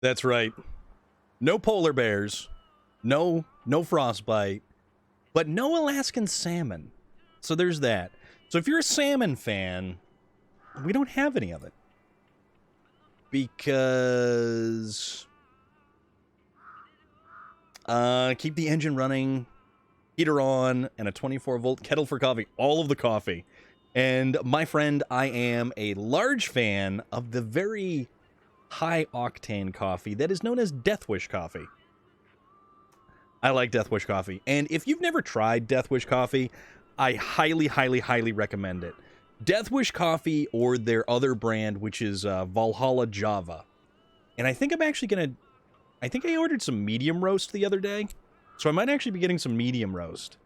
That's right. No polar bears, no frostbite, but no Alaskan salmon. So there's that. So if you're a salmon fan, we don't have any of it. Because keep the engine running. heater on, and a 24-volt kettle for coffee. All of the coffee. And my friend, I am a large fan of the very high-octane coffee that is known as Death Wish coffee. I like Death Wish coffee. And if you've never tried Death Wish coffee, I highly, highly, highly recommend it. Death Wish coffee or their other brand, which is Valhalla Java. And I think I'm actually going to... I think I ordered some medium roast the other day. So I might actually be getting some medium roast.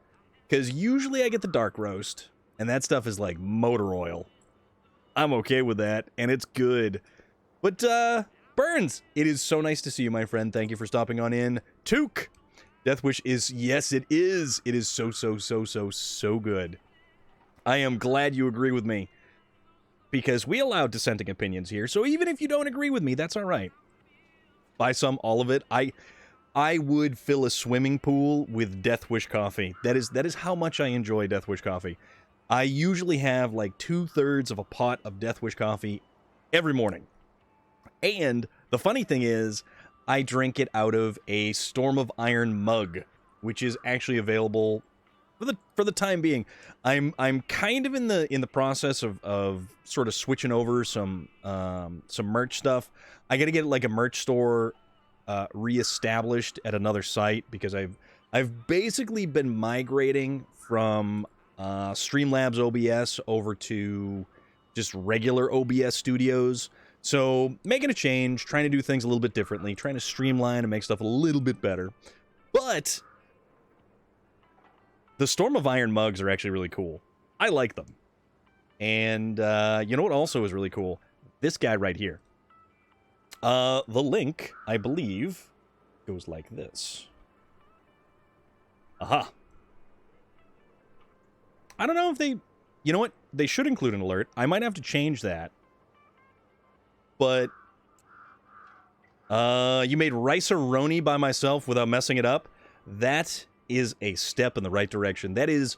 Because usually I get the dark roast. And that stuff is like motor oil. I'm okay with that. And it's good. But, Burns, it is so nice to see you, my friend. Thank you for stopping on in. Took! Death Wish is... Yes, it is. It is so good. I am glad you agree with me. Because we allow dissenting opinions here. So even if you don't agree with me, that's all right. Buy some, all of it. I would fill a swimming pool with Death Wish coffee. That is how much I enjoy Death Wish coffee. I usually have like 2/3 of a pot of Death Wish coffee every morning. And the funny thing is, I drink it out of a Storm of Iron mug, which is actually available for the time being. I'm kind of in the process of sort of switching over some merch stuff. I got to get like a merch store reestablished at another site because I've basically been migrating from Streamlabs OBS over to just regular OBS studios. So making a change, trying to do things a little bit differently, trying to streamline and make stuff a little bit better. But the Storm of Iron mugs are actually really cool. I like them. And you know what also is really cool? This guy right here. The link, I believe, goes like this. Aha. I don't know if they... You know what? They should include an alert. I might have to change that. But... you made rice-a-roni by myself without messing it up? That is a step in the right direction. That is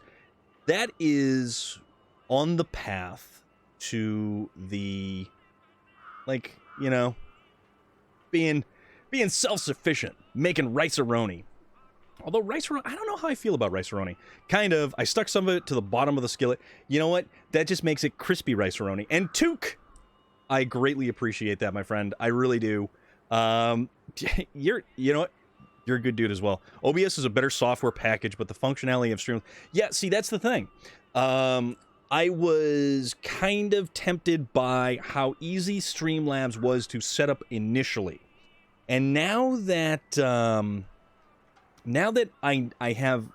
on the path to the... Like, you know... Being self-sufficient, making rice-a-roni. Although rice-a-roni, I don't know how I feel about rice-a-roni. Kind of, I stuck some of it to the bottom of the skillet. You know what? That just makes it crispy rice-a-roni. And Took, I greatly appreciate that, my friend. I really do. You know what? You're a good dude as well. OBS is a better software package, but the functionality of Stream... Yeah, see, that's the thing. I was kind of tempted by how easy Streamlabs was to set up initially. And now that I have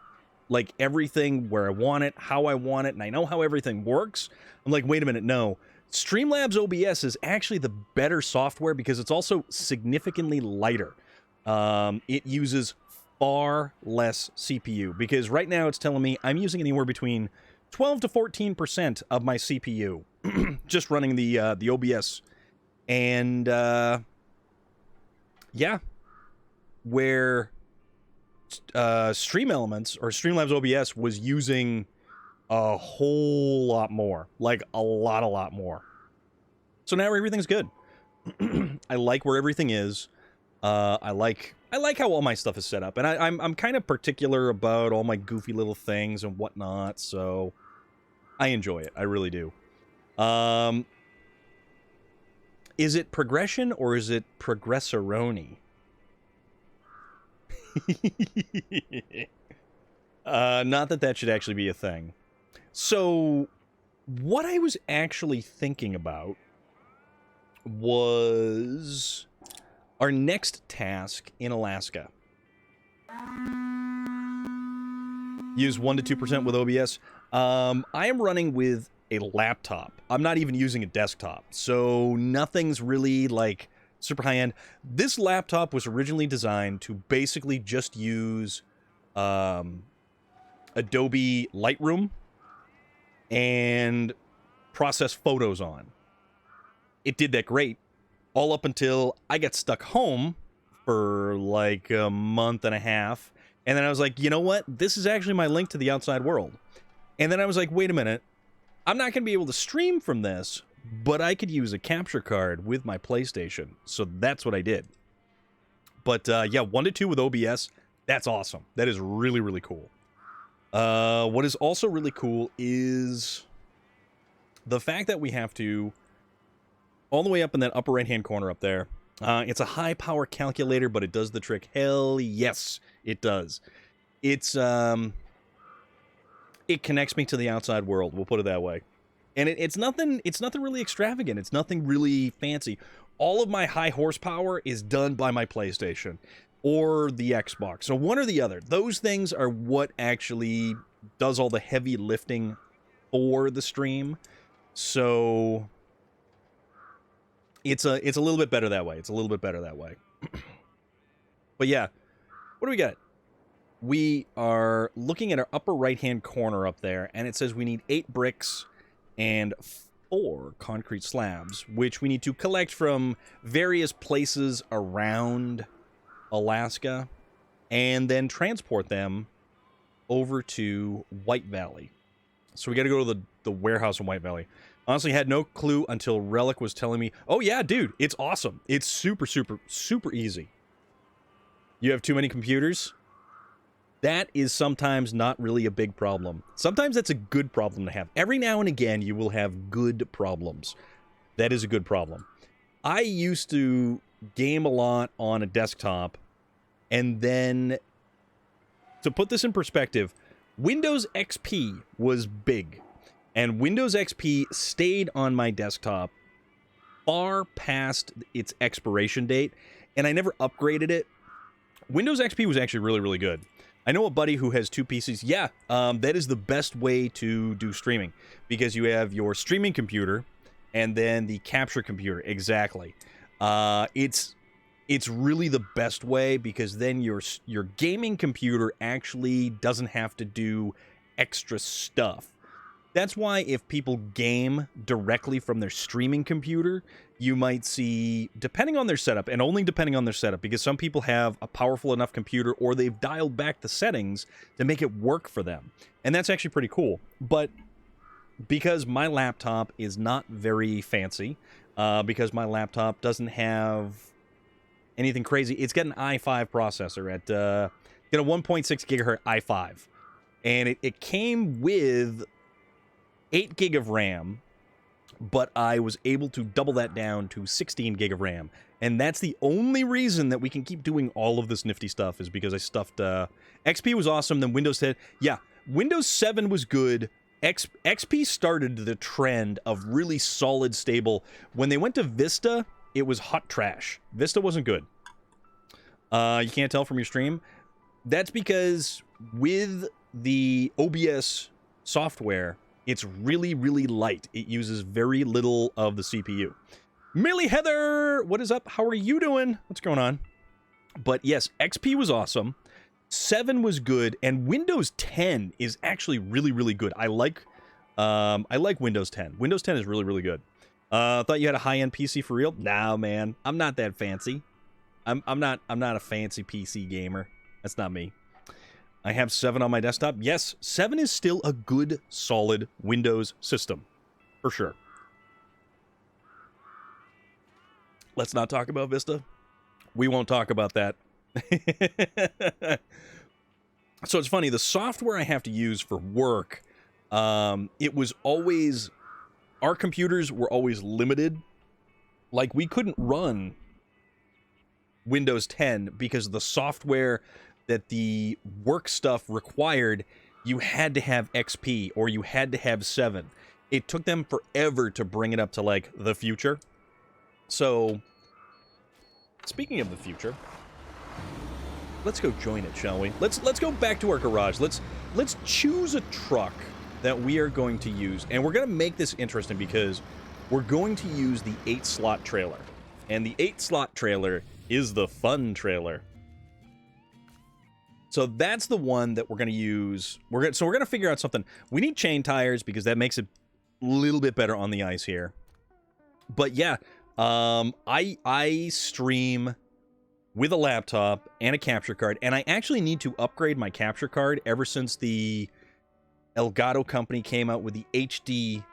like everything where I want it, how I want it, and I know how everything works, I'm like, wait a minute, no. Streamlabs OBS is actually the better software because it's also significantly lighter. It uses far less CPU because right now it's telling me I'm using anywhere between 12 to 14% of my CPU just running the OBS. And yeah, where Stream Elements or Streamlabs OBS was using a whole lot more, like a lot more. So now everything's good. I like where everything is. I like how all my stuff is set up, and I'm kind of particular about all my goofy little things and whatnot. So I enjoy it. I really do. Is it progression or is it progressoroni? Not that should actually be a thing. So, what I was actually thinking about was our next task in Alaska. Use 1 to 2% with OBS. I am running with a laptop. I'm not even using a desktop, so nothing's really like super high-end. This laptop was originally designed to basically just use Adobe Lightroom and process photos on. It did that great, all up until I got stuck home for like a month and a half, and then I was like, you know what? This is actually my link to the outside world. And then I was like, wait a minute. I'm not going to be able to stream from this, but I could use a capture card with my PlayStation. So that's what I did. But yeah, 1 to 2 with OBS, that's awesome. That is really, really cool. What is also really cool is the fact that we have to, all the way up in that upper right-hand corner up there, it's a high-power calculator, but it does the trick. Hell yes, it does. It's, it connects me to the outside world, we'll put it that way. And it's nothing really extravagant. It's nothing really fancy. All of my high horsepower is done by my PlayStation or the Xbox. So one or the other. Those things are what actually does all the heavy lifting for the stream. So it's a little bit better that way. It's a little bit better that way. But yeah, what do we got? We are looking at our upper right-hand corner up there, and it says we need 8 bricks and 4 concrete slabs, which we need to collect from various places around Alaska, and then transport them over to White Valley. So we got to go to the warehouse in White Valley. Honestly, had no clue until Relic was telling me, oh yeah, dude, it's awesome. It's super, super, super easy. You have too many computers? That is sometimes not really a big problem. Sometimes that's a good problem to have. Every now and again, you will have good problems. That is a good problem. I used to game a lot on a desktop, and then, to put this in perspective, Windows XP was big, and Windows XP stayed on my desktop far past its expiration date, and I never upgraded it. Windows XP was actually really, really good. I know a buddy who has 2 PCs. Yeah, that is the best way to do streaming, because you have your streaming computer and then the capture computer. Exactly. It's really the best way, because then your gaming computer actually doesn't have to do extra stuff. That's why if people game directly from their streaming computer, you might see, depending on their setup, and only depending on their setup, because some people have a powerful enough computer, or they've dialed back the settings to make it work for them. And that's actually pretty cool. But because my laptop is not very fancy, because my laptop doesn't have anything crazy, it's got an i5 processor at got a 1.6 gigahertz i5. And it came with 8 gig of RAM, but I was able to double that down to 16 gig of RAM. And that's the only reason that we can keep doing all of this nifty stuff, is because I stuffed... XP was awesome, then Windows 10... Yeah, Windows 7 was good. XP started the trend of really solid, stable... When they went to Vista, it was hot trash. Vista wasn't good. You can't tell from your stream? That's because with the OBS software, it's really, really light. It uses very little of the CPU. Millie Heather, what is up? How are you doing? What's going on? But yes, XP was awesome. 7 was good, and Windows 10 is actually really, really good. I like Windows 10. Windows 10 is really, really good. Thought you had a high-end PC for real? Nah, man. I'm not that fancy. I'm not a fancy PC gamer. That's not me. I have 7 on my desktop. Yes, 7 is still a good, solid Windows system. For sure. Let's not talk about Vista. We won't talk about that. So it's funny, the software I have to use for work, it was always... Our computers were always limited. Like, we couldn't run Windows 10 because the software that the work stuff required, you had to have XP or you had to have 7. It took them forever to bring it up to, like, the future. So, speaking of the future, let's go join it, shall we? Let's go back to our garage. Let's choose a truck that we are going to use, and we're going to make this interesting because we're going to use the 8-slot trailer. And the 8-slot trailer is the fun trailer. So that's the one that we're going to use. So we're going to figure out something. We need chain tires because that makes it a little bit better on the ice here. But yeah, I stream with a laptop and a capture card, and I actually need to upgrade my capture card ever since the Elgato company came out with the HDX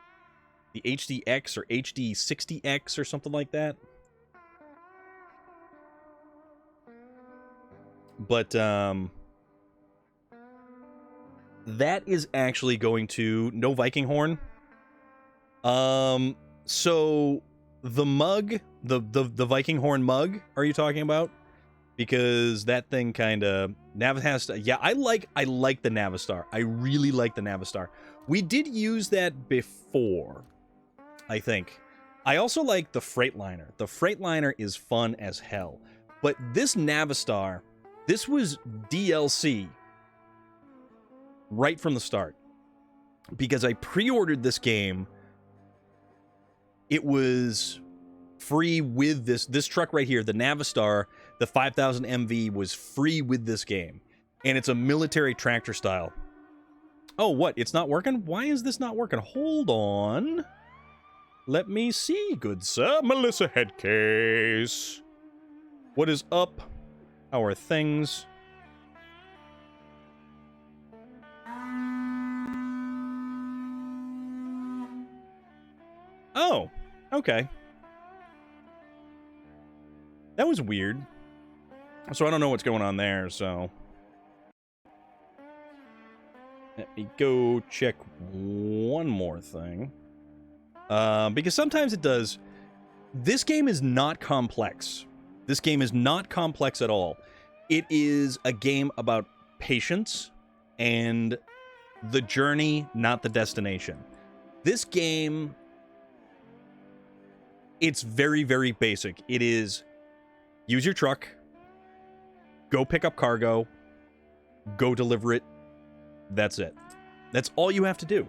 or HD60X or something like that. But that is actually going to no Viking horn. So the mug, the Viking horn mug, are you talking about? Because that thing kind of Navistar. Yeah, I like the Navistar. I really like the Navistar. We did use that before, I think. I also like the Freightliner. The Freightliner is fun as hell. But this Navistar, this was DLC right from the start. Because I pre-ordered this game. It was free with this truck right here, the Navistar, the 5000 MV was free with this game. And it's a military tractor style. Oh, what? It's not working? Why is this not working? Hold on. Let me see, good sir. Melissa Headcase. What is up? How are things? Oh, okay. That was weird. So I don't know what's going on there, so... Let me go check one more thing. Because sometimes it does. This game is not complex. This game is not complex at all. It is a game about patience and the journey, not the destination. This game, it's very, very basic. It is use your truck, go pick up cargo, go deliver it. That's it. That's all you have to do.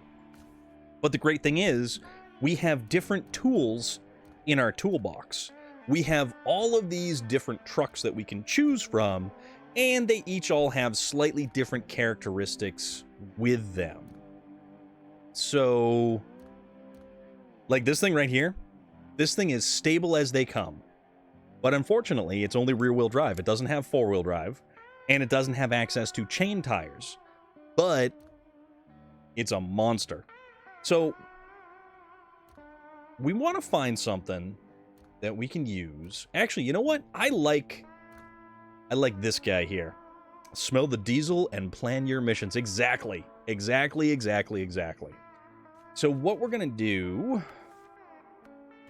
But the great thing is, we have different tools in our toolbox. We have all of these different trucks that we can choose from, and they each all have slightly different characteristics with them. So, like this thing right here, this thing is stable as they come. But unfortunately, it's only rear-wheel drive. It doesn't have four-wheel drive, and it doesn't have access to chain tires. But it's a monster. So we want to find something that we can use. Actually, you know what? I like this guy here. Smell the diesel and plan your missions. Exactly. So what we're going to do,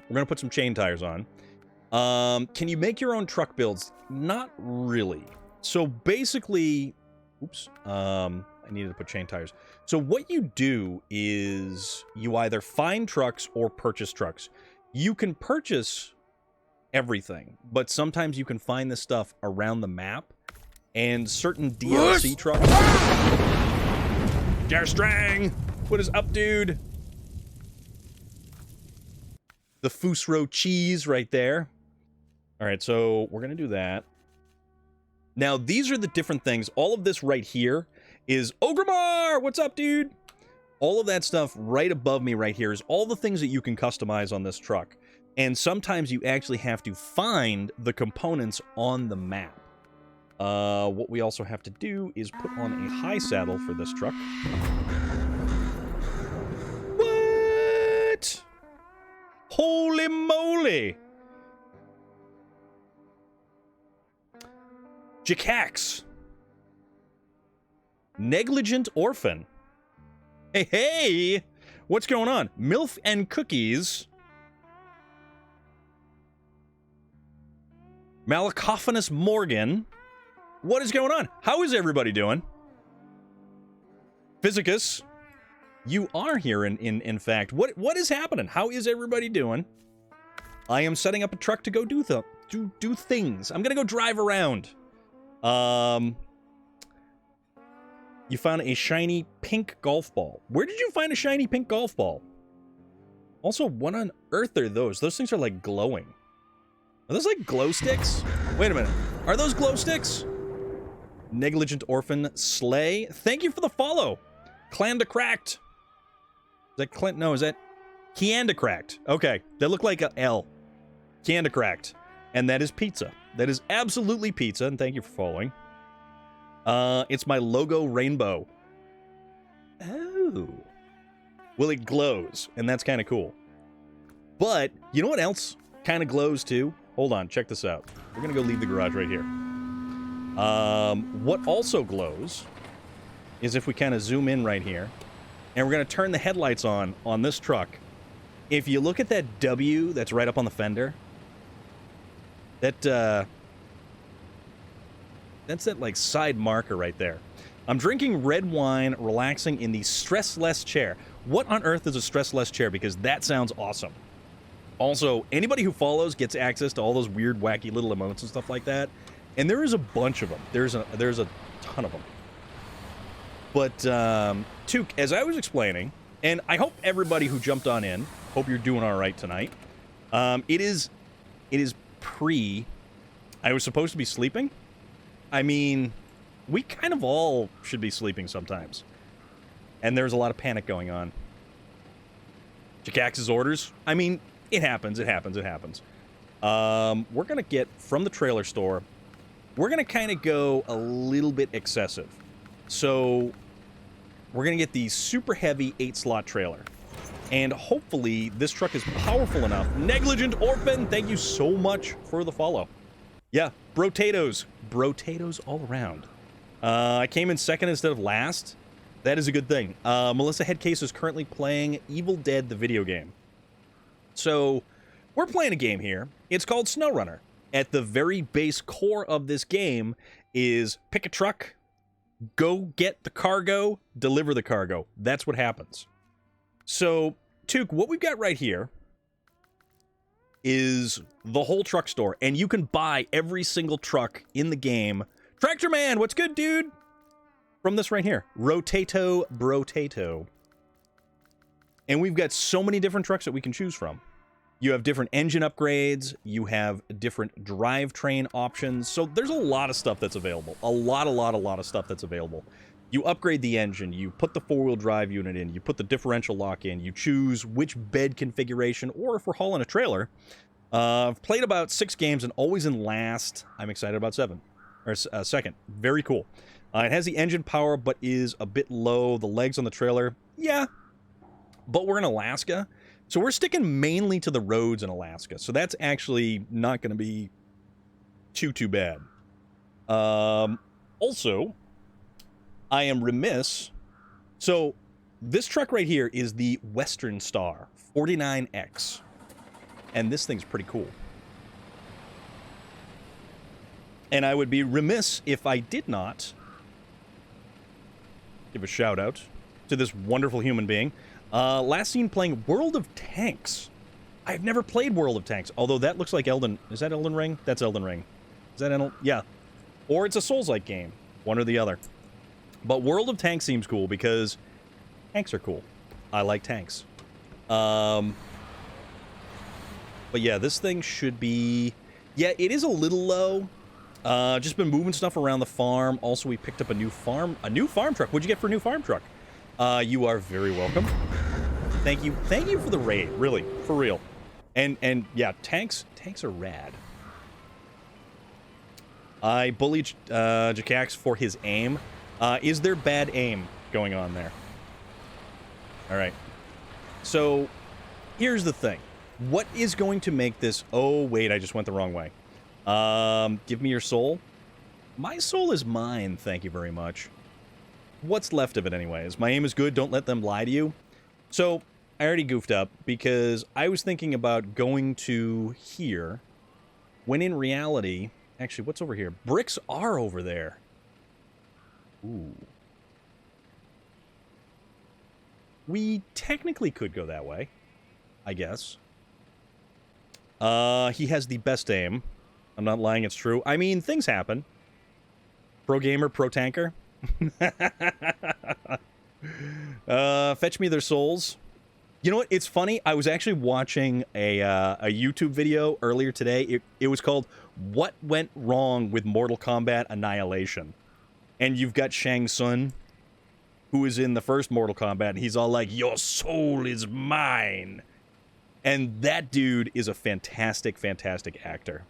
we're going to put some chain tires on. Can you make your own truck builds? Not really. So basically, oops, I needed to put chain tires. So what you do is you either find trucks or purchase trucks. You can purchase everything, but sometimes you can find this stuff around the map, and certain DLC trucks... Jarstrang! What is up, dude? The Fusro cheese right there. Alright, so we're gonna do that. Now, these are the different things. All of this right here is Ogremar! What's up, dude? All of that stuff right above me right here is all the things that you can customize on this truck. And sometimes you actually have to find the components on the map. What we also have to do is put on a high saddle for this truck. What? Holy moly! Jackax. Negligent Orphan. Hey, hey! What's going on? MILF and Cookies. Malacophanous Morgan. What is going on? How is everybody doing? Physicus. You are here in fact. What is happening? How is everybody doing? I am setting up a truck to go do things. I'm gonna go drive around. You found a shiny pink golf ball. Where did you find a shiny pink golf ball? Also, what on earth are those? Those things are like glowing. Are those like glow sticks? Wait a minute. Are those glow sticks? Negligent Orphan Slay. Thank you for the follow. Clan Cracked. Is that Clint? No, is that Kianda Cracked? Okay, they look like a L. Kianda Cracked. And that is pizza. That is absolutely pizza, and thank you for following. It's my logo rainbow. Oh. Well, it glows, and that's kind of cool. But, you know what else kind of glows too? Hold on, check this out. We're going to go leave the garage right here. What also glows is if we kind of zoom in right here, and we're going to turn the headlights on this truck. If you look at that W that's right up on the fender, that's that, like, side marker right there. I'm drinking red wine, relaxing in the stressless chair. What on earth is a stressless chair? Because that sounds awesome. Also, anybody who follows gets access to all those weird, wacky little emotes and stuff like that. And there is a bunch of them. There's a ton of them. But, Took, as I was explaining, and I hope everybody who jumped on in, hope you're doing all right tonight. It is pre... I was supposed to be sleeping. I mean, we kind of all should be sleeping sometimes. And there's a lot of panic going on. Jakax's orders. I mean, it happens. We're going to get from the trailer store, we're going to kind of go a little bit excessive. So we're going to get the super heavy 8-slot trailer. And hopefully this truck is powerful enough. Negligent Orphan, thank you so much for the follow. Yeah, brotatoes. Brotatoes all around. I came in second instead of last. That is a good thing. Melissa Headcase is currently playing Evil Dead, the video game. So, we're playing a game here. It's called SnowRunner. At the very base core of this game is pick a truck, go get the cargo, deliver the cargo. That's what happens. So, Took, what we've got right here is the whole truck store, and you can buy every single truck in the game. Tractor Man, what's good, dude? From this right here, Rotato Brotato. And we've got so many different trucks that we can choose from. You have different engine upgrades, you have different drivetrain options, so there's a lot of stuff that's available. A lot of stuff that's available. You upgrade the engine, you put the four-wheel drive unit in, you put the differential lock in, you choose which bed configuration, or if we're hauling a trailer. I've played about 6 games and always in last. I'm excited about second. Very cool. It has the engine power, but is a bit low. The legs on the trailer, yeah. But we're in Alaska, so we're sticking mainly to the roads in Alaska. So that's actually not going to be too bad. Also, I am remiss. So this truck right here is the Western Star 49X. And this thing's pretty cool. And I would be remiss if I did not give a shout out to this wonderful human being. Last seen playing World of Tanks. I've never played World of Tanks, although that looks like Elden... Is that Elden Ring? That's Elden Ring. Is that Elden... Yeah. Or it's a Souls-like game. One or the other. But World of Tanks seems cool because tanks are cool. I like tanks. But yeah, this thing should be... Yeah, it is a little low. Just been moving stuff around the farm. Also, we picked up a new farm truck. What'd you get for a new farm truck? You are very welcome. Thank you for the raid, really, for real. And yeah, tanks are rad. I bullied Jakax for his aim. Is there bad aim going on there? All right. So, here's the thing. What is going to make this... Oh, wait, I just went the wrong way. Give me your soul. My soul is mine, thank you very much. What's left of it anyways? My aim is good, don't let them lie to you. So, I already goofed up because I was thinking about going to here, when in reality... Actually, what's over here? Bricks are over there. Ooh. We technically could go that way, I guess. He has the best aim. I'm not lying, it's true. I mean, things happen. Pro gamer, pro tanker. Fetch me their souls. You know what? It's funny. I was actually watching a YouTube video earlier today. It was called "What Went Wrong with Mortal Kombat Annihilation," and you've got Shang Tsung, who is in the first Mortal Kombat, and he's all like, "Your soul is mine," and that dude is a fantastic, fantastic actor.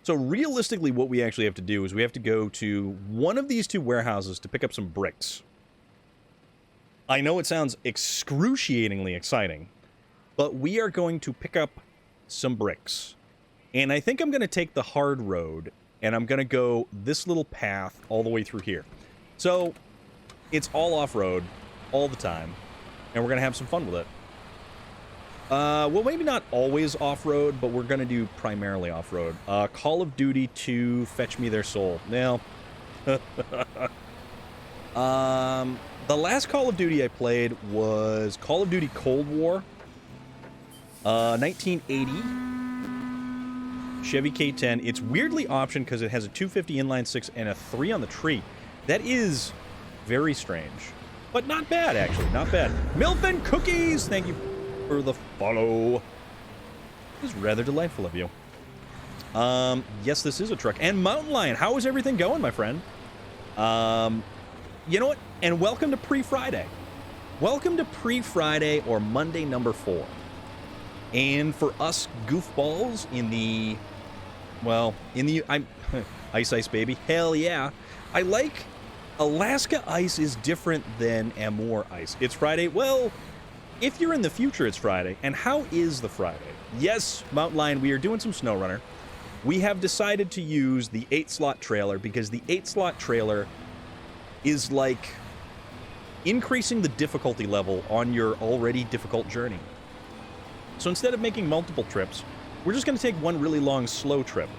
So realistically, what we actually have to do is we have to go to one of these two warehouses to pick up some bricks. I know it sounds excruciatingly exciting, but we are going to pick up some bricks. And I think I'm going to take the hard road, and I'm going to go this little path all the way through here. So, it's all off-road, all the time, and we're going to have some fun with it. Well, maybe not always off-road, but we're going to do primarily off-road. Call of Duty 2, Fetch Me Their Soul. Now, the last Call of Duty I played was Call of Duty Cold War, 1980, Chevy K10. It's weirdly optioned because it has a 250 inline 6 and a 3 on the tree. That is very strange, but not bad, actually. Not bad. Milf and Cookies, thank you for the follow. It was rather delightful of you. Yes, this is a truck. And Mountain Lion, how is everything going, my friend? You know what? And welcome to Pre-Friday. Welcome to Pre-Friday, or Monday number 4. And for us goofballs in the, well, I'm Ice baby, hell yeah. I like Alaska ice is different than Amur ice. It's Friday. Well, if you're in the future, it's Friday. And how is the Friday? Yes, Mountain Lion, we are doing some SnowRunner. We have decided to use the 8-slot trailer because the 8-slot trailer is like increasing the difficulty level on your already difficult journey. So instead of making multiple trips, we're just going to take one really long, slow trip.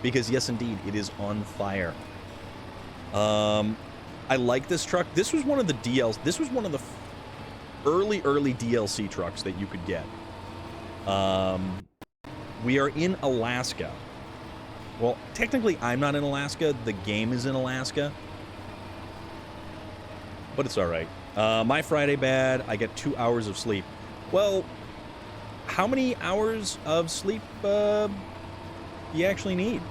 Because yes, indeed, it is on fire. I like this truck. This was one of the This was one of the early DLC trucks that you could get. We are in Alaska. Well, technically, I'm not in Alaska. The game is in Alaska. But it's all right. My Friday bad. I get 2 hours of sleep. Well, how many hours of sleep do you actually need?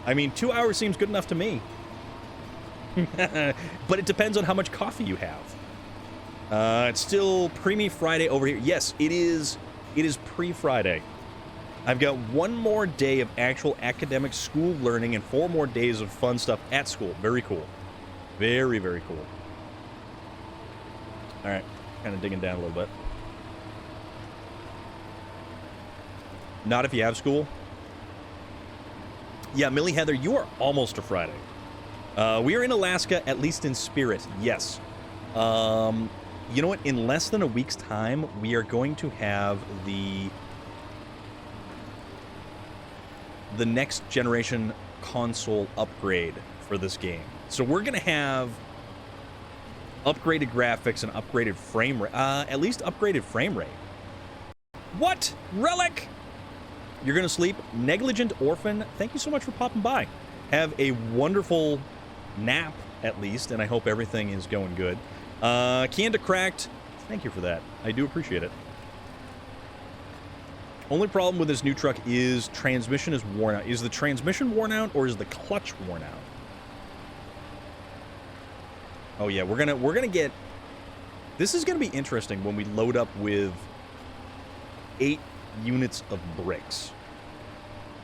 I mean, 2 hours seems good enough to me. But it depends on how much coffee you have. It's still Preemie Friday over here. Yes, it is. It is pre-Friday. I've got one more day of actual academic school learning and 4 more days of fun stuff at school. Very cool. Very, very cool. All right, kind of digging down a little bit. Not if you have school. Yeah, Millie Heather, you are almost to Friday. We are in Alaska, at least in spirit, yes. You know what? In less than a week's time, we are going to have the next generation console upgrade for this game. So we're going to have upgraded graphics and upgraded frame rate. At least upgraded frame rate. What? Relic? You're going to sleep? Negligent Orphan, thank you so much for popping by. Have a wonderful nap, at least, and I hope everything is going good. Canada Cracked, thank you for that. I do appreciate it. Only problem with this new truck is transmission is worn out. Is the transmission worn out, or is the clutch worn out? Oh yeah, we're gonna get. This is gonna be interesting when we load up with 8 units of bricks.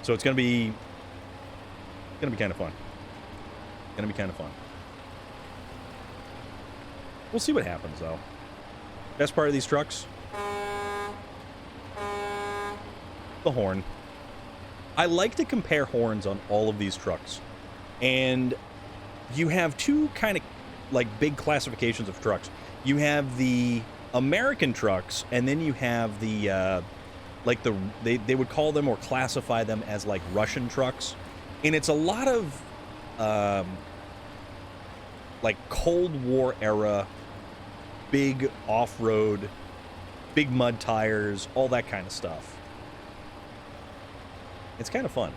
So it's gonna be kind of fun. Gonna be kind of fun. We'll see what happens though. Best part of these trucks. The horn. I like to compare horns on all of these trucks. And you have 2 kind of like big classifications of trucks. You have the American trucks, and then you have the they would call them or classify them as like Russian trucks. And it's a lot of like Cold War era big off-road, big mud tires, all that kind of stuff. It's kind of fun.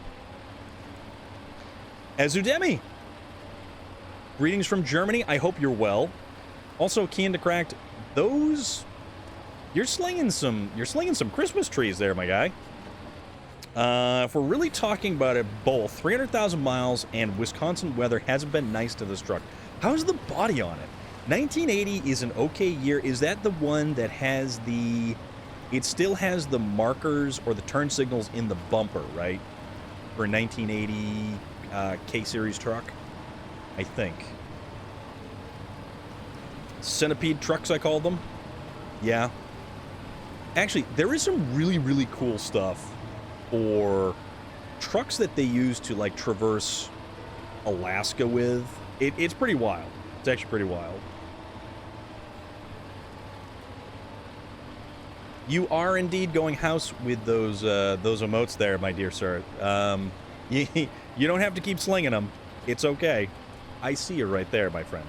Azudemi, greetings from Germany. I hope you're well. Also, Canada Cracked, those you're slinging some Christmas trees there, my guy. If we're really talking about it, both 300,000 miles and Wisconsin weather hasn't been nice to this truck. How's the body on it? 1980 is an okay year. Is that the one that has the? It still has the markers or the turn signals in the bumper, right? For a 1980 K-Series truck, I think. Centipede trucks, I call them. Yeah. Actually, there is some really, really cool stuff for trucks that they use to, like, traverse Alaska with. It's pretty wild. It's actually pretty wild. You are indeed going house with those emotes there, my dear sir. You don't have to keep slinging them. It's okay. I see you right there, my friend.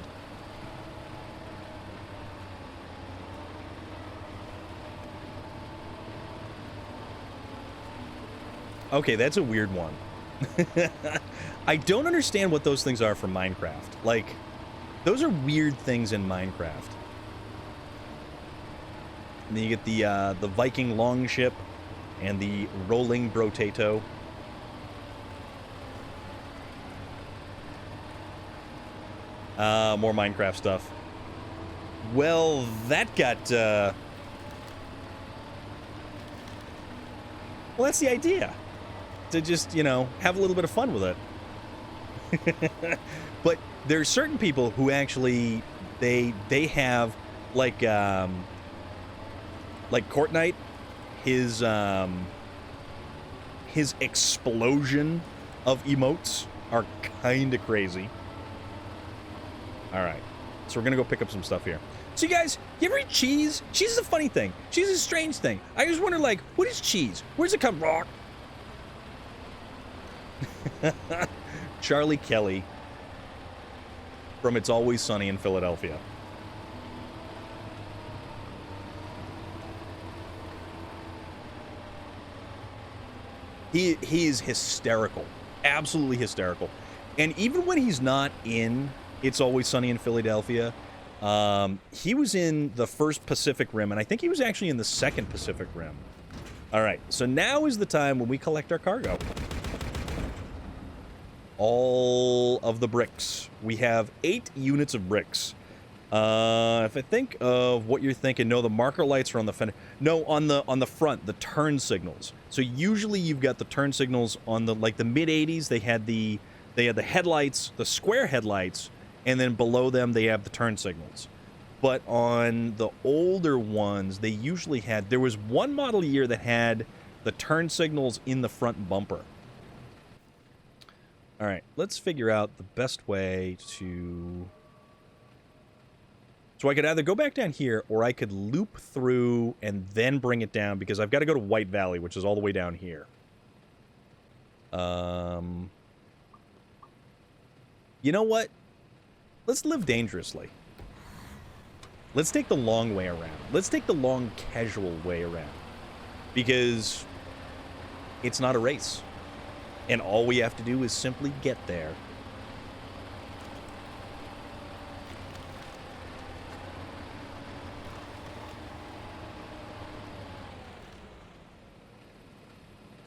Okay, that's a weird one. I don't understand what those things are from Minecraft. Like, those are weird things in Minecraft. And then you get the Viking longship and the rolling brotato. More Minecraft stuff. Well, that got, well, that's the idea. To just, you know, have a little bit of fun with it. But there are certain people who actually, they have, like Courtnite, his explosion of emotes are kind of crazy. All right, so we're gonna go pick up some stuff here. So you guys, you ever eat cheese? Cheese is a funny thing. Cheese is a strange thing. I just wonder, like, what is cheese? Where's it come from? Charlie Kelly from It's Always Sunny in Philadelphia. He is hysterical. Absolutely hysterical. And even when he's not in It's Always Sunny in Philadelphia, he was in the first Pacific Rim, and I think he was actually in the second Pacific Rim. All right, so now is the time when we collect our cargo. All of the bricks. We have 8 units of bricks. If I think of what you're thinking, no, the marker lights are on the fender. No, on the front, the turn signals. So usually you've got the turn signals on the, like, the mid 80s. They had the headlights, the square headlights, and then below them they have the turn signals. But on the older ones, they usually had, there was one model year that had the turn signals in the front bumper. All right, let's figure out the best way to... So I could either go back down here, or I could loop through and then bring it down, because I've got to go to White Valley, which is all the way down here. You know what? Let's live dangerously. Let's take the long way around. Let's take the long, casual way around. Because it's not a race. And all we have to do is simply get there.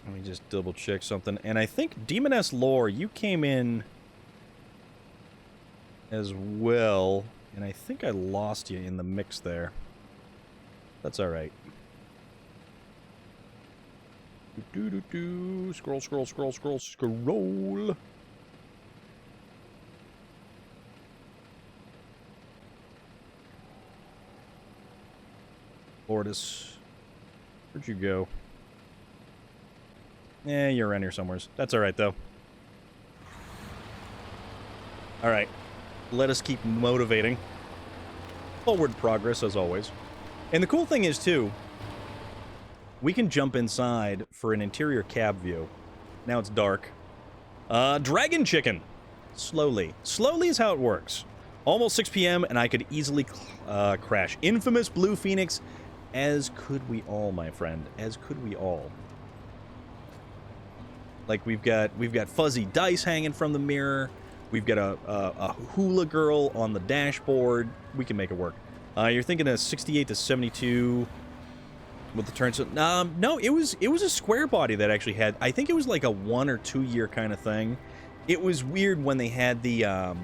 Let me just double check something. And I think Demoness Lore, you came in as well. And I think I lost you in the mix there. That's alright. Scroll, scroll, scroll, scroll, scroll. Lourdes, where'd you go? You're around here somewhere. That's alright, though. Alright. Let us keep motivating. Forward progress, as always. And the cool thing is, too, we can jump inside for an interior cab view. Now it's dark. Dragon chicken! Slowly. Slowly is how it works. Almost 6 p.m. and I could easily crash. Infamous Blue Phoenix. As could we all, my friend. As could we all. Like, we've got fuzzy dice hanging from the mirror. We've got a hula girl on the dashboard. We can make it work. You're thinking of 68 to 72 with the turns. No, it was a square body that actually had. I think it was like a 1 or 2 year kind of thing. It was weird when they had the. I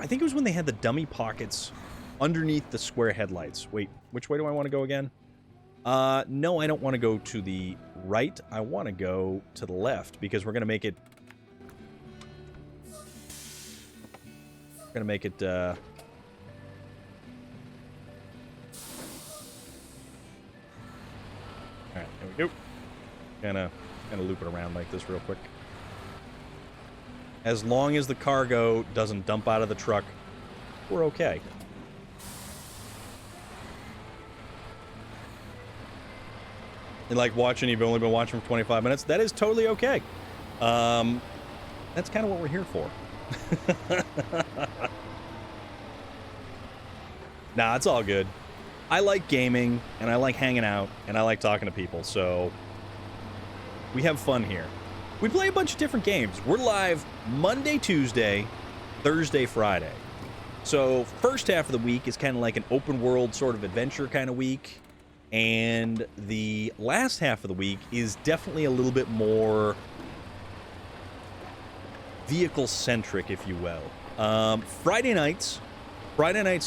think it was when they had the dummy pockets underneath the square headlights. Wait, which way do I want to go again? No, I don't want to go to the right. I want to go to the left because we're gonna make it. We're gonna make it. All right, there we go. Gonna loop it around like this real quick. As long as the cargo doesn't dump out of the truck, we're okay. And like watching, you've only been watching for 25 minutes, that is totally okay. That's kind of what we're here for. Nah, it's all good. I like gaming, and I like hanging out, and I like talking to people, so we have fun here. We play a bunch of different games. We're live Monday, Tuesday, Thursday, Friday. So first half of the week is kind of like an open world sort of adventure kind of week. And the last half of the week is definitely a little bit more vehicle-centric, if you will. Friday nights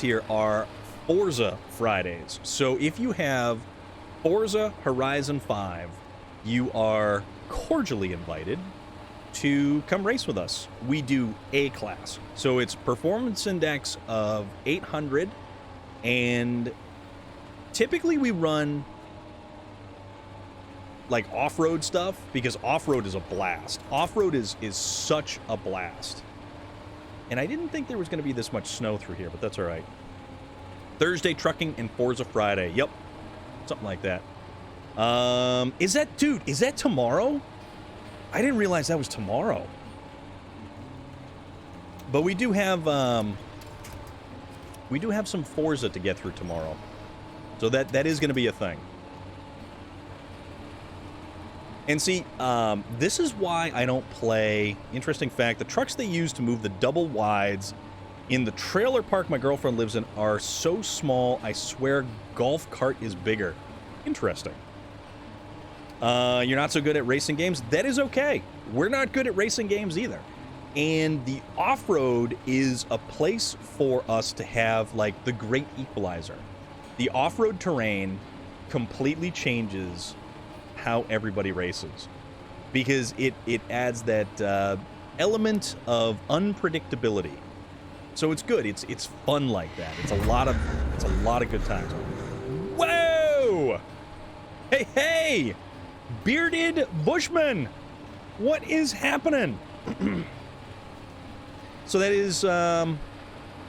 here are Forza Fridays. So if you have Forza Horizon 5, you are cordially invited to come race with us. We do A-Class. So it's performance index of 800, and typically we run like off-road stuff, because off-road is a blast. Off-road is such a blast. And I didn't think there was going to be this much snow through here, but that's all right. Thursday trucking and Forza Friday. Yep. Something like that. Is that tomorrow? I didn't realize that was tomorrow. But we do have some Forza to get through tomorrow. So that is going to be a thing. And see, this is why I don't play. Interesting fact, the trucks they use to move the double wides in the trailer park my girlfriend lives in are so small, I swear golf cart is bigger. Interesting. You're not so good at racing games? That is okay. We're not good at racing games either. And the off-road is a place for us to have, like, the great equalizer. The off-road terrain completely changes how everybody races, because it adds that element of unpredictability. So it's good. It's fun like that. It's a lot of good times. Whoa! Hey! Bearded Bushman! What is happening? So that is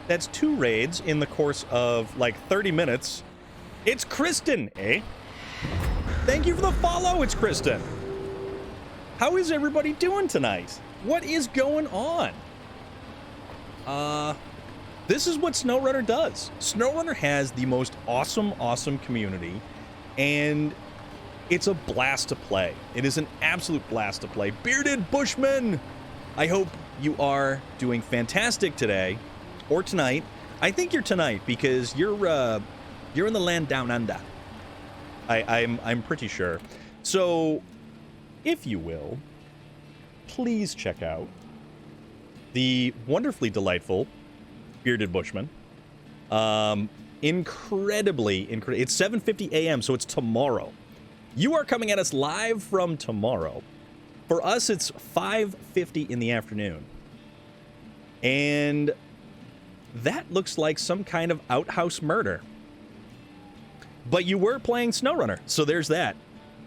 that's 2 raids in the course of like 30 minutes. It's Kristen, eh? Thank you for the follow, it's Kristen. How is everybody doing tonight? What is going on? This is what SnowRunner does. SnowRunner has the most awesome community, and it's a blast to play. It is an absolute blast to play. Bearded Bushman! I hope you are doing fantastic today, or tonight. I think you're tonight, because you're in the land down under. I'm pretty sure. So, if you will, please check out the wonderfully delightful Bearded Bushman. Incredibly. It's 7:50 a.m., so it's tomorrow. You are coming at us live from tomorrow. For us, it's 5:50 in the afternoon. And that looks like some kind of outhouse murder. But you were playing SnowRunner, so there's that.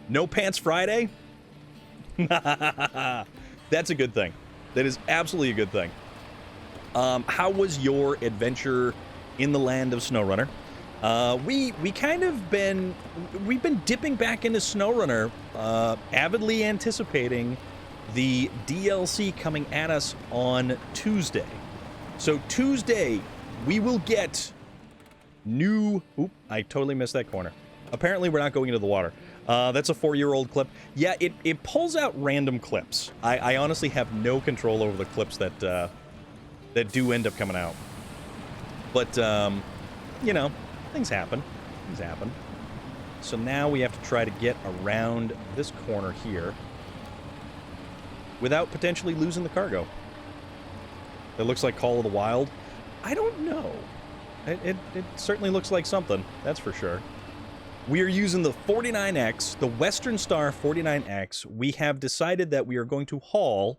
No Pants Friday? That's a good thing. That is absolutely a good thing. How was your adventure in the land of SnowRunner? We've been dipping back into SnowRunner, avidly anticipating the DLC coming at us on Tuesday. So Tuesday, we will get new... Oop, I totally missed that corner. Apparently, we're not going into the water. That's a 4-year-old clip. Yeah, it pulls out random clips. I honestly have no control over the clips that do end up coming out. But, you know, things happen. Things happen. So now we have to try to get around this corner here without potentially losing the cargo. It looks like Call of the Wild. I don't know. It certainly looks like something, that's for sure. We are using the 49X, the Western Star 49X. We have decided that we are going to haul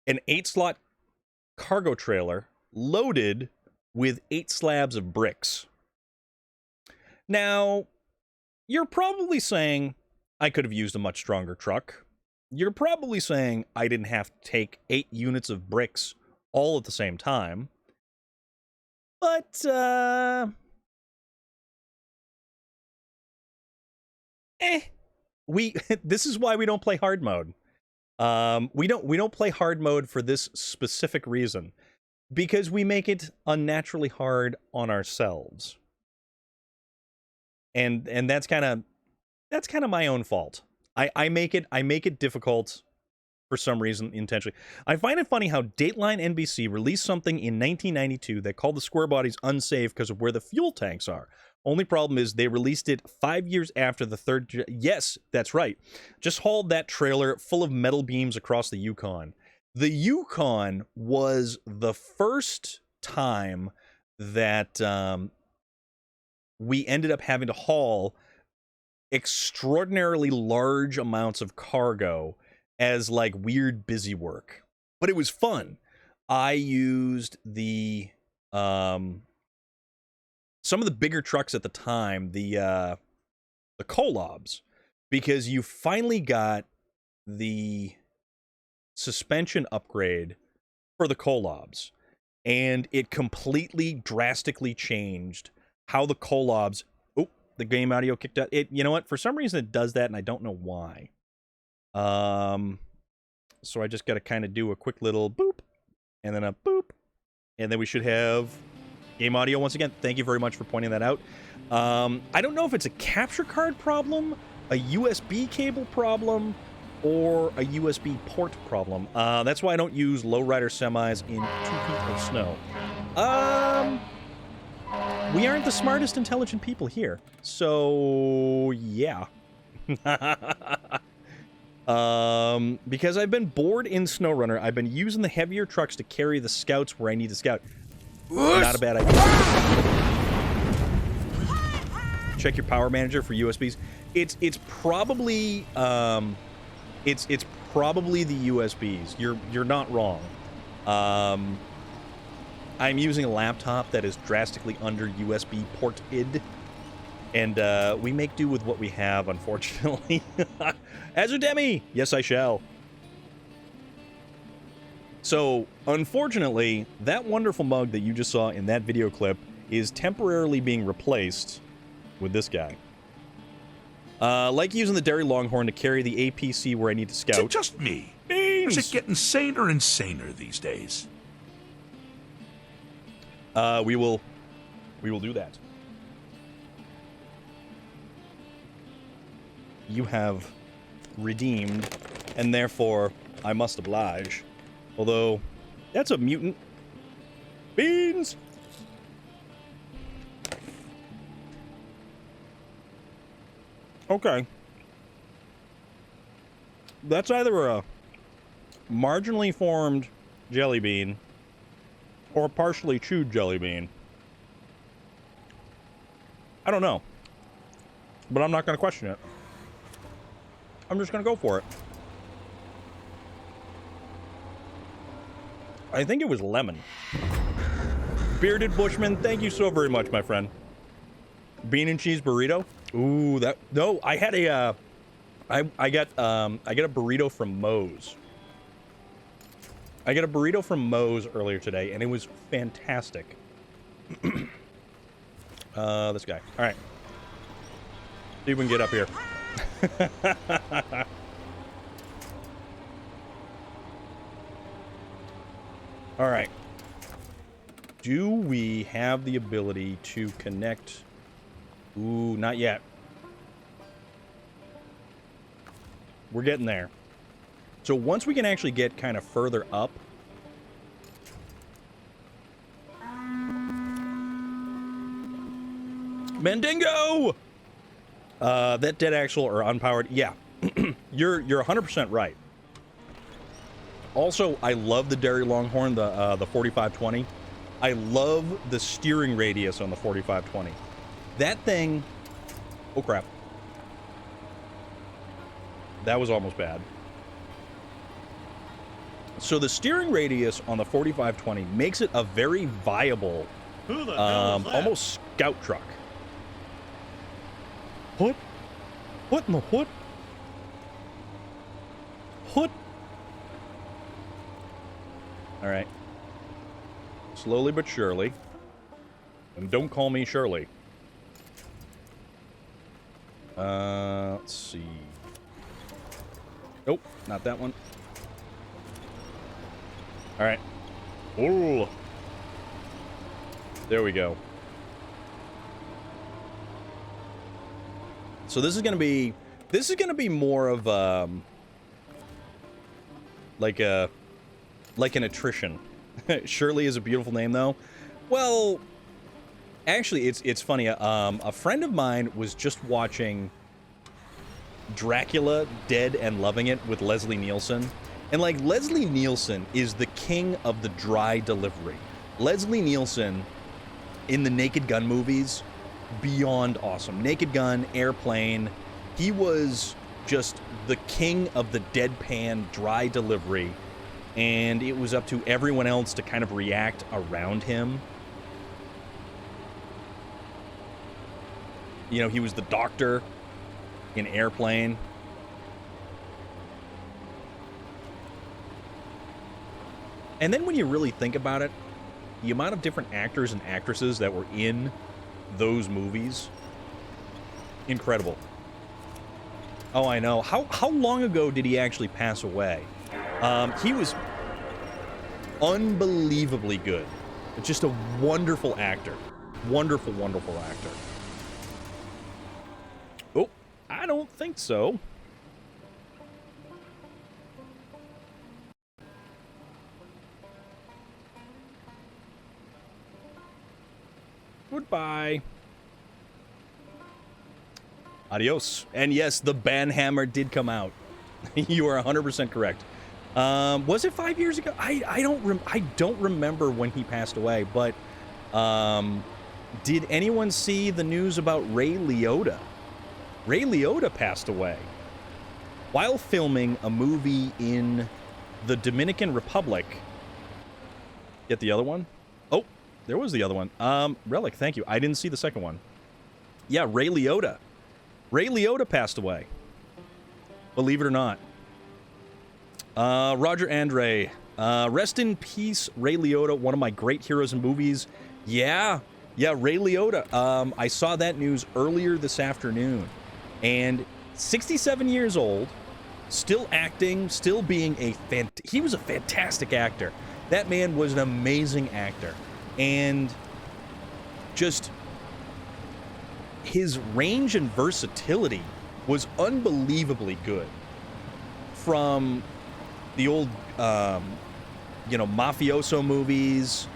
an 8-slot cargo trailer loaded with 8 slabs of bricks. Now, you're probably saying, I could have used a much stronger truck. you're probably saying I didn't have to take 8 units of bricks all at the same time. But, this is why we don't play hard mode. We don't play hard mode for this specific reason. Because we make it unnaturally hard on ourselves. And that's kind of my own fault. I make it difficult for some reason intentionally. I find it funny how Dateline NBC released something in 1992 that called the square bodies unsafe because of where the fuel tanks are. Only problem is they released it 5 years after the third... Yes, that's right. Just hauled that trailer full of metal beams across the Yukon. The Yukon was the first time that we ended up having to haul extraordinarily large amounts of cargo as like weird busy work. But it was fun. I used the some of the bigger trucks at the time, the Kolobs, because you finally got the suspension upgrade for the Kolobs, and it completely drastically changed how the Kolobs... Oh, the game audio kicked out. You know what? For some reason it does that, and I don't know why. So I just got to kind of do a quick little boop, and then a boop, and then we should have game audio once again. Thank you very much for pointing that out. I don't know if it's a capture card problem, a USB cable problem, or a USB port problem. That's why I don't use lowrider semis in 2 feet of snow. We aren't the smartest, intelligent people here. So, yeah. Because I've been bored in SnowRunner, I've been using the heavier trucks to carry the scouts where I need to scout. Not a bad idea. Check your power manager for USBs. It's probably it's probably the USBs. You're not wrong. I'm using a laptop that is drastically under USB ported, and we make do with what we have, unfortunately. Azudemi! Yes, I shall. So, unfortunately, that wonderful mug that you just saw in that video clip is temporarily being replaced with this guy. Like using the Dairy Longhorn to carry the APC where I need to scout. Is it just me? Beans. Or is it getting saner and saner these days? We will do that. You have redeemed, and therefore I must oblige. Although, that's a mutant. Beans! Okay. That's either a marginally formed jelly bean or a partially chewed jelly bean. I don't know. But I'm not going to question it. I'm just going to go for it. I think it was lemon. Bearded Bushman, thank you so very much, my friend. Bean and cheese burrito. Ooh, that... No, I had a... I got a burrito from Moe's. I got a burrito from Moe's earlier today, and it was fantastic. This guy. All right. See if we can get up here. All right. Do we have the ability to connect? Ooh, not yet. We're getting there. So once we can actually get kind of further up. Mendingo! That dead axle or unpowered, yeah. You're 100% right. Also, I love the Dairy Longhorn, the 4520. I love the steering radius on the 4520. That thing... Oh, crap. That was almost bad. So the steering radius on the 4520 makes it a very viable, almost scout truck. What? What in the what? Put. All right. Slowly but surely. And don't call me Shirley. Let's see. Nope, not that one. All right. Ooh. There we go. So this is gonna be more of like an attrition. Shirley is a beautiful name, though. Well, actually, it's funny. A friend of mine was just watching Dracula Dead and Loving It with Leslie Nielsen. And, like, Leslie Nielsen is the king of the dry delivery. Leslie Nielsen, in the Naked Gun movies, beyond awesome. Naked Gun, Airplane, he was just the king of the deadpan dry delivery. And it was up to everyone else to kind of react around him. You know, he was the doctor in Airplane. And then when you really think about it, the amount of different actors and actresses that were in those movies, incredible. Oh, I know. How long ago did he actually pass away? He was unbelievably good. Just a wonderful actor. Wonderful, wonderful actor. Oh, I don't think so. Goodbye. Adios. And yes, the Banhammer did come out. You are 100% correct. Was it 5 years ago? I don't remember when he passed away, but did anyone see the news about Ray Liotta? Ray Liotta passed away while filming a movie in the Dominican Republic. Get the other one? Oh, there was the other one. Relic, thank you. I didn't see the second one. Yeah, Ray Liotta. Ray Liotta passed away. Believe it or not. Roger Andre. Rest in peace, Ray Liotta, one of my great heroes in movies. Yeah, Ray Liotta. I saw that news earlier this afternoon. And 67 years old, still acting, still being he was a fantastic actor. That man was an amazing actor. And just his range and versatility was unbelievably good. From the old, mafioso movies.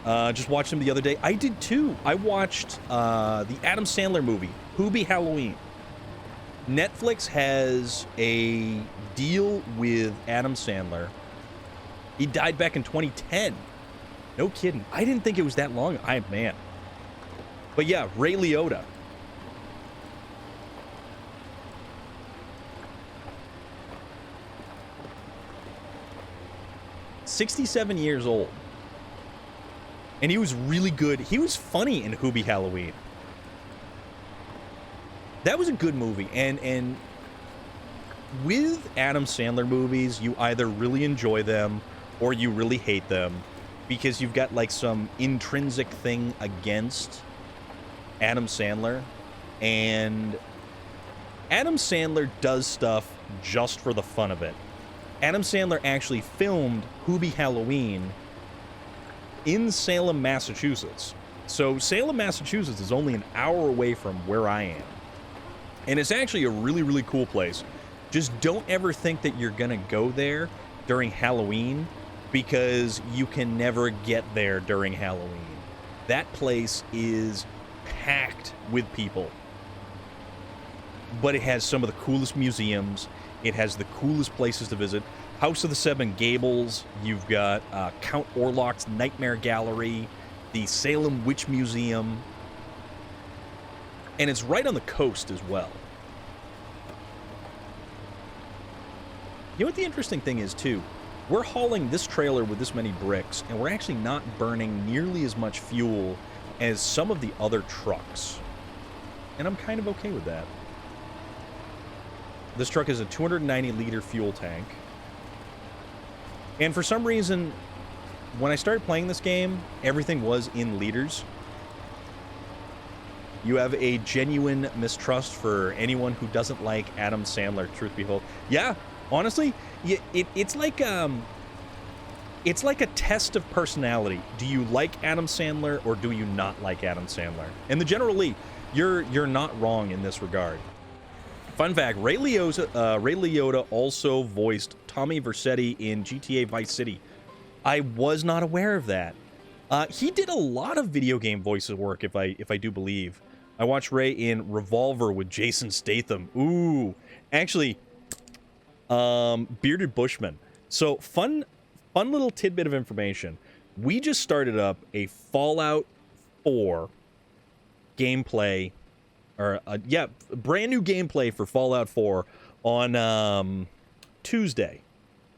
Just watched them the other day. I did too. I watched the Adam Sandler movie, Hubie Halloween. Netflix has a deal with Adam Sandler. He died back in 2010. No kidding. I didn't think it was that long. Man. But yeah, Ray Liotta. "67 years old. And he was really good. He was funny in Hubie Halloween. That was a good movie. And with Adam Sandler movies, you either really enjoy them or you really hate them because you've got like some intrinsic thing against Adam Sandler. And Adam Sandler does stuff just for the fun of it. Adam Sandler actually filmed Hubie Halloween in Salem, Massachusetts. So Salem, Massachusetts is only an hour away from where I am. And it's actually a really, really cool place. Just don't ever think that you're gonna go there during Halloween because you can never get there during Halloween. That place is packed with people. But it has some of the coolest museums. It has the coolest places to visit. House of the Seven Gables. You've got Count Orlok's Nightmare Gallery, the Salem Witch Museum, and it's right on the coast as well. You know what the interesting thing is, too? We're hauling this trailer with this many bricks, and we're actually not burning nearly as much fuel as some of the other trucks. And I'm kind of okay with that. This truck is a 290-liter fuel tank. And for some reason, when I started playing this game, everything was in liters. You have a genuine mistrust for anyone who doesn't like Adam Sandler, truth be told. Yeah, honestly, it's like a test of personality. Do you like Adam Sandler or do you not like Adam Sandler? And the General Lee, you're not wrong in this regard. Fun fact, Ray Liotta also voiced Tommy Vercetti in GTA Vice City. I was not aware of that. He did a lot of video game voices work, if I do believe. I watched Ray in Revolver with Jason Statham. Ooh, actually, Bearded Bushman. So fun little tidbit of information. We just started up a Fallout 4 gameplay, or brand new gameplay for Fallout 4 on Tuesday.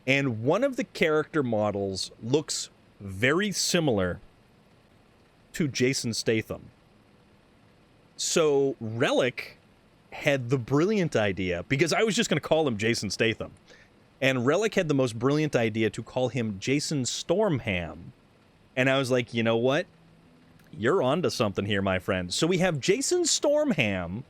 And one of the character models looks very similar to Jason Statham. So Relic had the brilliant idea, because I was just going to call him Jason Statham, and Relic had the most brilliant idea to call him Jason Stormham. And I was like, you know what? You're onto something here, my friend. So we have Jason Stormham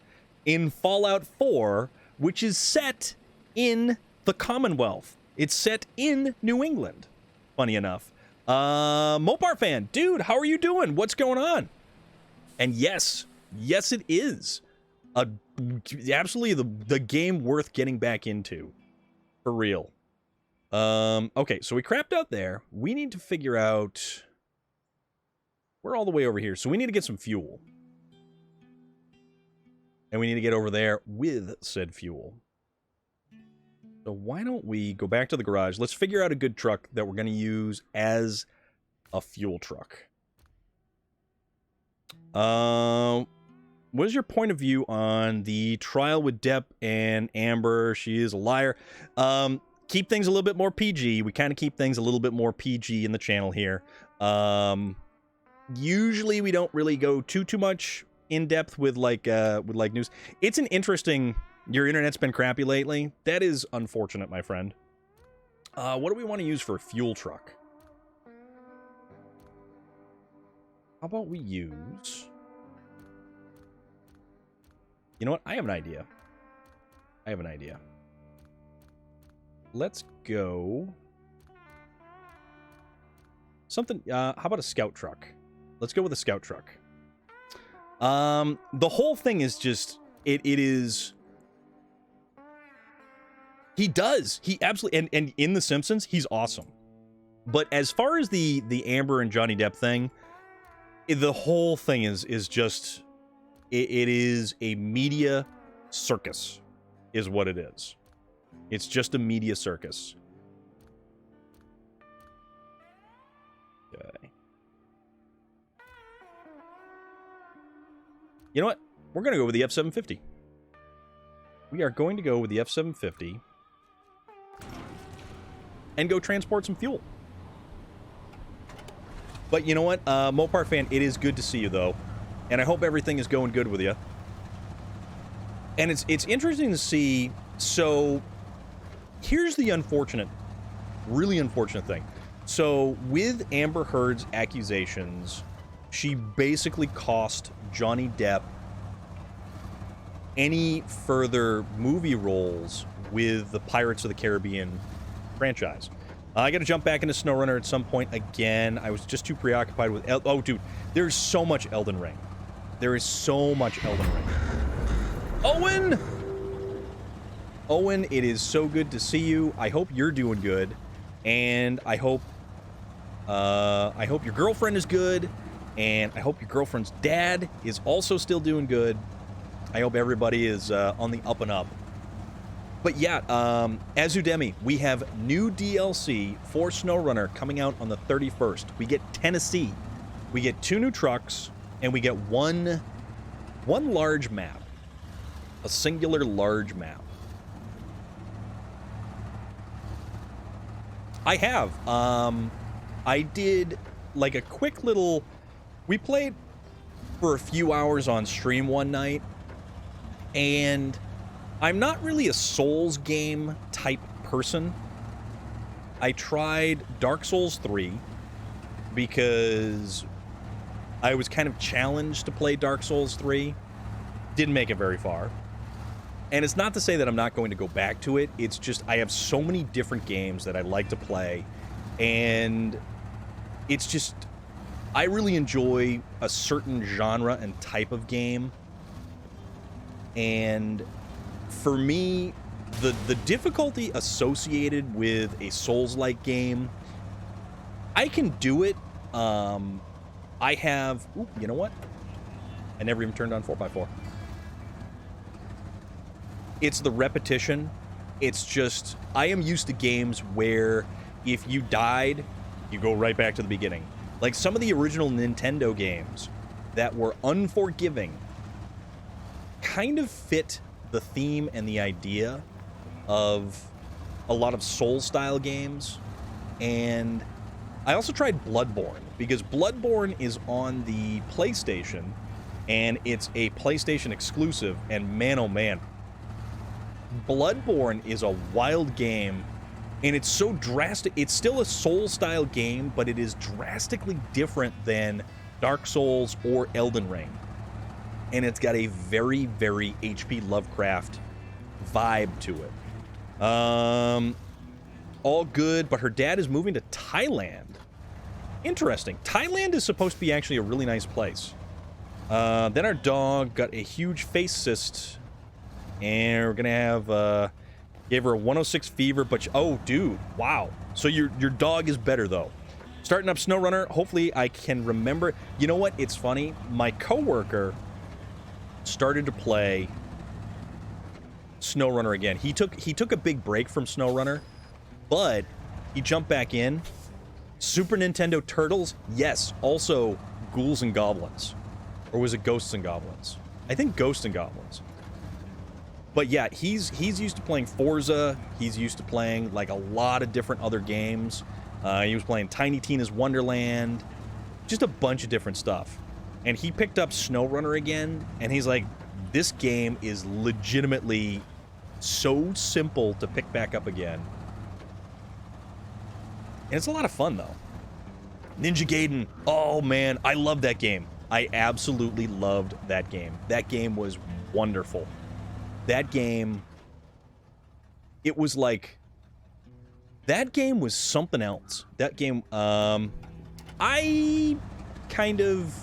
in Fallout 4, which is set in the Commonwealth. It's set in New England, funny enough. Mopar fan, dude, how are you doing? What's going on? And yes, it is absolutely the game worth getting back into, for real. Okay, so we crapped out there. We need to figure out, we're all the way over here, so we need to get some fuel, and we need to get over there with said fuel. So why don't we go back to the garage? Let's figure out a good truck that we're going to use as a fuel truck. What is your point of view on the trial with Depp and Amber? She is a liar. Keep things a little bit more PG. We kind of keep things a little bit more PG in the channel here. Usually we don't really go too much in depth with like news. It's an interesting. Your internet's been crappy lately. That is unfortunate, my friend. What do we want to use for a fuel truck? How about we use... You know what? I have an idea. Let's go... Something... how about a scout truck? Let's go with a scout truck. The whole thing is just... It is... He absolutely... And in The Simpsons, he's awesome. But as far as the Amber and Johnny Depp thing, the whole thing is just... It is a media circus, is what it is. It's just a media circus. Okay. You know what? We're going to go with the F-750. We are going to go with the F-750 and go transport some fuel. But you know what? Mopar fan, it is good to see you, though. And I hope everything is going good with you. And it's interesting to see. So, here's the really unfortunate thing. So, with Amber Heard's accusations, she basically cost Johnny Depp any further movie roles with the Pirates of the Caribbean franchise. I got to jump back into SnowRunner at some point again. I was just too preoccupied with... Oh, dude, there's so much Elden Ring. There is so much Elden Ring. Owen, it is so good to see you. I hope you're doing good. And I hope your girlfriend is good. And I hope your girlfriend's dad is also still doing good. I hope everybody is on the up and up. But yeah, Azudemi, we have new DLC for SnowRunner coming out on the 31st. We get Tennessee. We get 2 new trucks, and we get one large map. A singular large map. I have. I did like a quick little... We played for a few hours on stream one night, and I'm not really a Souls game type person. I tried Dark Souls 3 because I was kind of challenged to play Dark Souls 3. Didn't make it very far. And it's not to say that I'm not going to go back to it. It's just I have so many different games that I like to play. And it's just, I really enjoy a certain genre and type of game. And for me, the difficulty associated with a Souls-like game, I can do it. I have, ooh, you know what? I never even turned on 4x4. It's the repetition. It's just, I am used to games where if you died, you go right back to the beginning. Like some of the original Nintendo games that were unforgiving kind of fit the theme and the idea of a lot of Soul-style games. And I also tried Bloodborne, because Bloodborne is on the PlayStation, and it's a PlayStation exclusive, and man, oh man, Bloodborne is a wild game, and it's so drastic. It's still a Soul-style game, but it is drastically different than Dark Souls or Elden Ring. And it's got a very, very H.P. Lovecraft vibe to it. All good, but her dad is moving to Thailand. Interesting. Thailand is supposed to be actually a really nice place. Then our dog got a huge face cyst, and we're gonna have gave her a 106 fever. But oh, dude, wow. So your dog is better though. Starting up SnowRunner. Hopefully, I can remember. You know what? It's funny. My coworker started to play SnowRunner again. He took a big break from SnowRunner, but he jumped back in. Super Nintendo Turtles, yes. Also, Ghouls and Goblins. Or was it Ghosts and Goblins? I think Ghosts and Goblins. But yeah, he's used to playing Forza. He's used to playing like a lot of different other games. He was playing Tiny Tina's Wonderland. Just a bunch of different stuff. And he picked up SnowRunner again, and he's like, this game is legitimately so simple to pick back up again. And it's a lot of fun, though. Ninja Gaiden. Oh, man. I love that game. I absolutely loved that game. That game was wonderful. That game... It was like... That game was something else. That game... I kind of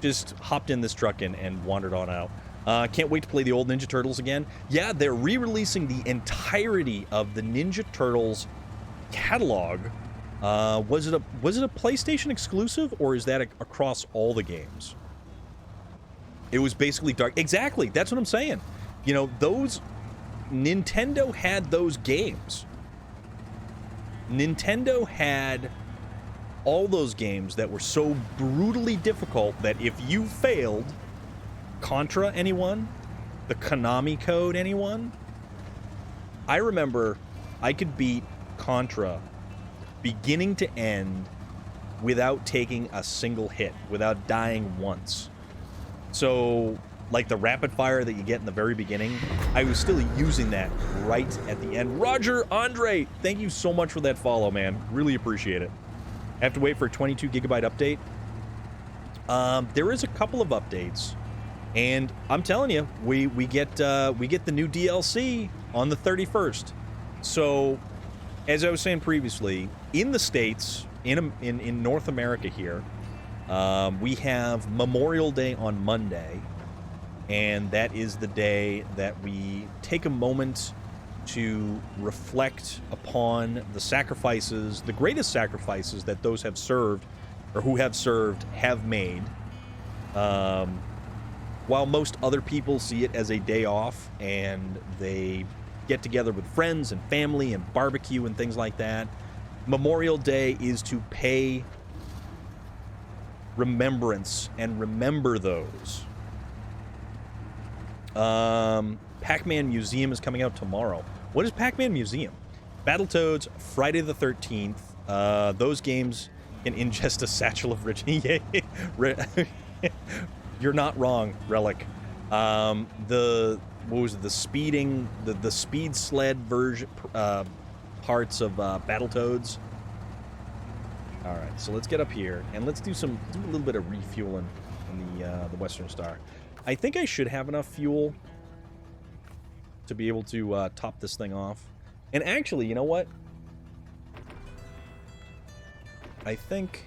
just hopped in this truck and wandered on out. Can't wait to play the old Ninja Turtles again. Yeah, they're re-releasing the entirety of the Ninja Turtles catalog. Was it a PlayStation exclusive, or is that across all the games? It was basically dark. Exactly, that's what I'm saying. You know, those Nintendo had those games. Nintendo had all those games that were so brutally difficult that if you failed, Contra, anyone? The Konami code, anyone? I remember I could beat Contra beginning to end without taking a single hit, without dying once. So, like the rapid fire that you get in the very beginning, I was still using that right at the end. Roger Andre, thank you so much for that follow, man. Really appreciate it. I have to wait for a 22 gigabyte update. There is a couple of updates, and I'm telling you, we get the new DLC on the 31st. So, as I was saying previously, in the States, in North America here, we have Memorial Day on Monday, and that is the day that we take a moment to reflect upon the sacrifices, the greatest sacrifices that those have served, or who have served, have made. While most other people see it as a day off, and they get together with friends and family and barbecue and things like that, Memorial Day is to pay remembrance and remember those. Pac-Man Museum is coming out tomorrow. What is Pac-Man Museum? Battletoads, Friday the 13th. Those games can ingest a satchel of rich... You're not wrong, Relic. What was it? The speeding... The speed sled version... part parts of Battletoads. All right, so let's get up here and let's do a little bit of refueling in the Western Star. I think I should have enough fuel to be able to top this thing off. And actually, you know what? I think...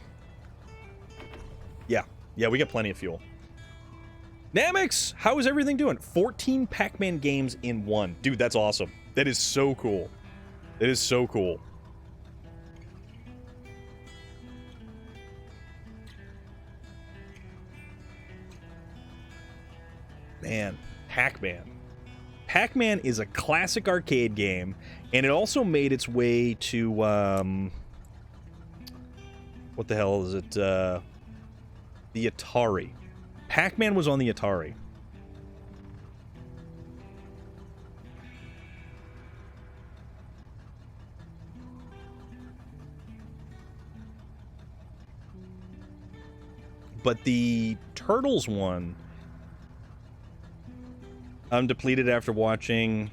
Yeah, we got plenty of fuel. Namix, how is everything doing? 14 Pac-Man games in one. Dude, that's awesome. That is so cool. That is so cool. Man, Pac-Man. Pac-Man is a classic arcade game, and it also made its way to, what the hell is it? The Atari. Pac-Man was on the Atari. But the Turtles one, I'm depleted after watching.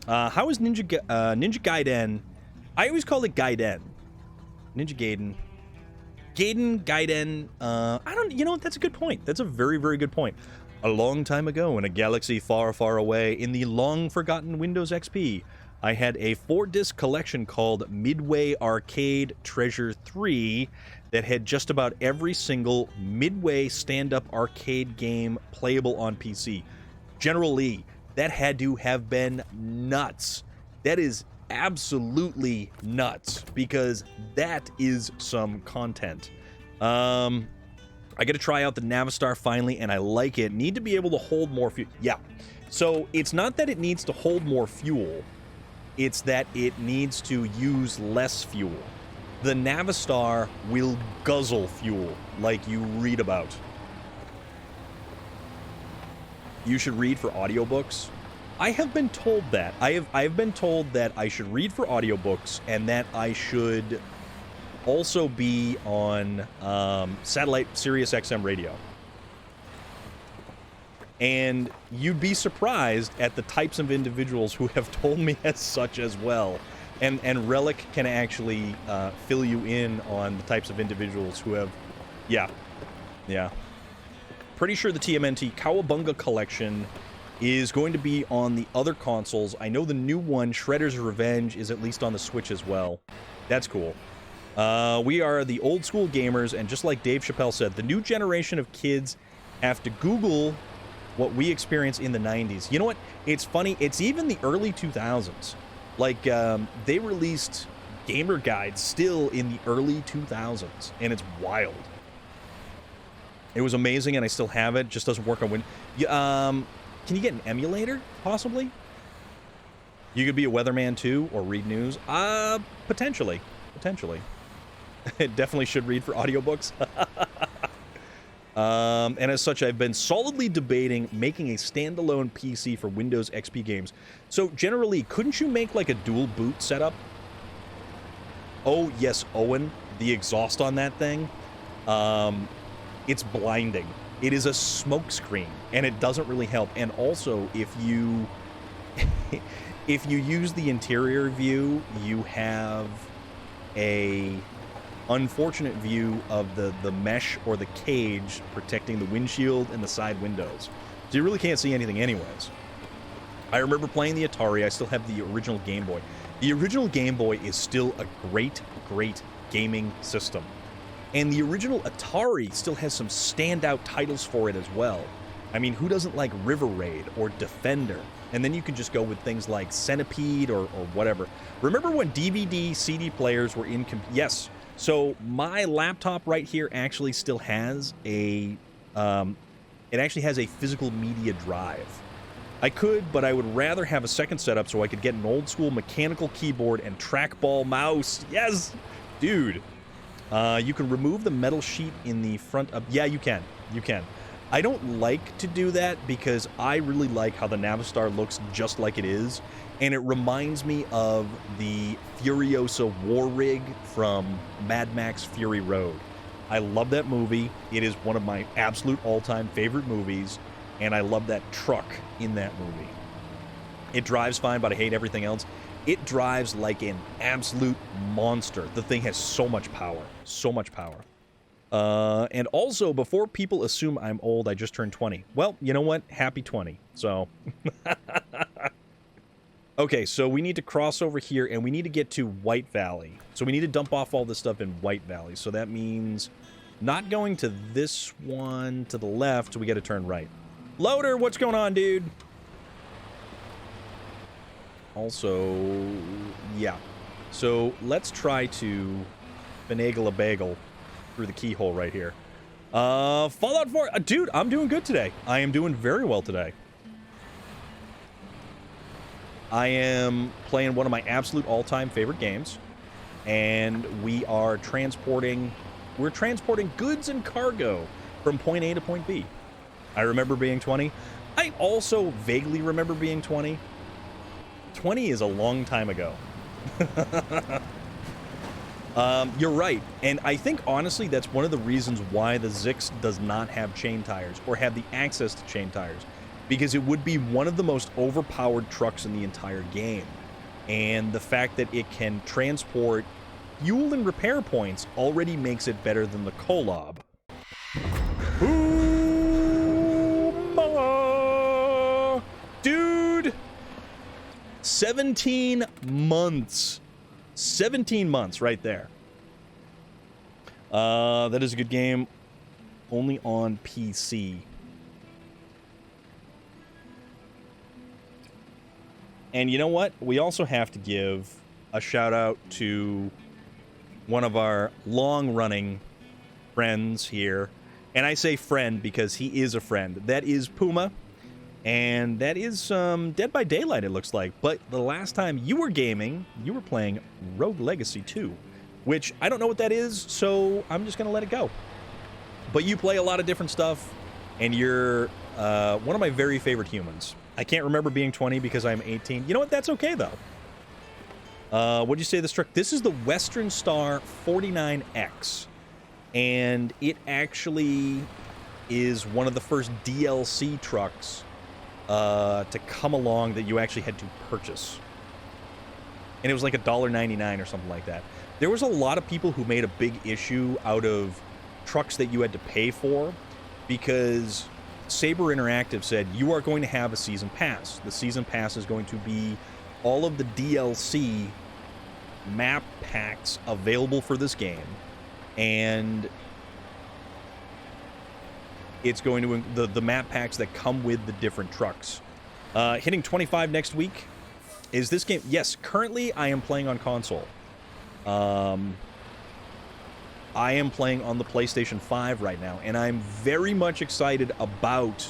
How is Ninja Gaiden? I always call it Gaiden. Ninja Gaiden. Gaiden. I don't. You know, that's a good point. That's a very, very good point. A long time ago, in a galaxy far, far away, in the long-forgotten Windows XP, I had a 4-disc collection called Midway Arcade Treasure 3 that had just about every single Midway stand-up arcade game playable on PC. General Lee, that had to have been nuts. That is absolutely nuts, because that is some content. I got to try out the Navistar finally, and I like it. Need to be able to hold more fuel. Yeah. So it's not that it needs to hold more fuel. It's that it needs to use less fuel. The Navistar will guzzle fuel like you read about. You should read for audiobooks. I have been told that. I've been told that I should read for audiobooks and that I should also be on satellite Sirius XM radio. And you'd be surprised at the types of individuals who have told me as such as well. And Relic can actually fill you in on the types of individuals who have... Yeah. Pretty sure the TMNT Cowabunga collection is going to be on the other consoles. I know the new one, Shredder's Revenge, is at least on the Switch as well. That's cool. We are the old school gamers, and just like Dave Chappelle said, the new generation of kids have to Google what we experienced in the 90s. You know what? It's funny. It's even the early 2000s. Like, they released gamer guides still in the early 2000s, and it's wild. It was amazing, and I still have it. Just doesn't work on Win. Can you get an emulator, possibly? You could be a weatherman, too, or read news. Potentially. It definitely should read for audiobooks. And as such, I've been solidly debating making a standalone PC for Windows XP games. So, generally, couldn't you make, like, a dual boot setup? Oh, yes, Owen. The exhaust on that thing. It's blinding. It is a smokescreen, and it doesn't really help. And also, if you use the interior view, you have a unfortunate view of the mesh or the cage protecting the windshield and the side windows. So you really can't see anything anyways. I remember playing the Atari. I still have the original Game Boy. The original Game Boy is still a great, great gaming system. And the original Atari still has some standout titles for it as well. I mean, who doesn't like River Raid or Defender? And then you can just go with things like Centipede or whatever. Remember when DVD, CD players were in... Yes. So my laptop right here actually still has a... it actually has a physical media drive. I could, but I would rather have a second setup so I could get an old school mechanical keyboard and trackball mouse. Yes! Dude. You can remove the metal sheet in the front of... Yeah, you can. You can. I don't like to do that because I really like how the Navistar looks just like it is. And it reminds me of the Furiosa war rig from Mad Max Fury Road. I love that movie. It is one of my absolute all-time favorite movies. And I love that truck in that movie. It drives fine, but I hate everything else. It drives like an absolute monster. The thing has so much power. So much power. And also, before people assume I'm old, I just turned 20. Well, you know what? Happy 20. So... Okay, so we need to cross over here, and we need to get to White Valley. So we need to dump off all this stuff in White Valley. So that means not going to this one to the left. We got to turn right. Loader, what's going on, dude? Also, yeah. So let's try to finagle a bagel through the keyhole right here. Fallout 4. Dude, I'm doing good today. I am doing very well today. I am playing one of my absolute all-time favorite games, and we're transporting goods and cargo from point A to point B. I remember being 20. I also vaguely remember being 20. 20 is a long time ago. You're right, and I think honestly that's one of the reasons why the Zix does not have chain tires or have the access to chain tires. Because it would be one of the most overpowered trucks in the entire game. And the fact that it can transport fuel and repair points already makes it better than the Kolob. Dude! 17 months. 17 months right there. That is a good game. Only on PC. And you know what? We also have to give a shout out to one of our long-running friends here. And I say friend because he is a friend. That is Puma. And that is Dead by Daylight, it looks like. But the last time you were gaming, you were playing Rogue Legacy 2. Which, I don't know what that is, so I'm just going to let it go. But you play a lot of different stuff. And you're one of my very favorite humans. I can't remember being 20 because I'm 18. You know what? That's okay, though. What'd you say this truck? This is the Western Star 49X. And it actually is one of the first DLC trucks to come along that you actually had to purchase. And it was like $1.99 or something like that. There was a lot of people who made a big issue out of trucks that you had to pay for because Saber Interactive said, you are going to have a season pass. The season pass is going to be all of the DLC map packs available for this game. And it's going to, the map packs that come with the different trucks. Hitting 25 next week. Is this game? Yes, currently I am playing on console. I am playing on the PlayStation 5 right now, and I'm very much excited about...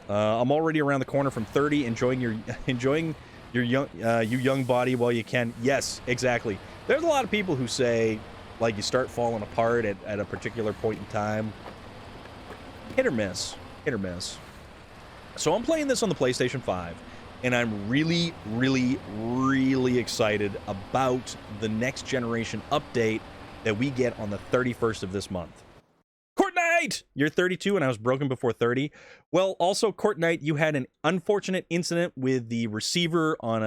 I'm already around the corner from 30, enjoying your young body while you can. Yes, exactly. There's a lot of people who say, like, you start falling apart at a particular point in time. Hit or miss. Hit or miss. So I'm playing this on the PlayStation 5, and I'm really, really, really excited about the next generation update that we get on the 31st of this month. Court Knight! You're 32 and I was broken before 30. Well, also, Court Knight, you had an unfortunate incident with the receiver on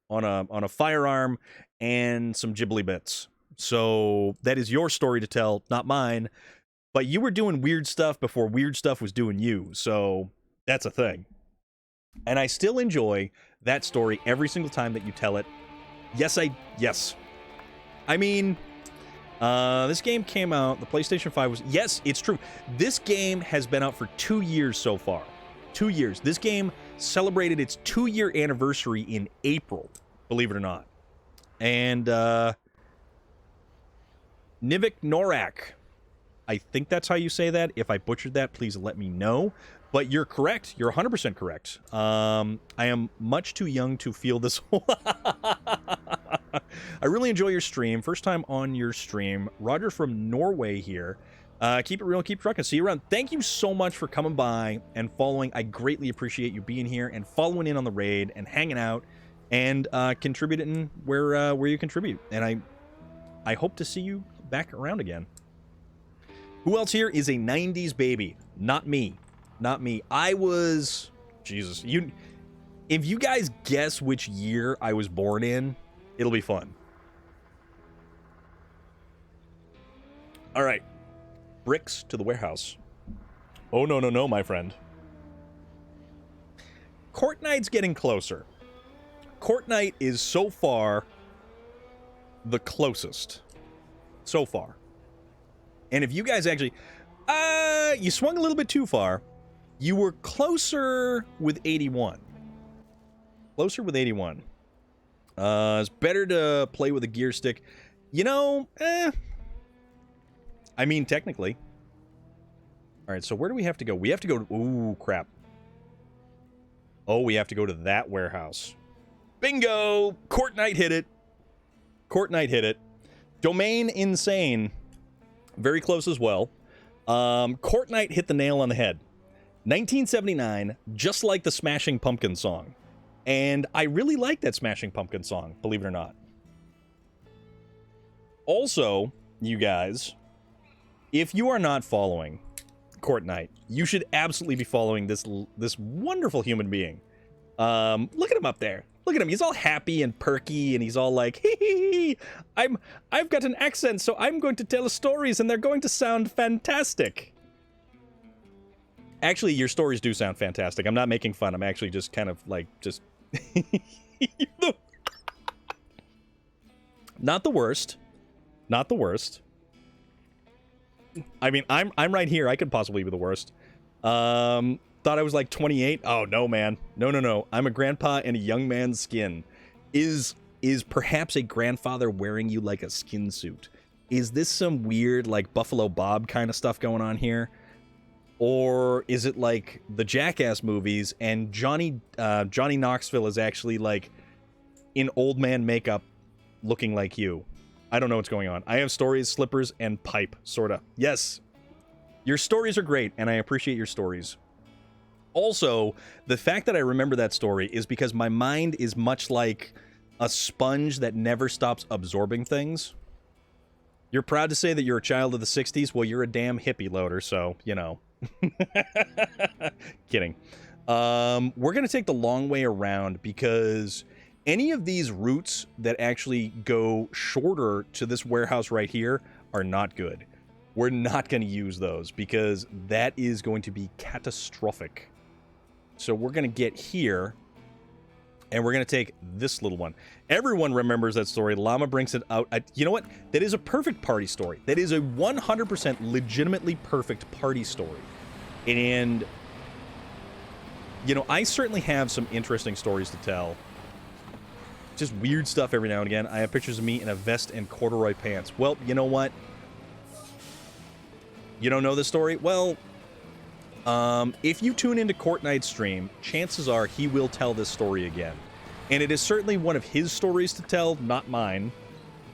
a firearm and some ghibli bits. So that is your story to tell, not mine. But you were doing weird stuff before weird stuff was doing you. So that's a thing. And I still enjoy that story every single time that you tell it. Yes. I mean, this game came out, the PlayStation 5 was... Yes, it's true. This game has been out for 2 years so far. 2 years. This game celebrated its 2-year anniversary in April, believe it or not. And, Nivik Norak. I think that's how you say that. If I butchered that, please let me know. But you're correct. You're 100% correct. I am much too young to feel this. I really enjoy your stream. First time on your stream. Roger from Norway here. Keep it real, keep trucking. See you around. Thank you so much for coming by and following. I greatly appreciate you being here and following in on the raid and hanging out and contributing where you contribute. And I hope to see you back around again. Who else here is a 90s baby? Not me. Not me. I was... Jesus. If you guys guess which year I was born in, it'll be fun. All right. Bricks to the warehouse. Oh, no, my friend. Court night's getting closer. Court night is so far the closest. So far. And if you guys actually... you swung a little bit too far. You were closer with 81. Closer with 81. It's better to play with a gear stick. You know, I mean, technically. All right, so where do we have to go? We have to go to... Ooh, crap. Oh, we have to go to that warehouse. Bingo! Court Knight hit it. Court Knight hit it. Domain Insane. Very close as well. Court Knight hit the nail on the head. 1979, just like the Smashing Pumpkins song. And I really like that Smashing Pumpkins song, believe it or not. Also, you guys, if you are not following Court Knight, you should absolutely be following this wonderful human being. Look at him up there. Look at him. He's all happy and perky, and he's all like, hee, I've got an accent, so I'm going to tell stories, and they're going to sound fantastic. Actually, your stories do sound fantastic. I'm not making fun. I'm actually just kind of like, just... Not the worst. Not the worst. I mean, I'm right here. I could possibly be the worst. Thought I was like 28. Oh, no, man. No. I'm a grandpa in a young man's skin. Is perhaps a grandfather wearing you like a skin suit? Is this some weird, like, Buffalo Bob kind of stuff going on here? Or is it like the Jackass movies and Johnny Knoxville is actually like in old man makeup looking like you? I don't know what's going on. I have stories, slippers, and pipe, sorta. Yes. Your stories are great, and I appreciate your stories. Also, the fact that I remember that story is because my mind is much like a sponge that never stops absorbing things. You're proud to say that you're a child of the 60s? Well, you're a damn hippie loader, so, you know. Kidding. We're going to take the long way around because any of these routes that actually go shorter to this warehouse right here are not good. We're not going to use those because that is going to be catastrophic. So we're going to get here and we're going to take this little one. Everyone remembers that story. Llama brings it out. You know what? That is a perfect party story. That is a 100% legitimately perfect party story. And, you know, I certainly have some interesting stories to tell. Just weird stuff every now and again. I have pictures of me in a vest and corduroy pants. Well, you know what? You don't know this story? Well, if you tune into Court Knight's stream, chances are he will tell this story again. And it is certainly one of his stories to tell, not mine.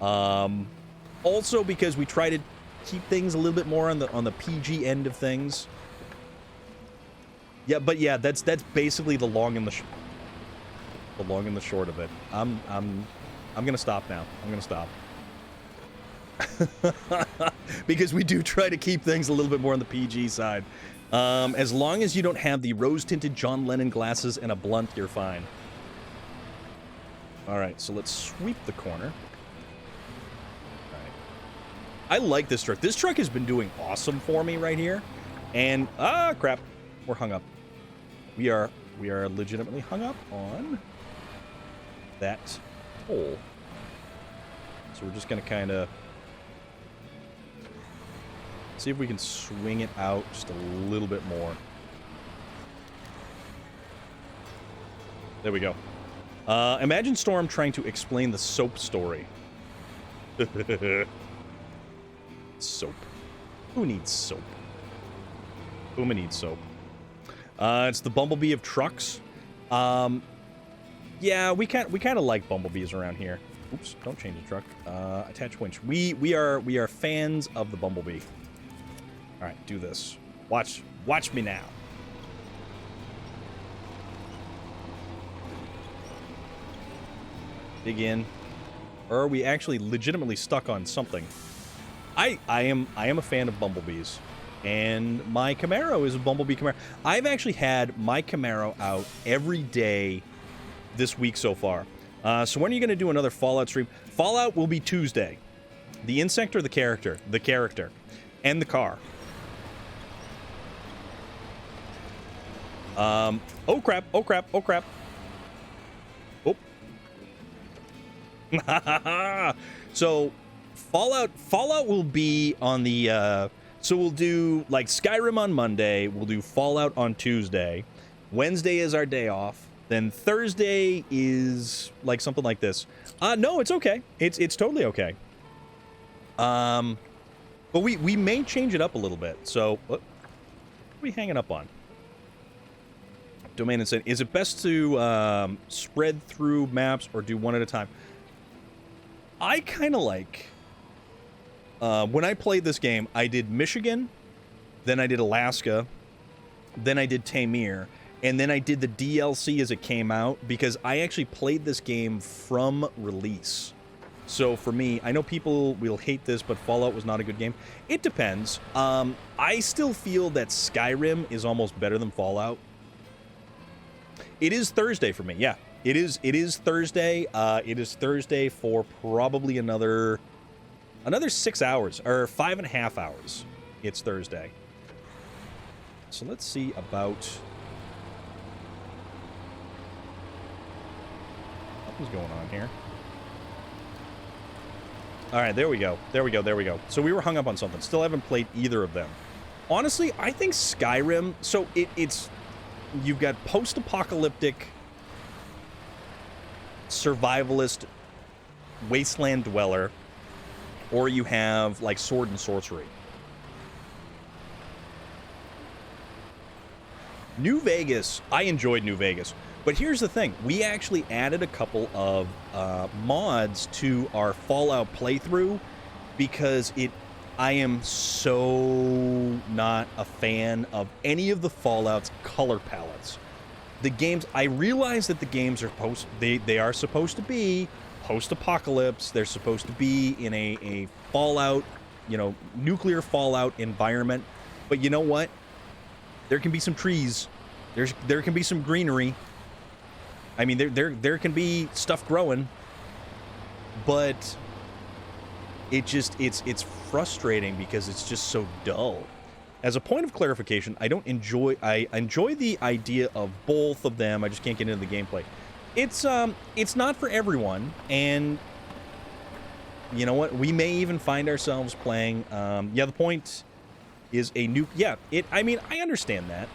Also because we try to keep things a little bit more on the PG end of things. Yeah, but yeah, that's basically the long and the short of it. I'm gonna stop now. I'm gonna stop. Because we do try to keep things a little bit more on the PG side. As long as you don't have the rose-tinted John Lennon glasses and a blunt, you're fine. Alright, so let's sweep the corner. Alright. I like this truck. This truck has been doing awesome for me right here. And, crap. We're hung up. We are legitimately hung up on that hole. So we're just going to kind of see if we can swing it out just a little bit more. There we go. Imagine Storm trying to explain the soap story. Soap. Who needs soap? Whom needs soap? It's the Bumblebee of trucks. Yeah, we kind of like bumblebees around here. Oops, don't change the truck. Attach winch. We are fans of the Bumblebee. All right, do this. Watch me now. Dig in. Or are we actually legitimately stuck on something? I am a fan of bumblebees. And my Camaro is a Bumblebee Camaro. I've actually had my Camaro out every day this week so far. So when are you going to do another Fallout stream? Fallout will be Tuesday. The insect or the character? The character. And the car. Oh crap, oh crap, oh crap. Oh. So Fallout will be on the so we'll do like Skyrim on Monday, we'll do Fallout on Tuesday. Wednesday is our day off. Then Thursday is like something like this. No, it's okay. It's totally okay. But we may change it up a little bit. So what are we hanging up on? Domain and said, is it best to spread through maps or do one at a time? I kind of like... when I played this game, I did Michigan, then I did Alaska, then I did Tamir, and then I did the DLC as it came out, because I actually played this game from release. So for me, I know people will hate this, but Fallout was not a good game. It depends. I still feel that Skyrim is almost better than Fallout. It is Thursday for me, yeah. It is Thursday. It is Thursday for probably another 6 hours, or 5.5 hours. It's Thursday. So let's see about... What's going on here? All right, there we go. There we go, there we go. So we were hung up on something. Still haven't played either of them. Honestly, I think Skyrim... So it's... You've got post-apocalyptic, survivalist, wasteland dweller, or you have, like, sword and sorcery. New Vegas, I enjoyed New Vegas. But here's the thing. We actually added a couple of mods to our Fallout playthrough because I am so not a fan of any of the Fallout's color palettes. The games, I realize that the games are they are supposed to be post-apocalypse. They're supposed to be in a Fallout, nuclear Fallout environment. But you know what? There can be some trees. There can be some greenery. I mean, there can be stuff growing, but it's frustrating because it's just so dull. As a point of clarification, I enjoy the idea of both of them. I just can't get into the gameplay. It's not for everyone, and you know what? We may even find ourselves playing. The point is a new. Yeah, I mean, I understand that,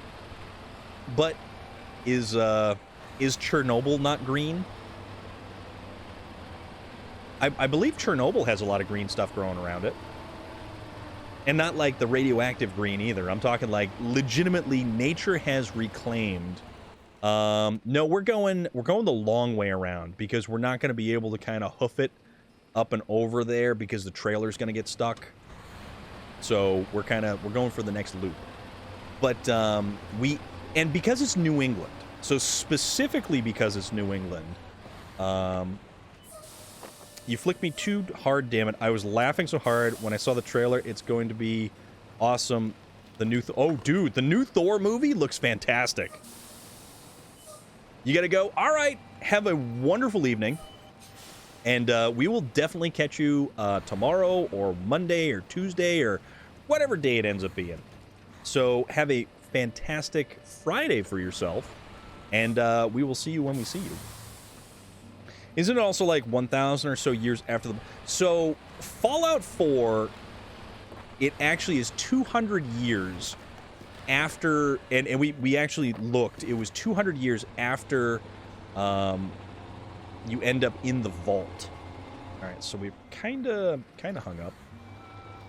but is Chernobyl not green? I believe Chernobyl has a lot of green stuff growing around it. And not like the radioactive green either. I'm talking like legitimately nature has reclaimed. No, we're going the long way around because we're not going to be able to kind of hoof it up and over there because the trailer's going to get stuck. So we're going for the next loop. But and because it's New England, so specifically because it's New England, you flicked me too hard, damn it. I was laughing so hard when I saw the trailer. It's going to be awesome. The new... oh, dude, the new Thor movie looks fantastic. You gotta go. All right. Have a wonderful evening. And we will definitely catch you tomorrow or Monday or Tuesday or whatever day it ends up being. So have a fantastic Friday for yourself. And we will see you when we see you. Isn't it also like 1,000 or so years after the... So, Fallout 4, it actually is 200 years after... And we actually looked. It was 200 years after you end up in the vault. Alright, so we've kind of hung up.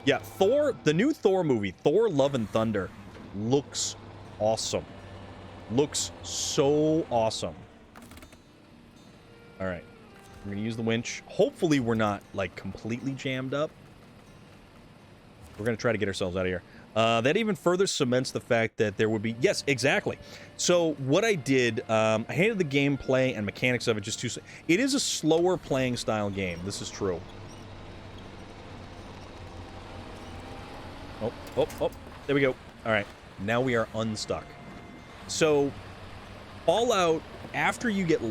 Yeah, Thor, the new Thor movie, Thor Love and Thunder, looks awesome. Looks so awesome. Alright. We're going to use the winch. Hopefully we're not, like, completely jammed up. We're going to try to get ourselves out of here. That even further cements the fact that there would be... Yes, exactly. So what I did, I hated the gameplay and mechanics of it just too... It is a slower playing style game. This is true. Oh. There we go. All right. Now we are unstuck. So Fallout, after you get,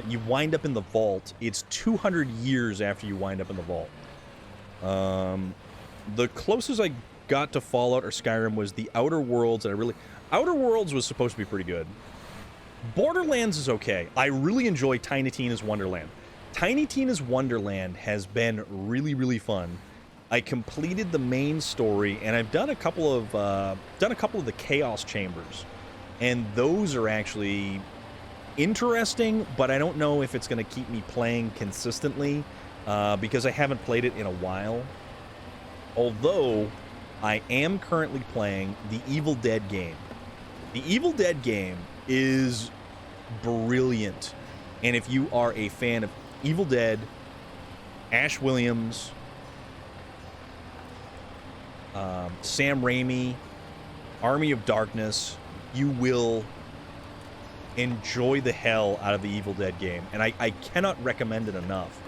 you wind up in the vault, it's 200 years after you wind up in the vault. The closest I got to Fallout or Skyrim was the Outer Worlds, and Outer Worlds was supposed to be pretty good. Borderlands is okay. I really enjoy Tiny Tina's Wonderland. Tiny Tina's Wonderland has been really, really fun. I completed the main story, and I've done a couple of the Chaos Chambers, and those are actually interesting, but I don't know if it's going to keep me playing consistently because I haven't played it in a while. Although I am currently playing the Evil Dead game. The Evil Dead game is brilliant, and if you are a fan of Evil Dead, Ash Williams, Sam Raimi, Army of Darkness, you will enjoy the hell out of the Evil Dead game, and I cannot recommend it enough.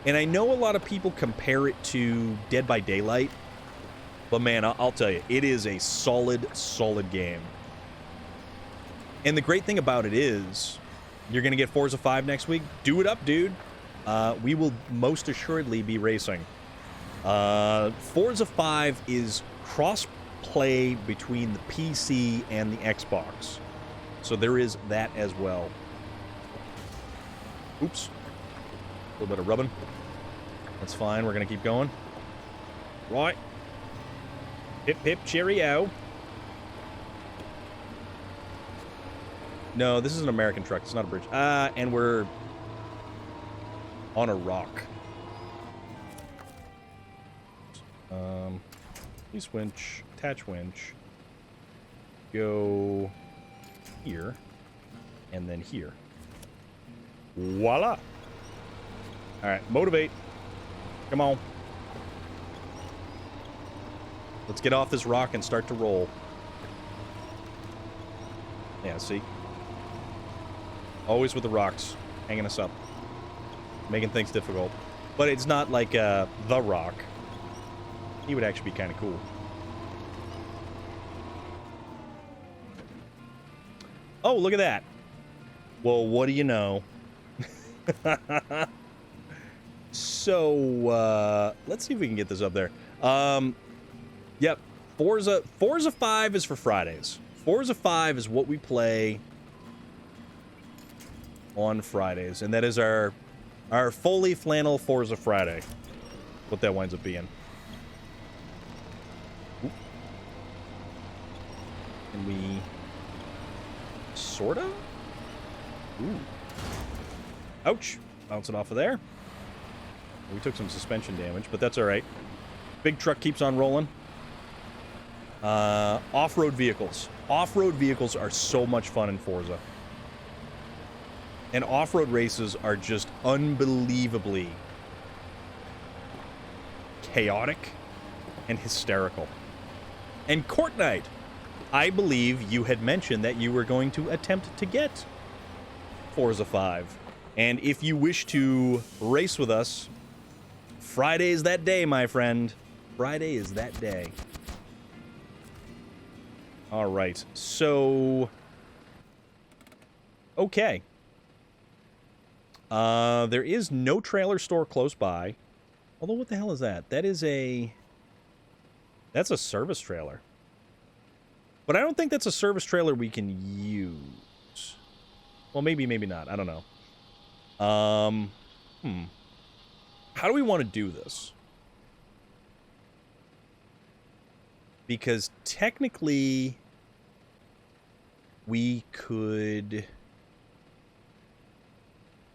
And I know a lot of people compare it to Dead by Daylight, but man, I'll tell you, it is a solid, solid game. And the great thing about it is, you're going to get Forza 5 next week. Do it up, dude. We will most assuredly be racing. Forza 5 is cross-play between the PC and the Xbox. So there is that as well. Oops. A little bit of rubbing. That's fine. We're going to keep going. Right. Pip, pip, cheerio. No, this is an American truck. It's not a bridge. And we're on a rock. Use winch. Attach winch. Go here. And then here. Voila. Alright, motivate. Come on. Let's get off this rock and start to roll. Yeah, see? Always with the rocks. Hanging us up. Making things difficult. But it's not like The Rock. He would actually be kind of cool. Oh, look at that. Well, what do you know? So, let's see if we can get this up there. Yep. Forza 5 is for Fridays. Forza 5 is what we play on Fridays, and that is our fully flannel Forza Friday. What that winds up being. Oop. Can we sorta? Ooh. Ouch. Bounce it off of there. We took some suspension damage, but that's all right. Big truck keeps on rolling. Off-road vehicles. Off-road vehicles are so much fun in Forza. And off-road races are just unbelievably chaotic and hysterical. And Court Night, I believe you had mentioned that you were going to attempt to get Forza 5. And if you wish to race with us, Friday is that day, my friend. Friday is that day. All right, so... Okay. There is no trailer store close by. Although, what the hell is that? That is a... That's a service trailer. But I don't think that's a service trailer we can use. Well, maybe, maybe not. I don't know. How do we want to do this? Because technically, we could...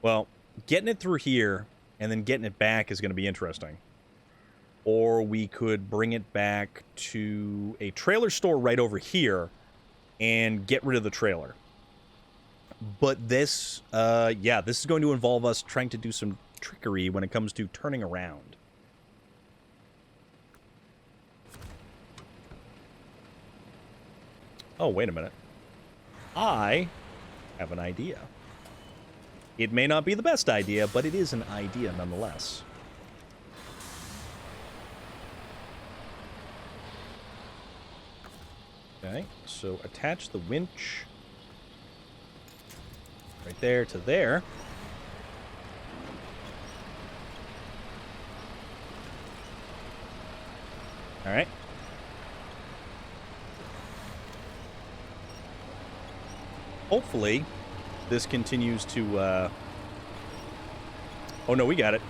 Well, getting it through here and then getting it back is going to be interesting. Or we could bring it back to a trailer store right over here and get rid of the trailer. But this, yeah, this is going to involve us trying to do some trickery when it comes to turning around. Oh, wait a minute. I have an idea. It may not be the best idea, but it is an idea nonetheless. Okay, so attach the winch Right there to there. All right. Hopefully, this continues to... Oh, no, we got it.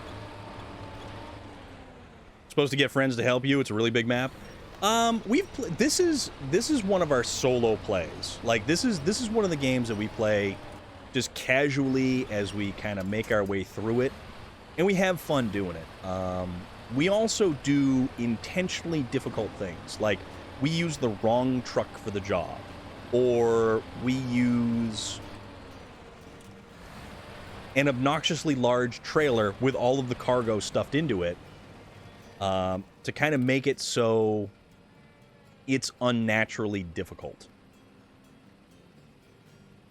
Supposed to get friends to help you. It's a really big map. This is one of our solo plays. Like, this is one of the games that we play just casually as we kind of make our way through it, and we have fun doing it. We also do intentionally difficult things, like we use the wrong truck for the job, or we use an obnoxiously large trailer with all of the cargo stuffed into it, to kind of make it so it's unnaturally difficult.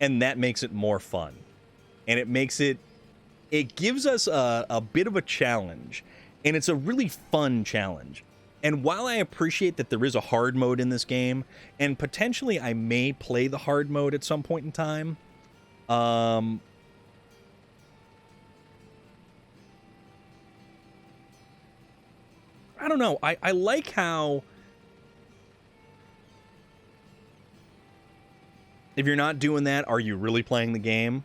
And that makes it more fun. And it gives us a bit of a challenge. And it's a really fun challenge. And while I appreciate that there is a hard mode in this game, and potentially I may play the hard mode at some point in time, I don't know. I like how, if you're not doing that, are you really playing the game?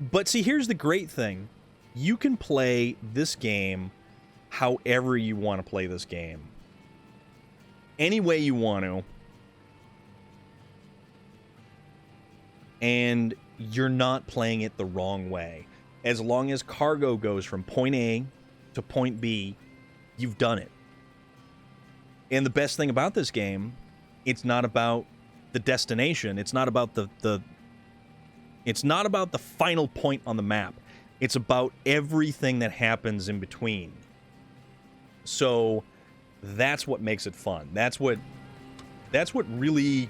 But see, here's the great thing. You can play this game however you want to play this game. Any way you want to. And you're not playing it the wrong way. As long as cargo goes from point A to point B, you've done it. And the best thing about this game, it's not about the destination. It's not about it's not about the final point on the map. It's about everything that happens in between. So that's what makes it fun. That's what really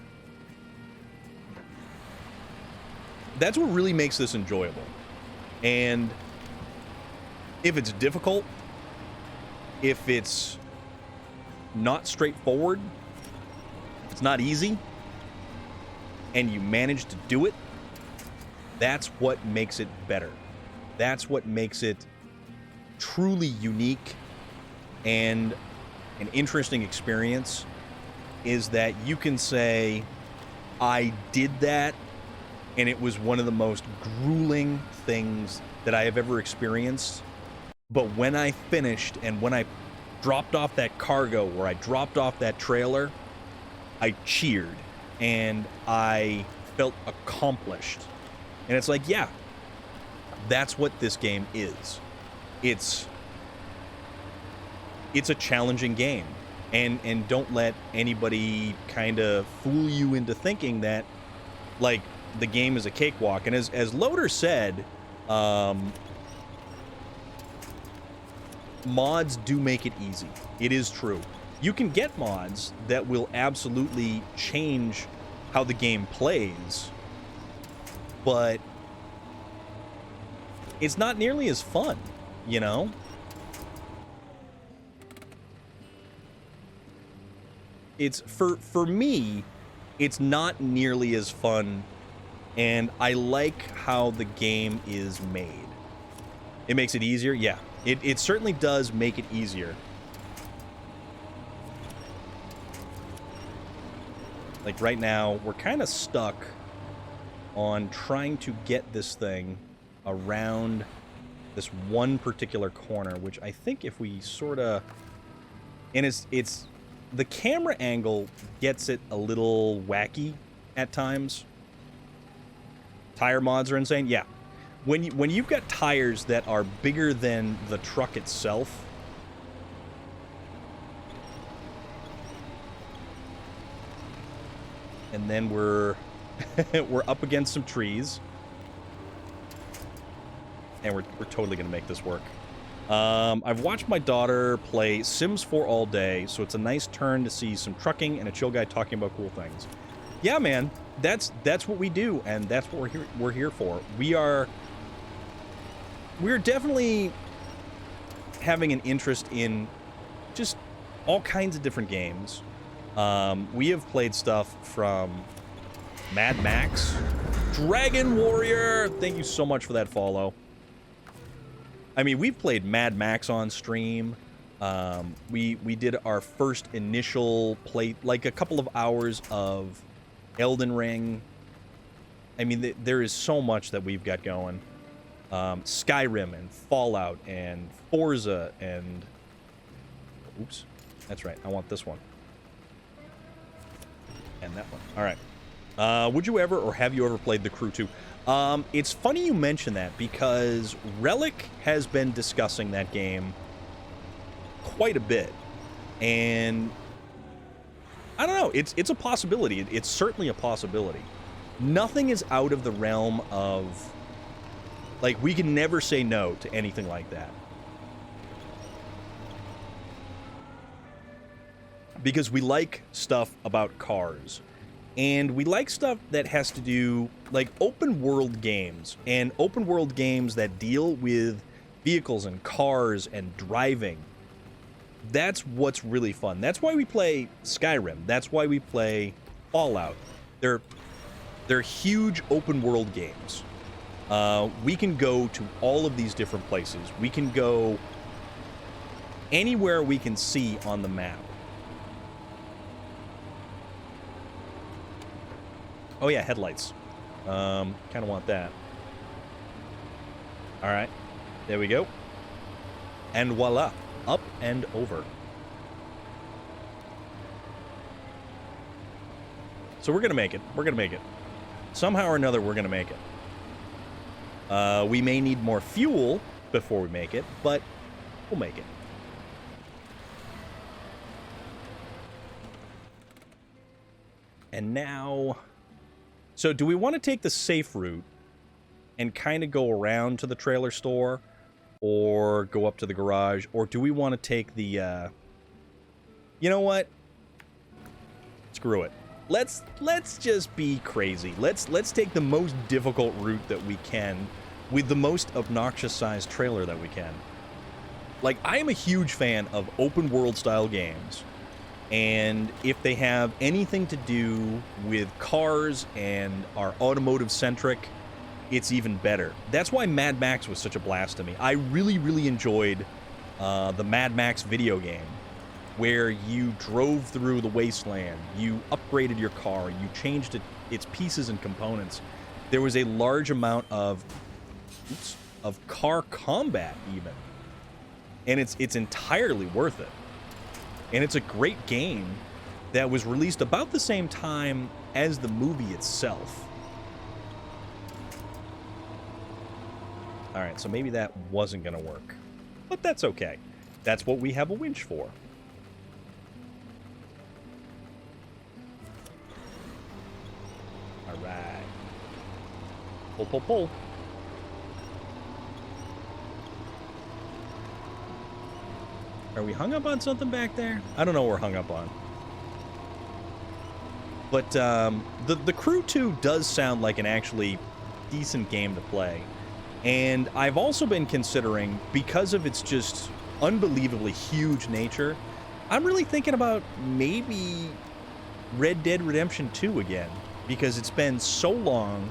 makes this enjoyable. And if it's difficult, if it's not straightforward, it's not easy, and you manage to do it, that's what makes it better. That's what makes it truly unique and an interesting experience, is that you can say, I did that, and it was one of the most grueling things that I have ever experienced. But when I finished, and when I dropped off that cargo, or I dropped off that trailer, I cheered, and I felt accomplished. And it's like, yeah, that's what this game is. It's a challenging game. And don't let anybody kind of fool you into thinking that, like, the game is a cakewalk. And as Loader said, mods do make it easy. It is true. You can get mods that will absolutely change how the game plays, but it's not nearly as fun, you know? It's for me, it's not nearly as fun, and I like how the game is made. It makes it easier, yeah. It certainly does make it easier. Like right now, we're kind of stuck on trying to get this thing around this one particular corner, which I think if we sort of... And it's the camera angle gets it a little wacky at times. Tire mods are insane. Yeah. When you've got tires that are bigger than the truck itself, and then we're we're up against some trees, and we're totally gonna make this work. I've watched my daughter play Sims 4 all day, so it's a nice turn to see some trucking and a chill guy talking about cool things. Yeah, man, that's what we do, and that's what we're here for. We're definitely having an interest in just all kinds of different games. We have played stuff from Mad Max, Dragon Warrior, thank you so much for that follow. I mean, we've played Mad Max on stream. We did our first initial play, like a couple of hours of Elden Ring. I mean, there is so much that we've got going. Skyrim and Fallout and Forza and... Oops. That's right. I want this one. And that one. All right. Would you ever or have you ever played The Crew 2? It's funny you mention that because Relic has been discussing that game quite a bit. And I don't know. It's a possibility. It's certainly a possibility. Nothing is out of the realm of... Like, we can never say no to anything like that. Because we like stuff about cars. And we like stuff that has to do, like, open world games. And open world games that deal with vehicles and cars and driving. That's what's really fun. That's why we play Skyrim. That's why we play Fallout. They're huge open world games. We can go to all of these different places. We can go anywhere we can see on the map. Oh yeah, headlights. Kind of want that. All right, there we go. And voila, up and over. So we're gonna make it. We're gonna make it. Somehow or another, we're gonna make it. We may need more fuel before we make it, but we'll make it. And now... So do we want to take the safe route and kind of go around to the trailer store or go up to the garage? Or do we want to take the... You know what? Screw it. Let's just be crazy. Let's take the most difficult route that we can with the most obnoxious sized trailer that we can. Like, I am a huge fan of open world style games. And if they have anything to do with cars and are automotive centric, it's even better. That's why Mad Max was such a blast to me. I really, really enjoyed the Mad Max video game, where you drove through the wasteland, you upgraded your car, you changed its pieces and components. There was a large amount of car combat even. And it's entirely worth it. And it's a great game that was released about the same time as the movie itself. Alright, so maybe that wasn't going to work. But that's okay. That's what we have a winch for. Alright. Pull, pull, pull. Are we hung up on something back there? I don't know what we're hung up on. But the Crew 2 does sound like an actually decent game to play. And I've also been considering, because of its just unbelievably huge nature, I'm really thinking about maybe Red Dead Redemption 2 again. Because it's been so long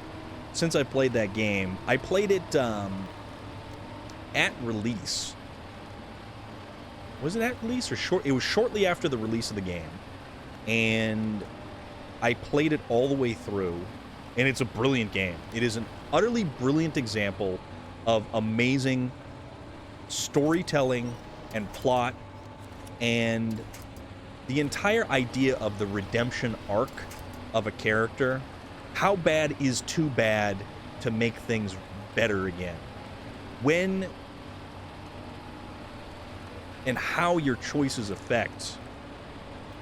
since I played that game. I played it at release. Was it at release or short? It was shortly after the release of the game. And I played it all the way through. And it's a brilliant game. It is an utterly brilliant example of amazing storytelling and plot. And the entire idea of the redemption arc of a character. How bad is too bad to make things better again? When... and how your choices affect.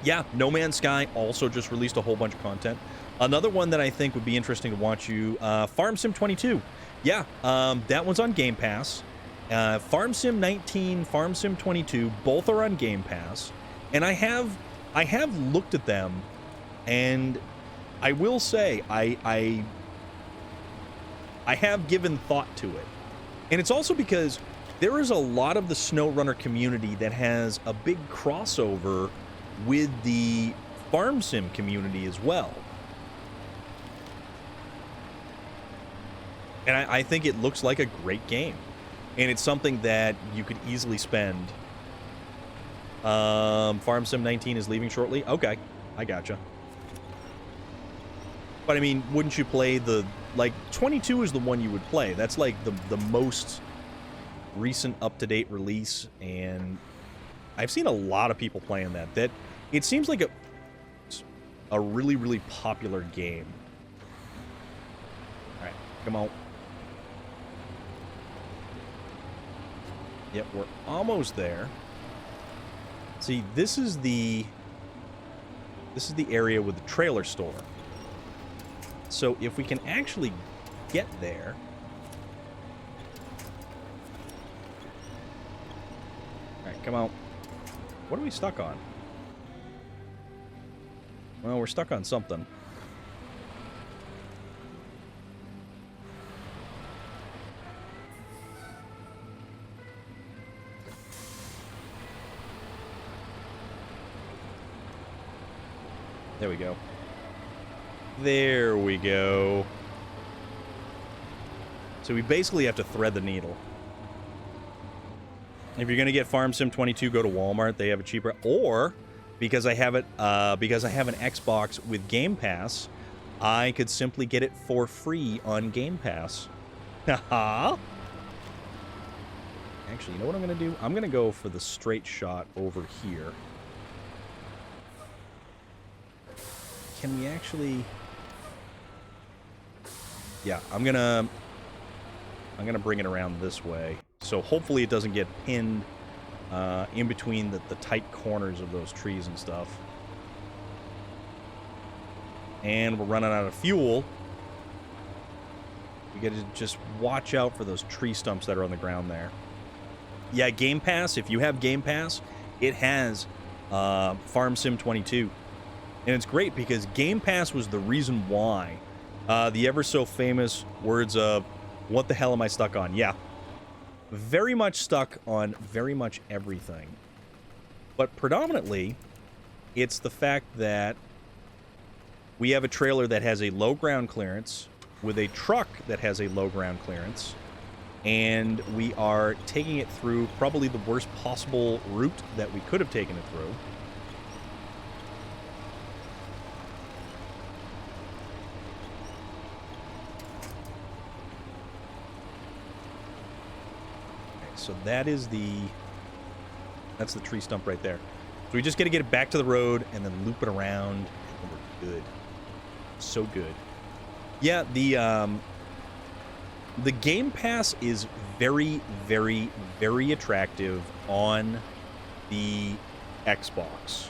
Yeah, No Man's Sky also just released a whole bunch of content. Another one that I think would be interesting to watch you, Farm Sim 22. Yeah, that one's on Game Pass. Farm Sim 19, Farm Sim 22, both are on Game Pass. And I have looked at them, and I will say I have given thought to it. And it's also because there is a lot of the SnowRunner community that has a big crossover with the Farm Sim community as well. And I think it looks like a great game. And it's something that you could easily spend. Farm Sim 19 is leaving shortly. Okay, I gotcha. But I mean, wouldn't you play the, like, 22 is the one you would play. That's like the most recent up-to-date release, and I've seen a lot of people playing that. That it seems like a really, really popular game. All right, come on. Yep, we're almost there. See, this is the area with the trailer store. So if we can actually get there. All right, come on. What are we stuck on? Well, we're stuck on something. There we go. There we go. So we basically have to thread the needle. If you're gonna get Farm Sim 22, go to Walmart. They have it cheaper. Or because I have it, because I have an Xbox with Game Pass, I could simply get it for free on Game Pass. Haha. Actually, you know what I'm gonna do? I'm gonna go for the straight shot over here. Can we actually? Yeah, I'm gonna bring it around this way. So hopefully it doesn't get pinned in between the tight corners of those trees and stuff. And we're running out of fuel. We gotta just watch out for those tree stumps that are on the ground there. Yeah, Game Pass, if you have Game Pass, it has Farm Sim 22. And it's great because Game Pass was the reason why the ever so famous words of, what the hell am I stuck on? Yeah. Very much stuck on very much everything. But predominantly, it's the fact that we have a trailer that has a low ground clearance with a truck that has a low ground clearance, and we are taking it through probably the worst possible route that we could have taken it through. So that's the tree stump right there. So we just got to get it back to the road and then loop it around, and we're good. So good. Yeah, the Game Pass is very, very, very attractive on the Xbox.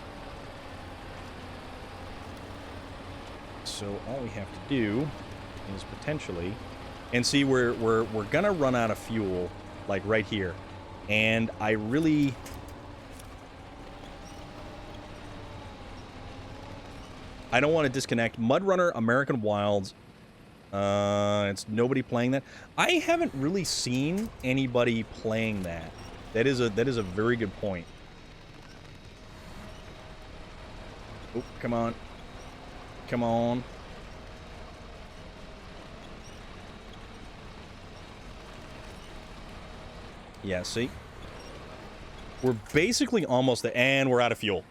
So all we have to do is potentially, and see, we're gonna run out of fuel. Like right here. And I really... I don't want to disconnect. MudRunner American Wilds. It's nobody playing that. I haven't really seen anybody playing that. That is a very good point. Oh, come on. Come on. Yeah, see? We're basically almost there, and we're out of fuel.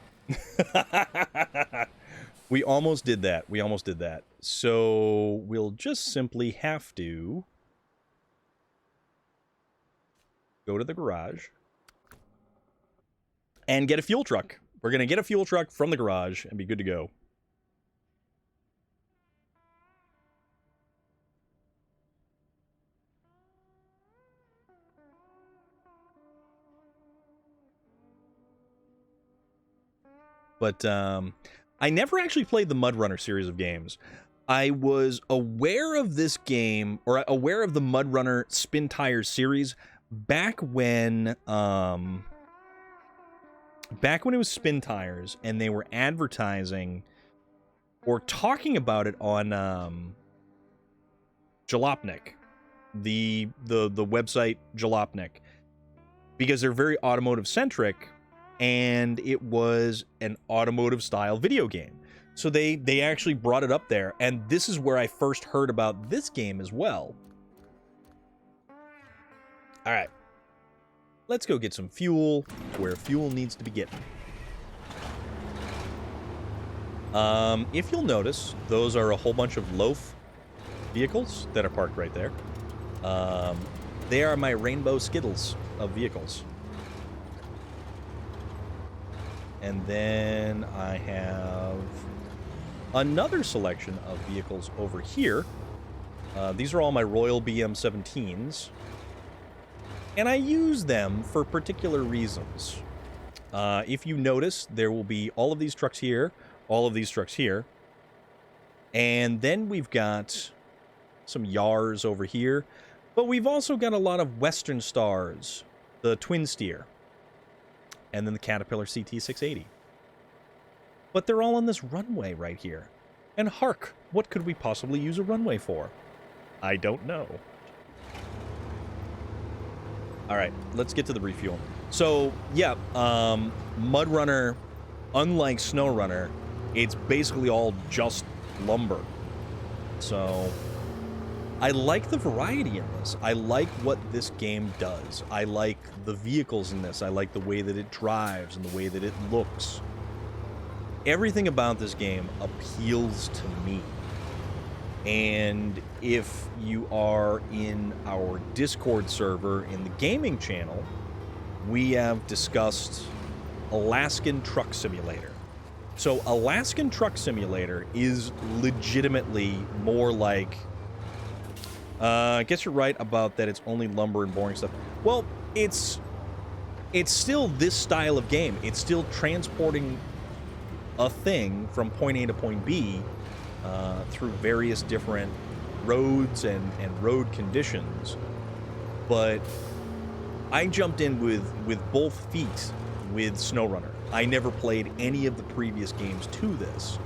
We almost did that. We almost did that. So we'll just simply have to go to the garage and get a fuel truck. We're going to get a fuel truck from the garage and be good to go. But I never actually played the MudRunner series of games. I was aware of this game, or aware of the MudRunner Spin Tires series back when it was Spin Tires, and they were advertising or talking about it on Jalopnik, the website Jalopnik, because they're very automotive centric. And it was an automotive style video game. So they actually brought it up there. And this is where I first heard about this game as well. All right. Let's go get some fuel where fuel needs to be getting. If you'll notice, those are a whole bunch of loaf vehicles that are parked right there. They are my rainbow Skittles of vehicles. And then I have another selection of vehicles over here. These are all my Royal BM17s. And I use them for particular reasons. If you notice, there will be all of these trucks here, all of these trucks here. And then we've got some Yars over here. But we've also got a lot of Western Stars, the Twin Steer, and then the Caterpillar CT680. But they're all on this runway right here. And hark, what could we possibly use a runway for? I don't know. All right, let's get to the refuel. So, yeah, MudRunner, unlike SnowRunner, it's basically all just lumber. So, I like the variety in this. I like what this game does. I like the vehicles in this. I like the way that it drives and the way that it looks. Everything about this game appeals to me. And if you are in our Discord server in the gaming channel, we have discussed Alaskan Truck Simulator. So Alaskan Truck Simulator is legitimately more like... I guess you're right about that it's only lumber and boring stuff. Well, it's still this style of game. It's still transporting a thing from point A to point B through various different roads and road conditions. But I jumped in with both feet with SnowRunner. I never played any of the previous games to this.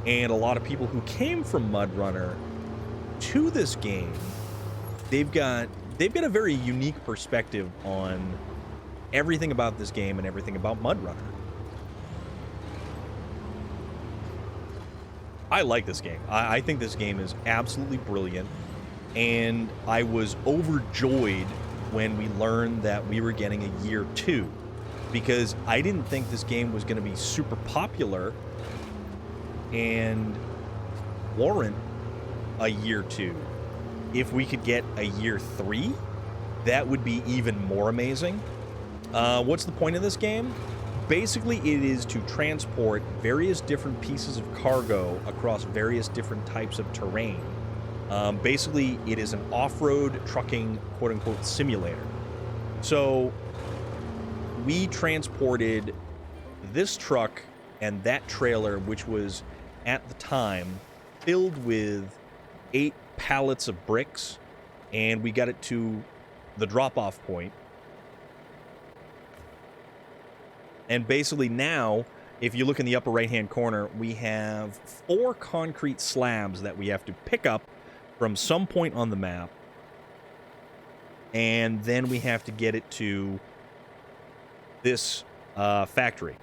And a lot of people who came from MudRunner to this game, they've got a very unique perspective on everything about this game and everything about MudRunner. I like this game. I think this game is absolutely brilliant, and I was overjoyed when we learned that we were getting a year 2, because I didn't think this game was going to be super popular and warrant a year 2. If we could get a year 3, that would be even more amazing. What's the point of this game? Basically, it is to transport various different pieces of cargo across various different types of terrain. Basically, it is an off-road trucking, quote-unquote, simulator. So, we transported this truck and that trailer, which was, at the time, filled with 8 pallets of bricks, and we got it to the drop-off point. And basically now, if you look in the upper right-hand corner, we have 4 concrete slabs that we have to pick up from some point on the map. And then we have to get it to this factory.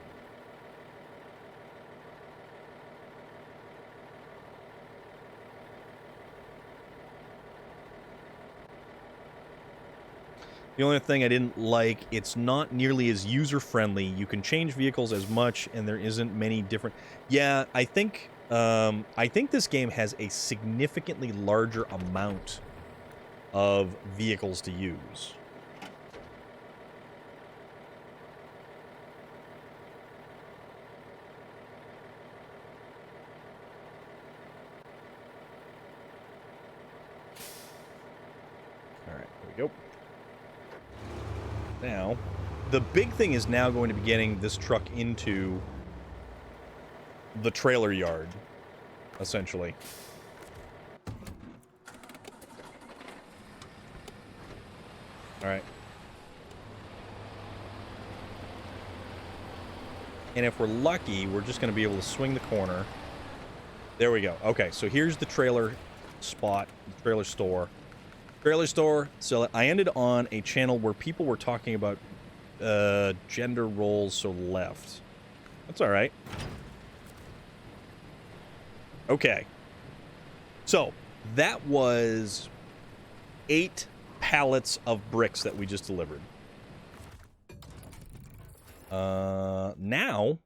The only thing I didn't like, it's not nearly as user-friendly. You can change vehicles as much, and there isn't many different... Yeah, I think this game has a significantly larger amount of vehicles to use. All right, there we go. Now, the big thing is now going to be getting this truck into the trailer yard, essentially. All right. And if we're lucky, we're just going to be able to swing the corner. There we go. Okay, so here's the trailer spot, the trailer store. Trailer store. So I ended on a channel where people were talking about gender roles, so left. That's all right. Okay. So that was 8 pallets of bricks that we just delivered. Now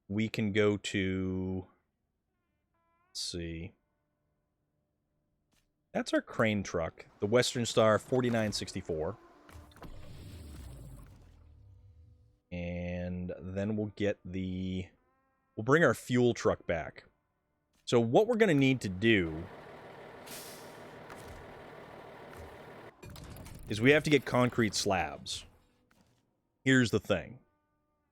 we can go to, let's see. That's our crane truck, the Western Star 4964. And then we'll bring our fuel truck back. So what we're going to need to do is we have to get concrete slabs. Here's the thing.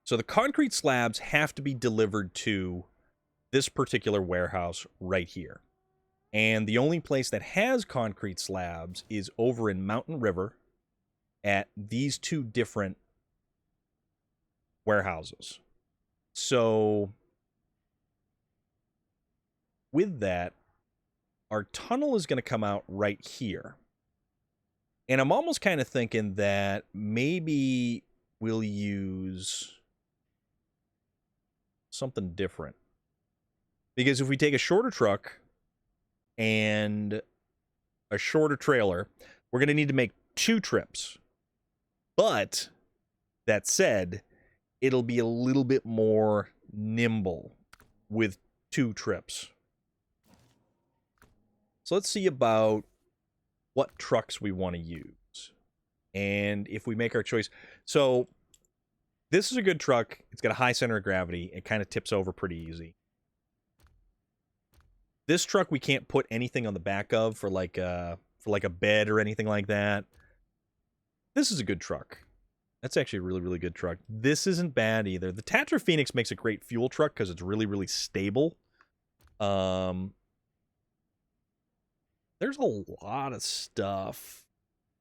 So the concrete slabs have to be delivered to this particular warehouse right here. And the only place that has concrete slabs is over in Mountain River at these two different warehouses. So with that, our tunnel is going to come out right here. And I'm almost kind of thinking that maybe we'll use something different. Because if we take a shorter truck and a shorter trailer, we're going to need to make 2 trips. But that said, it'll be a little bit more nimble with 2 trips. So let's see about what trucks we want to use. And if we make our choice. So this is a good truck. It's got a high center of gravity. It kind of tips over pretty easy. This truck we can't put anything on the back of for like a bed or anything like that. This is a good truck. That's actually a really, really good truck. This isn't bad either. The Tatra Phoenix makes a great fuel truck because it's really, really stable. There's a lot of stuff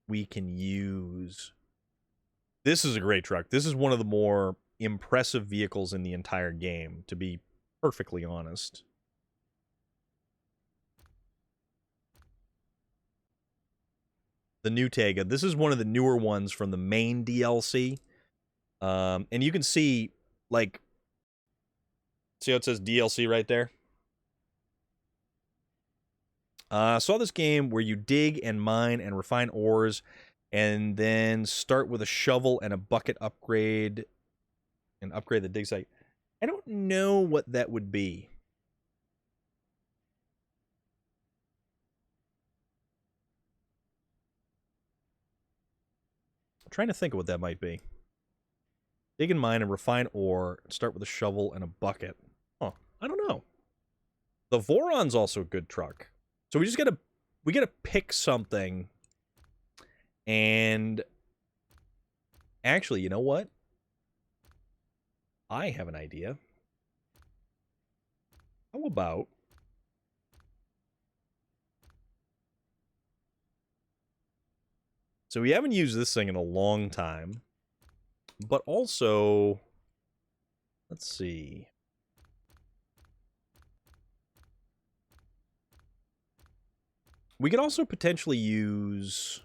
we can use. This is a great truck. This is one of the more impressive vehicles in the entire game, to be perfectly honest. The new Tega. This is one of the newer ones from the main DLC. And you can see, like, see how it says DLC right there? I saw this game where you dig and mine and refine ores and then start with a shovel and a bucket upgrade and upgrade the dig site. I don't know what that would be. I'm trying to think of what that might be. Dig and mine and refine ore, start with a shovel and a bucket. Oh, I don't know. The Voron's also a good truck. So we gotta pick something. And actually, you know what? I have an idea. How about so we haven't used this thing in a long time, but also, let's see. We could also potentially use,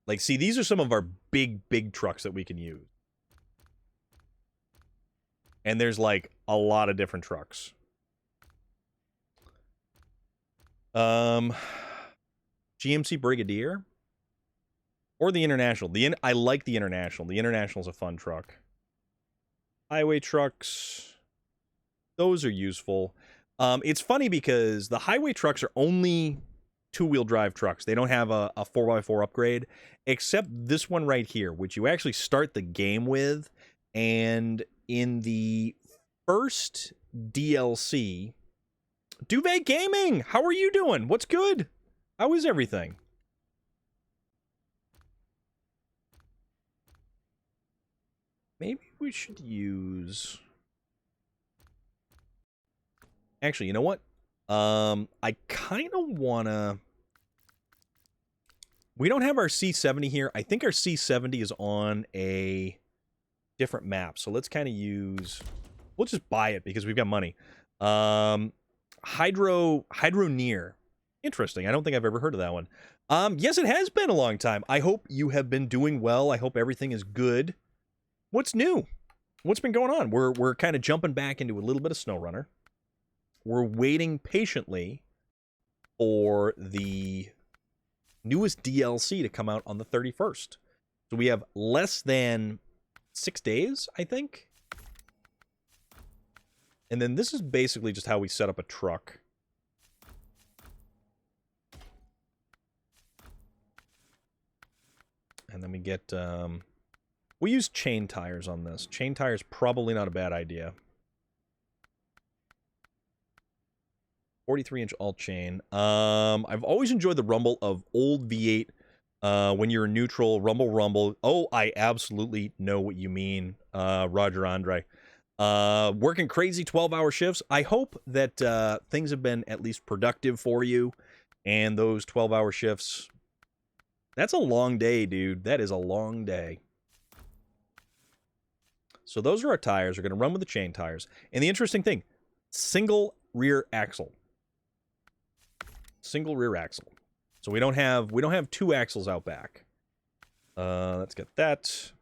like, see, these are some of our big trucks that we can use. And there's, like, a lot of different trucks. GMC Brigadier? Or the International. I like the International. The International's a fun truck. Highway trucks. Those are useful. It's funny because the highway trucks are only 2-wheel drive trucks. They don't have a 4x4 upgrade, except this one right here, which you actually start the game with. And in the first DLC, Duvet Gaming, how are you doing? What's good? How is everything? Maybe we should use... Actually, you know what? I kind of want to... We don't have our C70 here. I think our C70 is on a different map. So let's kind of use... We'll just buy it because we've got money. Hydro Near. Interesting. I don't think I've ever heard of that one. Yes, it has been a long time. I hope you have been doing well. I hope everything is good. What's new? What's been going on? We're kind of jumping back into a little bit of SnowRunner. We're waiting patiently for the newest DLC to come out on the 31st. So we have less than 6 days, I think. And then this is basically just how we set up a truck. And then we get, we use chain tires on this. Chain tires probably not a bad idea. 43-inch alt chain. I've always enjoyed the rumble of old V8 when you're neutral, rumble. Oh, I absolutely know what you mean, Roger Andre. Working crazy 12-hour shifts. I hope that things have been at least productive for you, and those 12-hour shifts, that's a long day, dude. That is a long day. So those are our tires. We're going to run with the chain tires. And the interesting thing, single rear axle. Single rear axle. So we don't have 2 axles out back. Let's get that.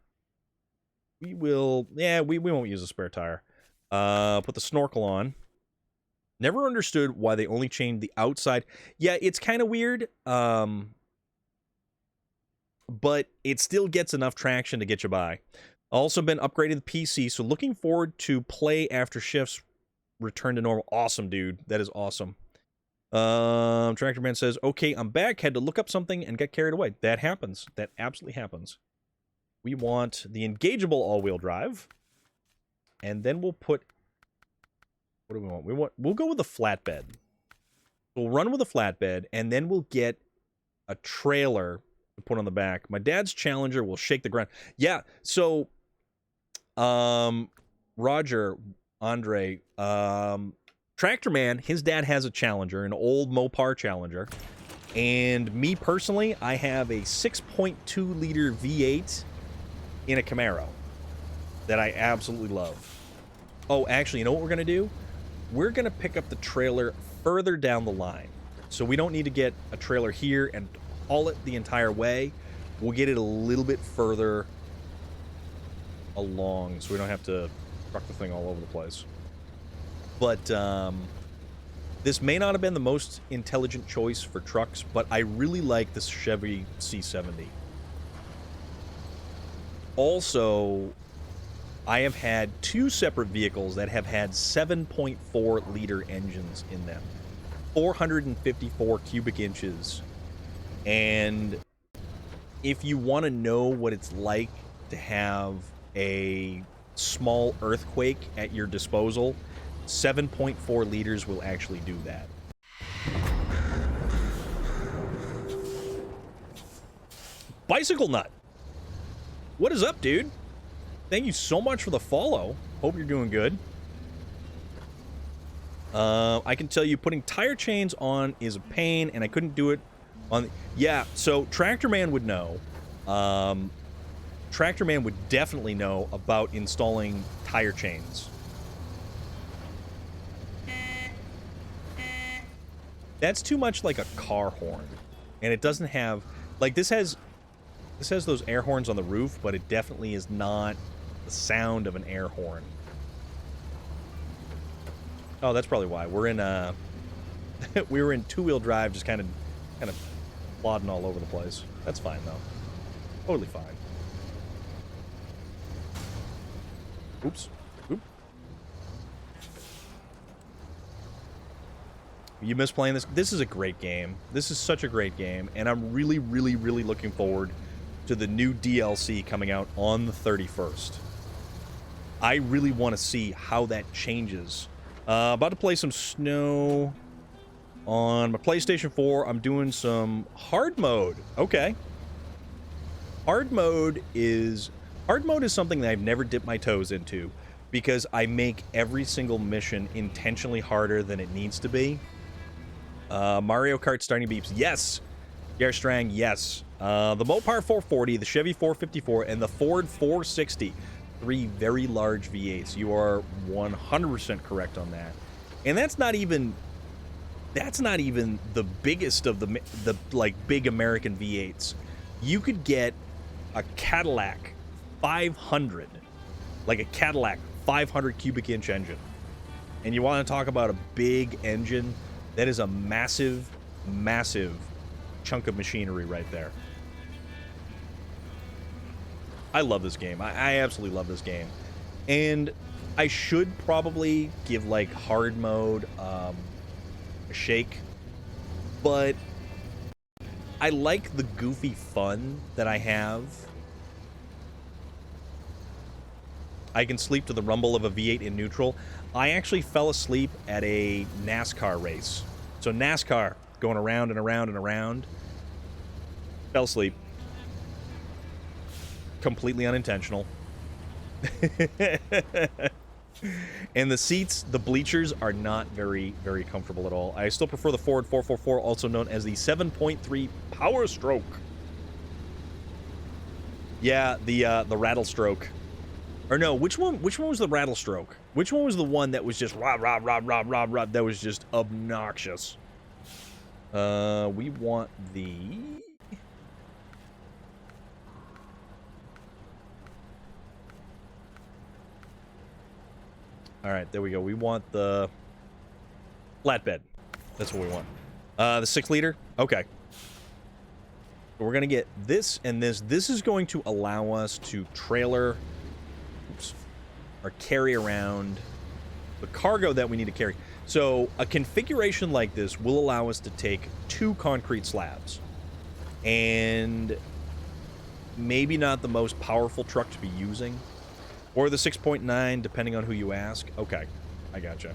We will, yeah, we won't use a spare tire. Put the snorkel on. Never understood why they only chained the outside. Yeah, it's kind of weird. But it still gets enough traction to get you by. Also been upgraded the PC, so looking forward to play after shifts return to normal. Awesome, dude. That is awesome. Tractor Man says, okay, I'm back. Had to look up something and get carried away. That happens. That absolutely happens. We want the engageable all-wheel drive. And then we'll put... What do we want? We'll go with the flatbed. We'll run with a flatbed, and then we'll get a trailer to put on the back. My dad's Challenger will shake the ground. Yeah, so... Roger, Andre, Tractor Man, his dad has a Challenger, an old Mopar Challenger. And me personally, I have a 6.2 liter V8 in a Camaro that I absolutely love. Oh, actually, you know what we're going to do? We're going to pick up the trailer further down the line. So we don't need to get a trailer here and haul it the entire way. We'll get it a little bit further along so we don't have to truck the thing all over the place. But this may not have been the most intelligent choice for trucks, but I really like this Chevy C70. Also, I have had 2 separate vehicles that have had 7.4 liter engines in them. 454 cubic inches. And if you want to know what it's like to have a small earthquake at your disposal, 7.4 liters will actually do that. Bicycle Nut. What is up, dude? Thank you so much for the follow. Hope you're doing good. I can tell you putting tire chains on is a pain, and I couldn't do it on the... Yeah, so Tractor Man would know. Tractor Man would definitely know about installing tire chains. That's too much like a car horn. And it doesn't have... Like, this has those air horns on the roof, but it definitely is not the sound of an air horn. Oh, that's probably why. We're in we were in 2-wheel drive, just kind of plodding all over the place. That's fine, though. Totally fine. Oops. Oop. You miss playing this? This is a great game. This is such a great game, and I'm really, really, really looking forward to the new DLC coming out on the 31st. I really want to see how that changes. About to play some Snow on my PlayStation 4. I'm doing some hard mode. Okay. Hard mode is something that I've never dipped my toes into because I make every single mission intentionally harder than it needs to be. Mario Kart starting beeps. Yes. Gerstrang, yes. The Mopar 440, the Chevy 454, and the Ford 460. 3 very large V8s. You are 100% correct on that. And that's not even the biggest of the like big American V8s. You could get a Cadillac 500, like a Cadillac 500 cubic inch engine. And you want to talk about a big engine? That is a massive massive chunk of machinery right there. I love this game. I absolutely love this game. And I should probably give, like, hard mode a shake. But I like the goofy fun that I have. I can sleep to the rumble of a V8 in neutral. I actually fell asleep at a NASCAR race. So NASCAR, going around and around and around. Fell asleep. Completely unintentional. And the seats, the bleachers, are not very, very comfortable at all. I still prefer the Ford 444, also known as the 7.3 Power Stroke. Yeah, the rattle stroke. Or no, which one was the rattle stroke? Which one was the one that was just rah, rah, rah, rah, rah, rah, that was just obnoxious? We want the... Alright, there we go. We want the flatbed. That's what we want. The 6-liter? Okay. So we're going to get this and this. This is going to allow us to trailer... Oops. Or carry around the cargo that we need to carry. So a configuration like this will allow us to take 2 concrete slabs. And maybe not the most powerful truck to be using. Or the 6.9, depending on who you ask. Okay, I gotcha.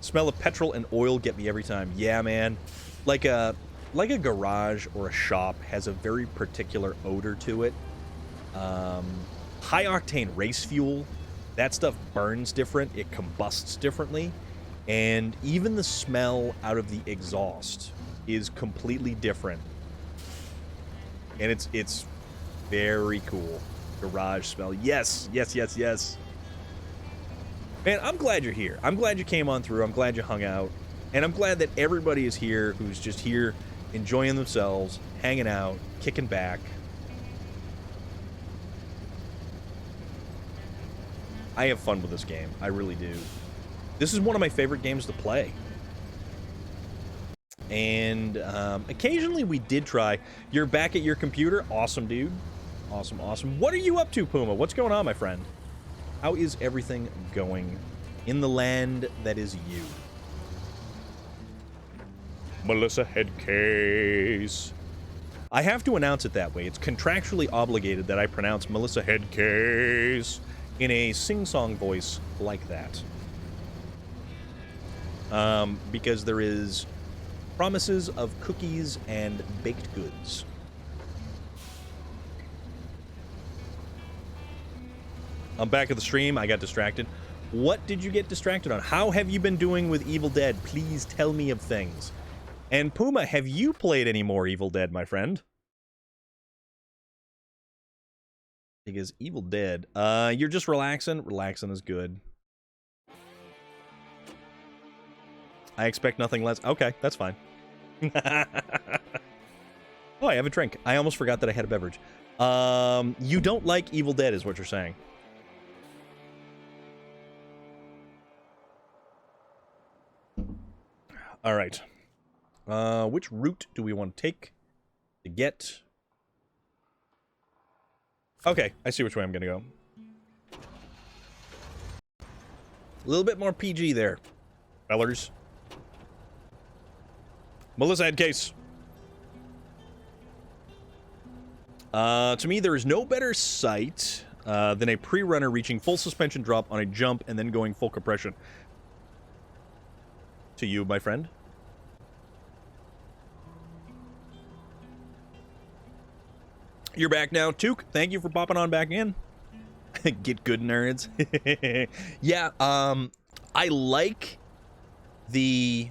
Smell of petrol and oil get me every time. Yeah, man. Like a garage or a shop has a very particular odor to it. High-octane race fuel, that stuff burns different. It combusts differently. And even the smell out of the exhaust is completely different. And it's very cool. Garage smell. Yes, yes, yes, yes. Man, I'm glad you're here. I'm glad you came on through. I'm glad you hung out. And I'm glad that everybody is here who's just here enjoying themselves, hanging out, kicking back. I have fun with this game. I really do. This is one of my favorite games to play. And occasionally we did try. You're back at your computer? Awesome, dude. Awesome, awesome. What are you up to, Puma? What's going on, my friend? How is everything going in the land that is you? Melissa Headcase. I have to announce it that way. It's contractually obligated that I pronounce Melissa Headcase in a sing-song voice like that. Because there is promises of cookies and baked goods. I'm back at the stream. I got distracted. What did you get distracted on? How have you been doing with Evil Dead? Please tell me of things. And Puma, have you played any more Evil Dead, my friend? Because Evil Dead, you're just relaxing. Relaxing is good. I expect nothing less. Okay, that's fine. Oh, I have a drink. I almost forgot that I had a beverage. You don't like Evil Dead is what you're saying. All right. Which route do we want to take to get... Okay, I see which way I'm going to go. A little bit more PG there, fellers. Melissa Headcase. To me, there is no better sight than a pre-runner reaching full suspension drop on a jump and then going full compression. To you, my friend. You're back now. Took, thank you for popping on back in. Get good, nerds. Yeah, I like the...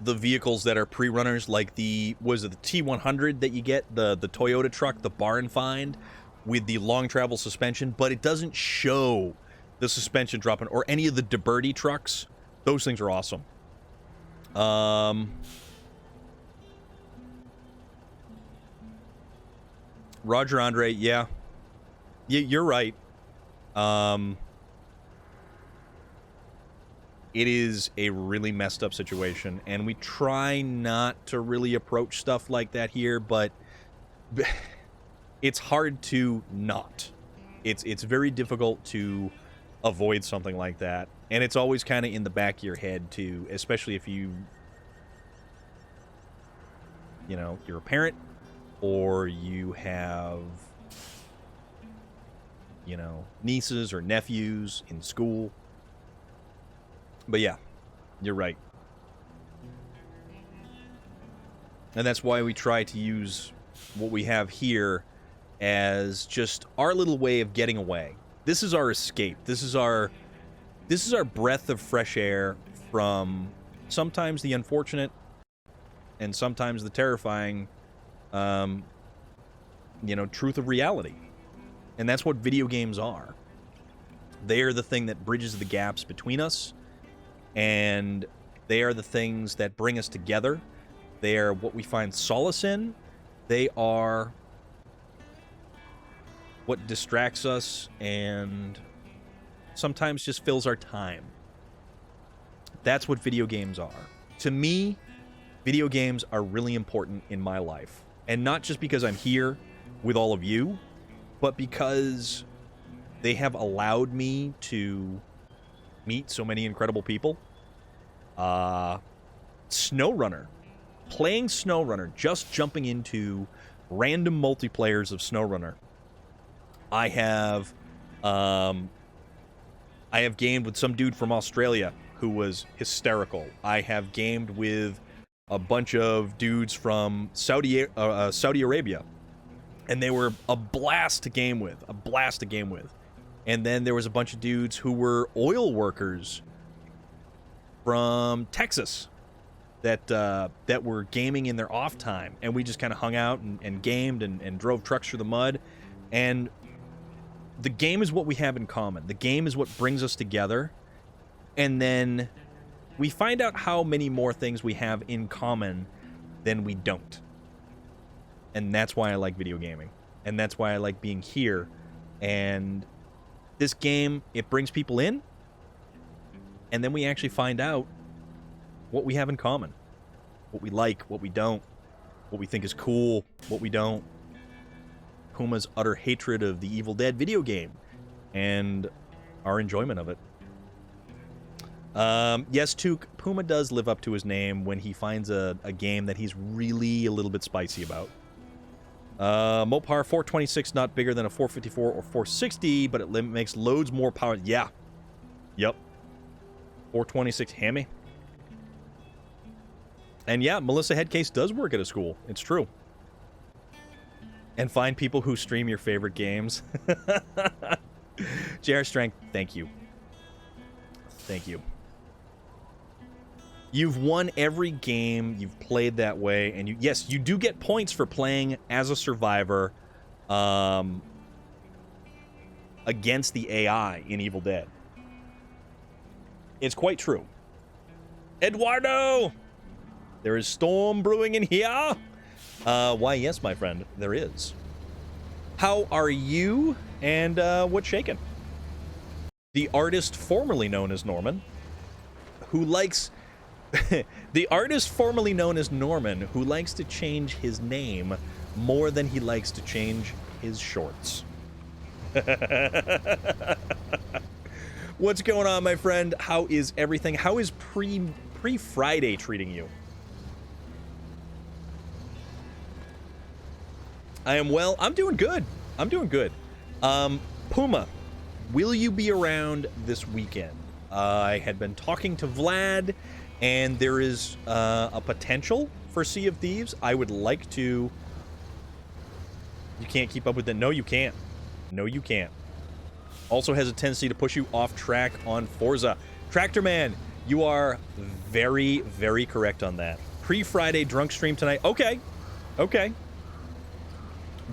vehicles that are pre-runners, like the, was it the T100 that you get, the Toyota truck, the bar and find, with the long travel suspension, but it doesn't show the suspension dropping, or any of the DeBerti trucks. Those things are awesome. Roger Andre, yeah. You're right. It is a really messed up situation, and we try not to really approach stuff like that here, but it's hard to not. It's very difficult to avoid something like that, and it's always kind of in the back of your head too, especially if you know, you're a parent or you have, you know, nieces or nephews in school. But yeah, you're right. And that's why we try to use what we have here as just our little way of getting away. This is our escape. This is our breath of fresh air from sometimes the unfortunate and sometimes the terrifying, you know, truth of reality. And that's what video games are. They are the thing that bridges the gaps between us, and they are the things that bring us together. They are what we find solace in. They are what distracts us and sometimes just fills our time. That's what video games are. To me, video games are really important in my life. And not just because I'm here with all of you, but because they have allowed me to meet so many incredible people. SnowRunner. Playing SnowRunner, just jumping into random multiplayers of SnowRunner. I have gamed with some dude from Australia who was hysterical. I have gamed with a bunch of dudes from Saudi Arabia, and they were a blast to game with. And then there was a bunch of dudes who were oil workers from Texas that were gaming in their off time, and we just kind of hung out and gamed and drove trucks through the mud. And the game is what we have in common. The game is what brings us together, and then we find out how many more things we have in common than we don't. And that's why I like video gaming, and that's why I like being here. And this game, it brings people in, and then we actually find out what we have in common. What we like, what we don't, what we think is cool, what we don't. Puma's utter hatred of the Evil Dead video game, and our enjoyment of it. Yes, Took, Puma does live up to his name when he finds a game that he's really a little bit spicy about. Mopar 426, not bigger than a 454 or 460, but it makes loads more power. Yeah. Yep. 426 hammy. And yeah, Melissa Headcase does work at a school. It's true. And find people who stream your favorite games. JR Strength, thank you. Thank you. You've won every game you've played that way, and yes, you do get points for playing as a survivor against the AI in Evil Dead. It's quite true. Eduardo! There is storm brewing in here. Why, yes, my friend, there is. How are you, and what's shaking? The artist formerly known as Norman, who likes... the artist formerly known as Norman, who likes to change his name more than he likes to change his shorts. What's going on, my friend? How is everything? How is pre-Friday treating you? I am well. I'm doing good. I'm doing good. Puma, will you be around this weekend? I had been talking to Vlad, and there is a potential for Sea of Thieves. I would like to... You can't keep up with it. No, you can't. No, you can't. Also has a tendency to push you off track on Forza. Tractor Man, you are very, very correct on that. Pre-Friday drunk stream tonight. Okay. Okay.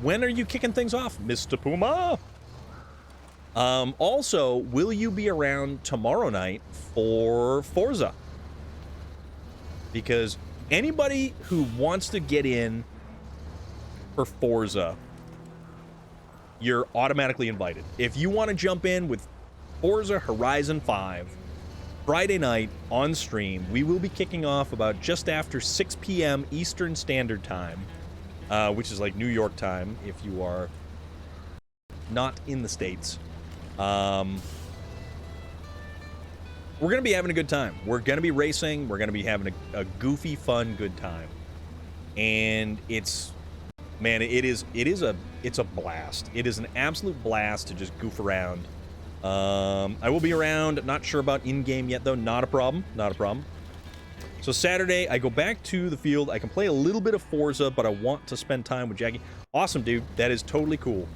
When are you kicking things off, Mr. Puma? Also, will you be around tomorrow night for Forza? Because anybody who wants to get in for Forza, you're automatically invited. If you want to jump in with Forza Horizon 5 Friday night on stream, we will be kicking off about just after 6 p.m. Eastern Standard Time, which is like New York time if you are not in the States. We're going to be having a good time. We're going to be racing. We're going to be having a goofy, fun, good time. And it's, man, it's a blast. It is an absolute blast to just goof around. I will be around. Not sure about in-game yet, though. Not a problem. Not a problem. So Saturday, I go back to the field. I can play a little bit of Forza, but I want to spend time with Jackie. Awesome, dude. That is totally cool.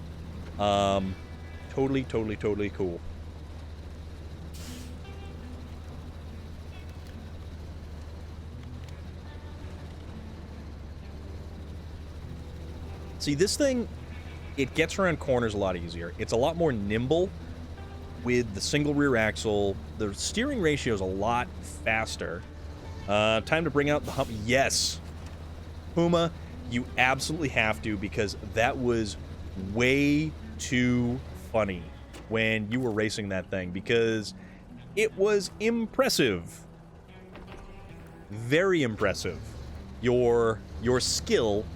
Totally cool. See, this thing, it gets around corners a lot easier. It's a lot more nimble with the single rear axle. The steering ratio is a lot faster. Time to bring out the hump. Yes. Puma, you absolutely have to, because that was way too funny when you were racing that thing, because it was impressive. Very impressive. Your skill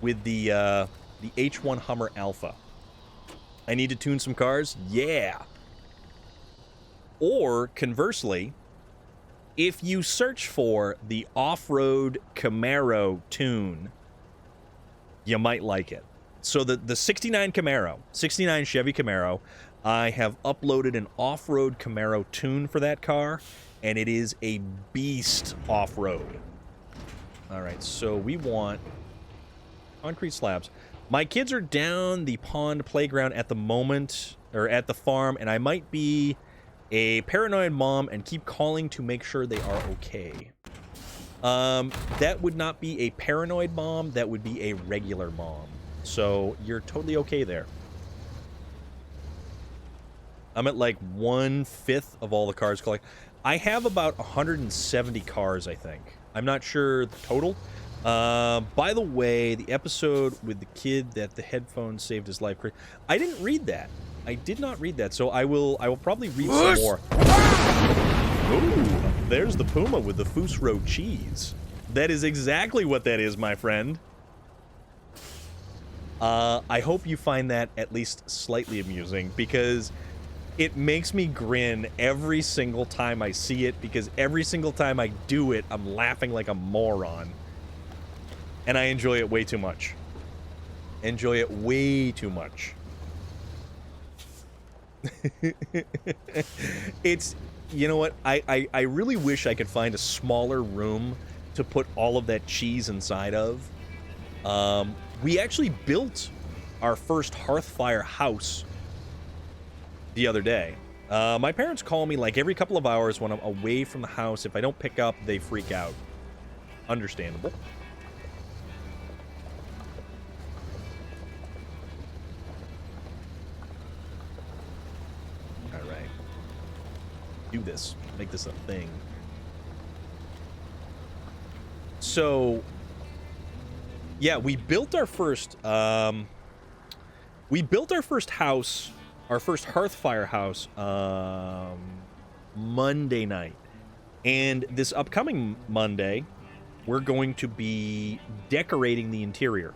with the H1 Hummer Alpha. I need to tune some cars? Yeah. Or, conversely, if you search for the off-road Camaro tune, you might like it. So the 69 Camaro, 69 Chevy Camaro, I have uploaded an off-road Camaro tune for that car, and it is a beast off-road. All right, so we want concrete slabs. My kids are down the pond playground at the moment, or at the farm, and I might be a paranoid mom and keep calling to make sure they are okay. That would not be a paranoid mom, that would be a regular mom. So you're totally okay there. I'm at like 1/5 of all the cars collected. I have about 170 cars, I think. I'm not sure the total. By the way, the episode with the kid that the headphones saved his life. I didn't read that. I did not read that, so I will probably read some more. Ooh, there's the Puma with the Fusro cheese. That is exactly what that is, my friend. I hope you find that at least slightly amusing, because it makes me grin every single time I see it, because every single time I do it, I'm laughing like a moron. And I enjoy it way too much. Enjoy it way too much. It's, you know what, I really wish I could find a smaller room to put all of that cheese inside of. We actually built our first Hearthfire house the other day. My parents call me like every couple of hours when I'm away from the house. If I don't pick up, they freak out. Understandable. Do this, make this a thing. So yeah, we built our first house, our first Hearthfire house, Monday night. And this upcoming Monday, we're going to be decorating the interior.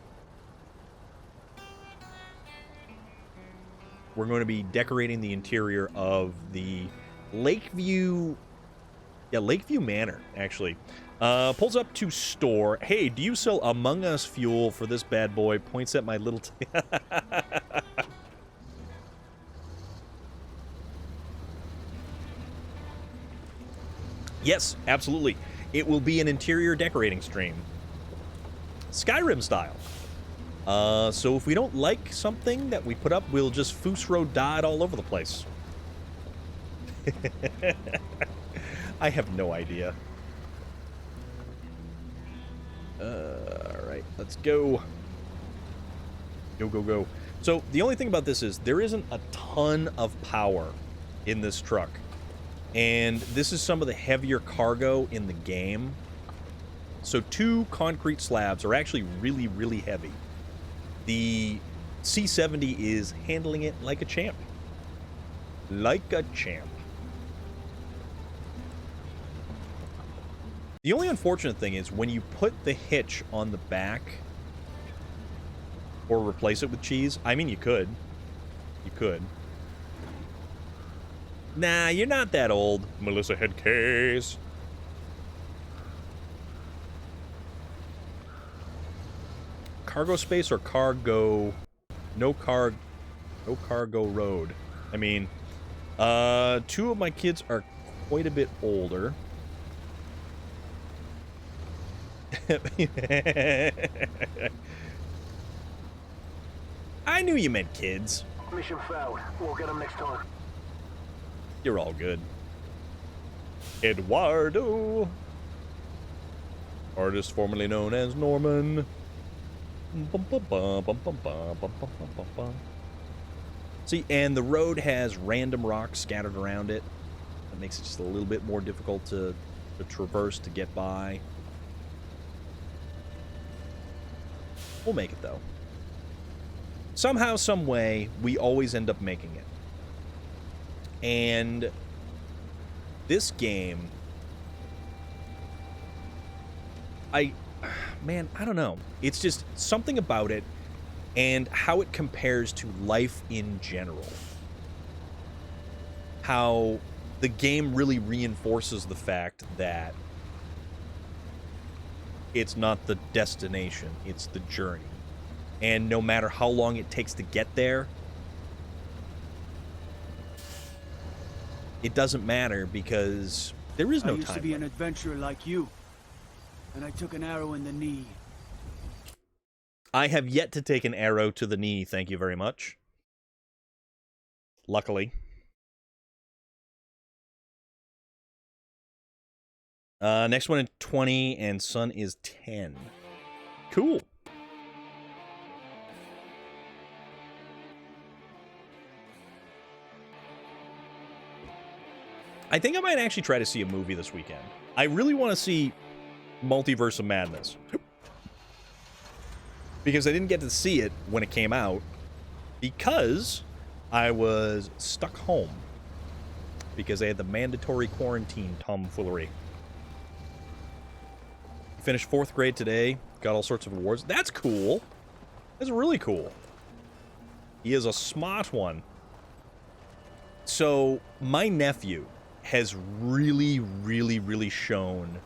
We're going to be decorating the interior of the Lakeview Manor, actually. Pulls up to store. Hey, do you sell Among Us fuel for this bad boy? Points at my little... Yes, absolutely. It will be an interior decorating stream. Skyrim style. So if we don't like something that we put up, we'll just Fusro dot all over the place. I have no idea. Alright, let's go. Go. So, the only thing about this is there isn't a ton of power in this truck. And this is some of the heavier cargo in the game. So 2 concrete slabs are actually really, really heavy. The C70 is handling it like a champ. Like a champ. The only unfortunate thing is when you put the hitch on the back or replace it with cheese. I mean, you could. You could. Nah, you're not that old, Melissa Headcase. Cargo space or cargo? No cargo road. I mean, 2 of my kids are quite a bit older. I knew you meant kids. Mission failed. We'll get them next time. You're all good. Eduardo. Artist formerly known as Norman. See, and the road has random rocks scattered around it. That makes it just a little bit more difficult to traverse, to get by. We'll make it, though. Somehow, some way, we always end up making it. And this game, man, I don't know. It's just something about it and how it compares to life in general. How the game really reinforces the fact that it's not the destination, it's the journey. And no matter how long it takes to get there, it doesn't matter because there is no time. I used to be an adventurer like you, and I took an arrow in the knee. I have yet to take an arrow to the knee, thank you very much. Luckily. Next one is 20, and son is 10. Cool. I think I might actually try to see a movie this weekend. I really want to see Multiverse of Madness. Because I didn't get to see it when it came out. Because I was stuck home. Because I had the mandatory quarantine tomfoolery. Finished 4th grade today. Got all sorts of awards. That's cool. That's really cool. He is a smart one. So, my nephew has really shown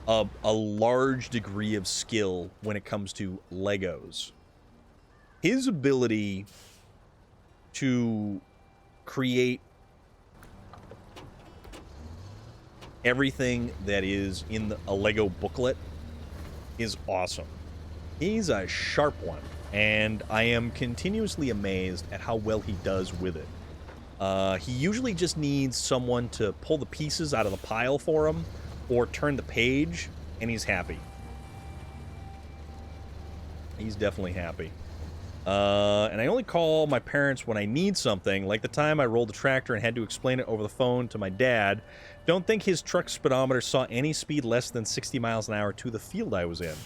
a large degree of skill when it comes to Legos. His ability to create everything that is in a Lego booklet is awesome. He's a sharp one, and I am continuously amazed at how well he does with it. He usually just needs someone to pull the pieces out of the pile for him, or turn the page, and he's happy. He's definitely happy. And I only call my parents when I need something, like the time I rolled the tractor and had to explain it over the phone to my dad. Don't think his truck speedometer saw any speed less than 60 miles an hour to the field I was in.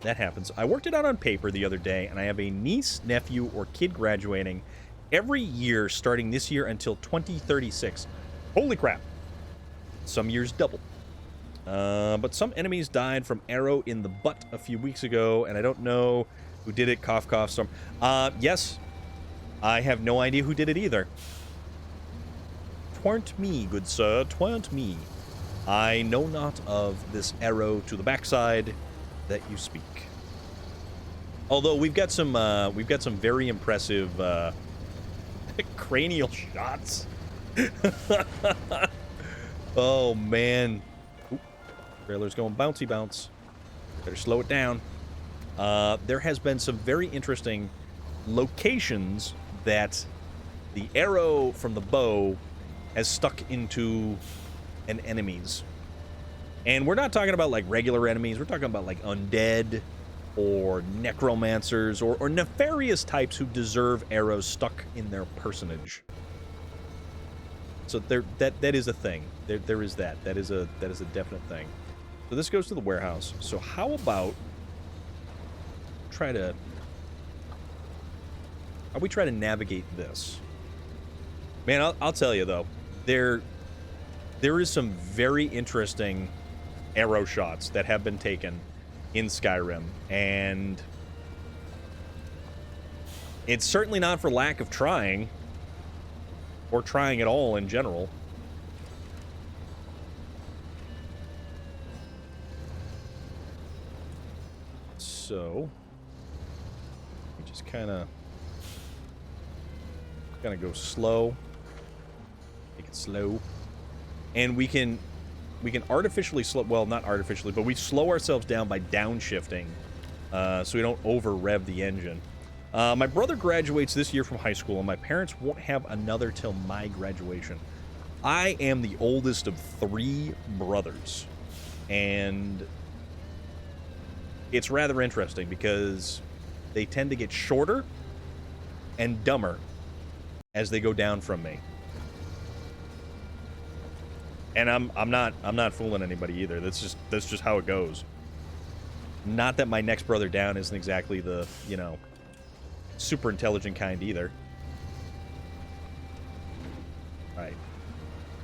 That happens. I worked it out on paper the other day, and I have a niece, nephew, or kid graduating every year starting this year until 2036. Holy crap. Some years double. But some enemies died from arrow in the butt a few weeks ago, and I don't know who did it. Cough, cough, storm. Yes. I have no idea who did it either. 'Twarn't me, good sir, 'twarn't me. I know not of this arrow to the backside that you speak. Although we've got some very impressive cranial shots. Oh man. Oop, trailer's going bouncy bounce. Better slow it down. There has been some very interesting locations that the arrow from the bow has stuck into an enemy's. And we're not talking about like regular enemies, we're talking about like undead or necromancers or nefarious types who deserve arrows stuck in their personage. So that is a thing. There is that. That is a definite thing. So this goes to the warehouse. So how about how we try to navigate this? Man, I'll tell you though, there is some very interesting arrow shots that have been taken in Skyrim, and it's certainly not for lack of trying, or trying at all in general. So, we just kind of go slow. Make it slow. And we can artificially slow, well, not artificially, but we slow ourselves down by downshifting, so we don't over rev the engine. My brother graduates this year from high school, and my parents won't have another till my graduation. I am the oldest of 3 brothers, and it's rather interesting because they tend to get shorter and dumber as they go down from me. And I'm not fooling anybody either. That's just how it goes. Not that my next brother down isn't exactly the, you know, super intelligent kind either. All right.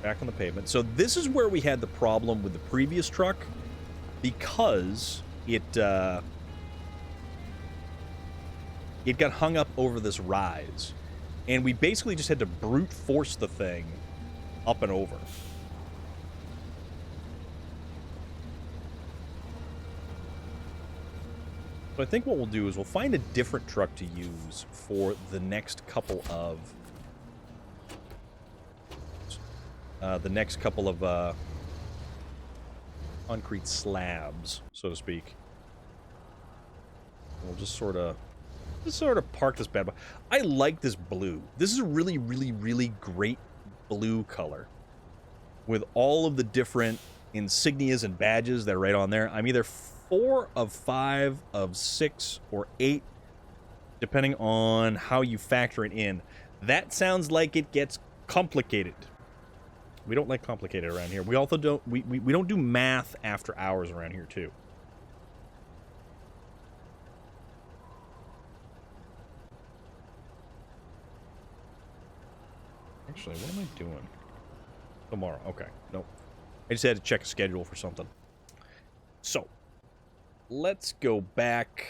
Back on the pavement. So this is where we had the problem with the previous truck, because it got hung up over this rise. And we basically just had to brute force the thing up and over. So I think what we'll do is we'll find a different truck to use for the next couple of concrete slabs, so to speak. We'll just sort of park this bad boy. I like this blue. This is a really, really, really great blue color with all of the different insignias and badges that are right on there. I'm either 4 of 5 of 6 or 8, depending on how you factor it in. That sounds like it gets complicated. We don't like complicated around here. We also don't we don't do math after hours around here too. Actually, what am I doing? Tomorrow. Okay. Nope. I just had to check a schedule for something. So, let's go back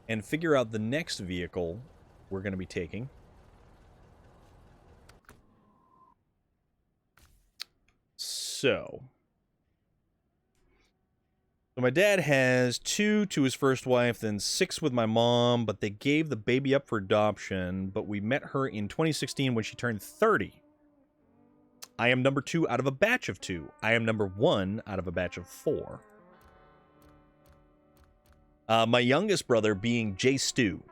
and figure out the next vehicle we're going to be taking. So my dad has 2 to his first wife, then 6 with my mom, but they gave the baby up for adoption, but we met her in 2016 when she turned 30. I am number 2 out of a batch of 2. I am number 1 out of a batch of 4. My youngest brother being Jay Stu,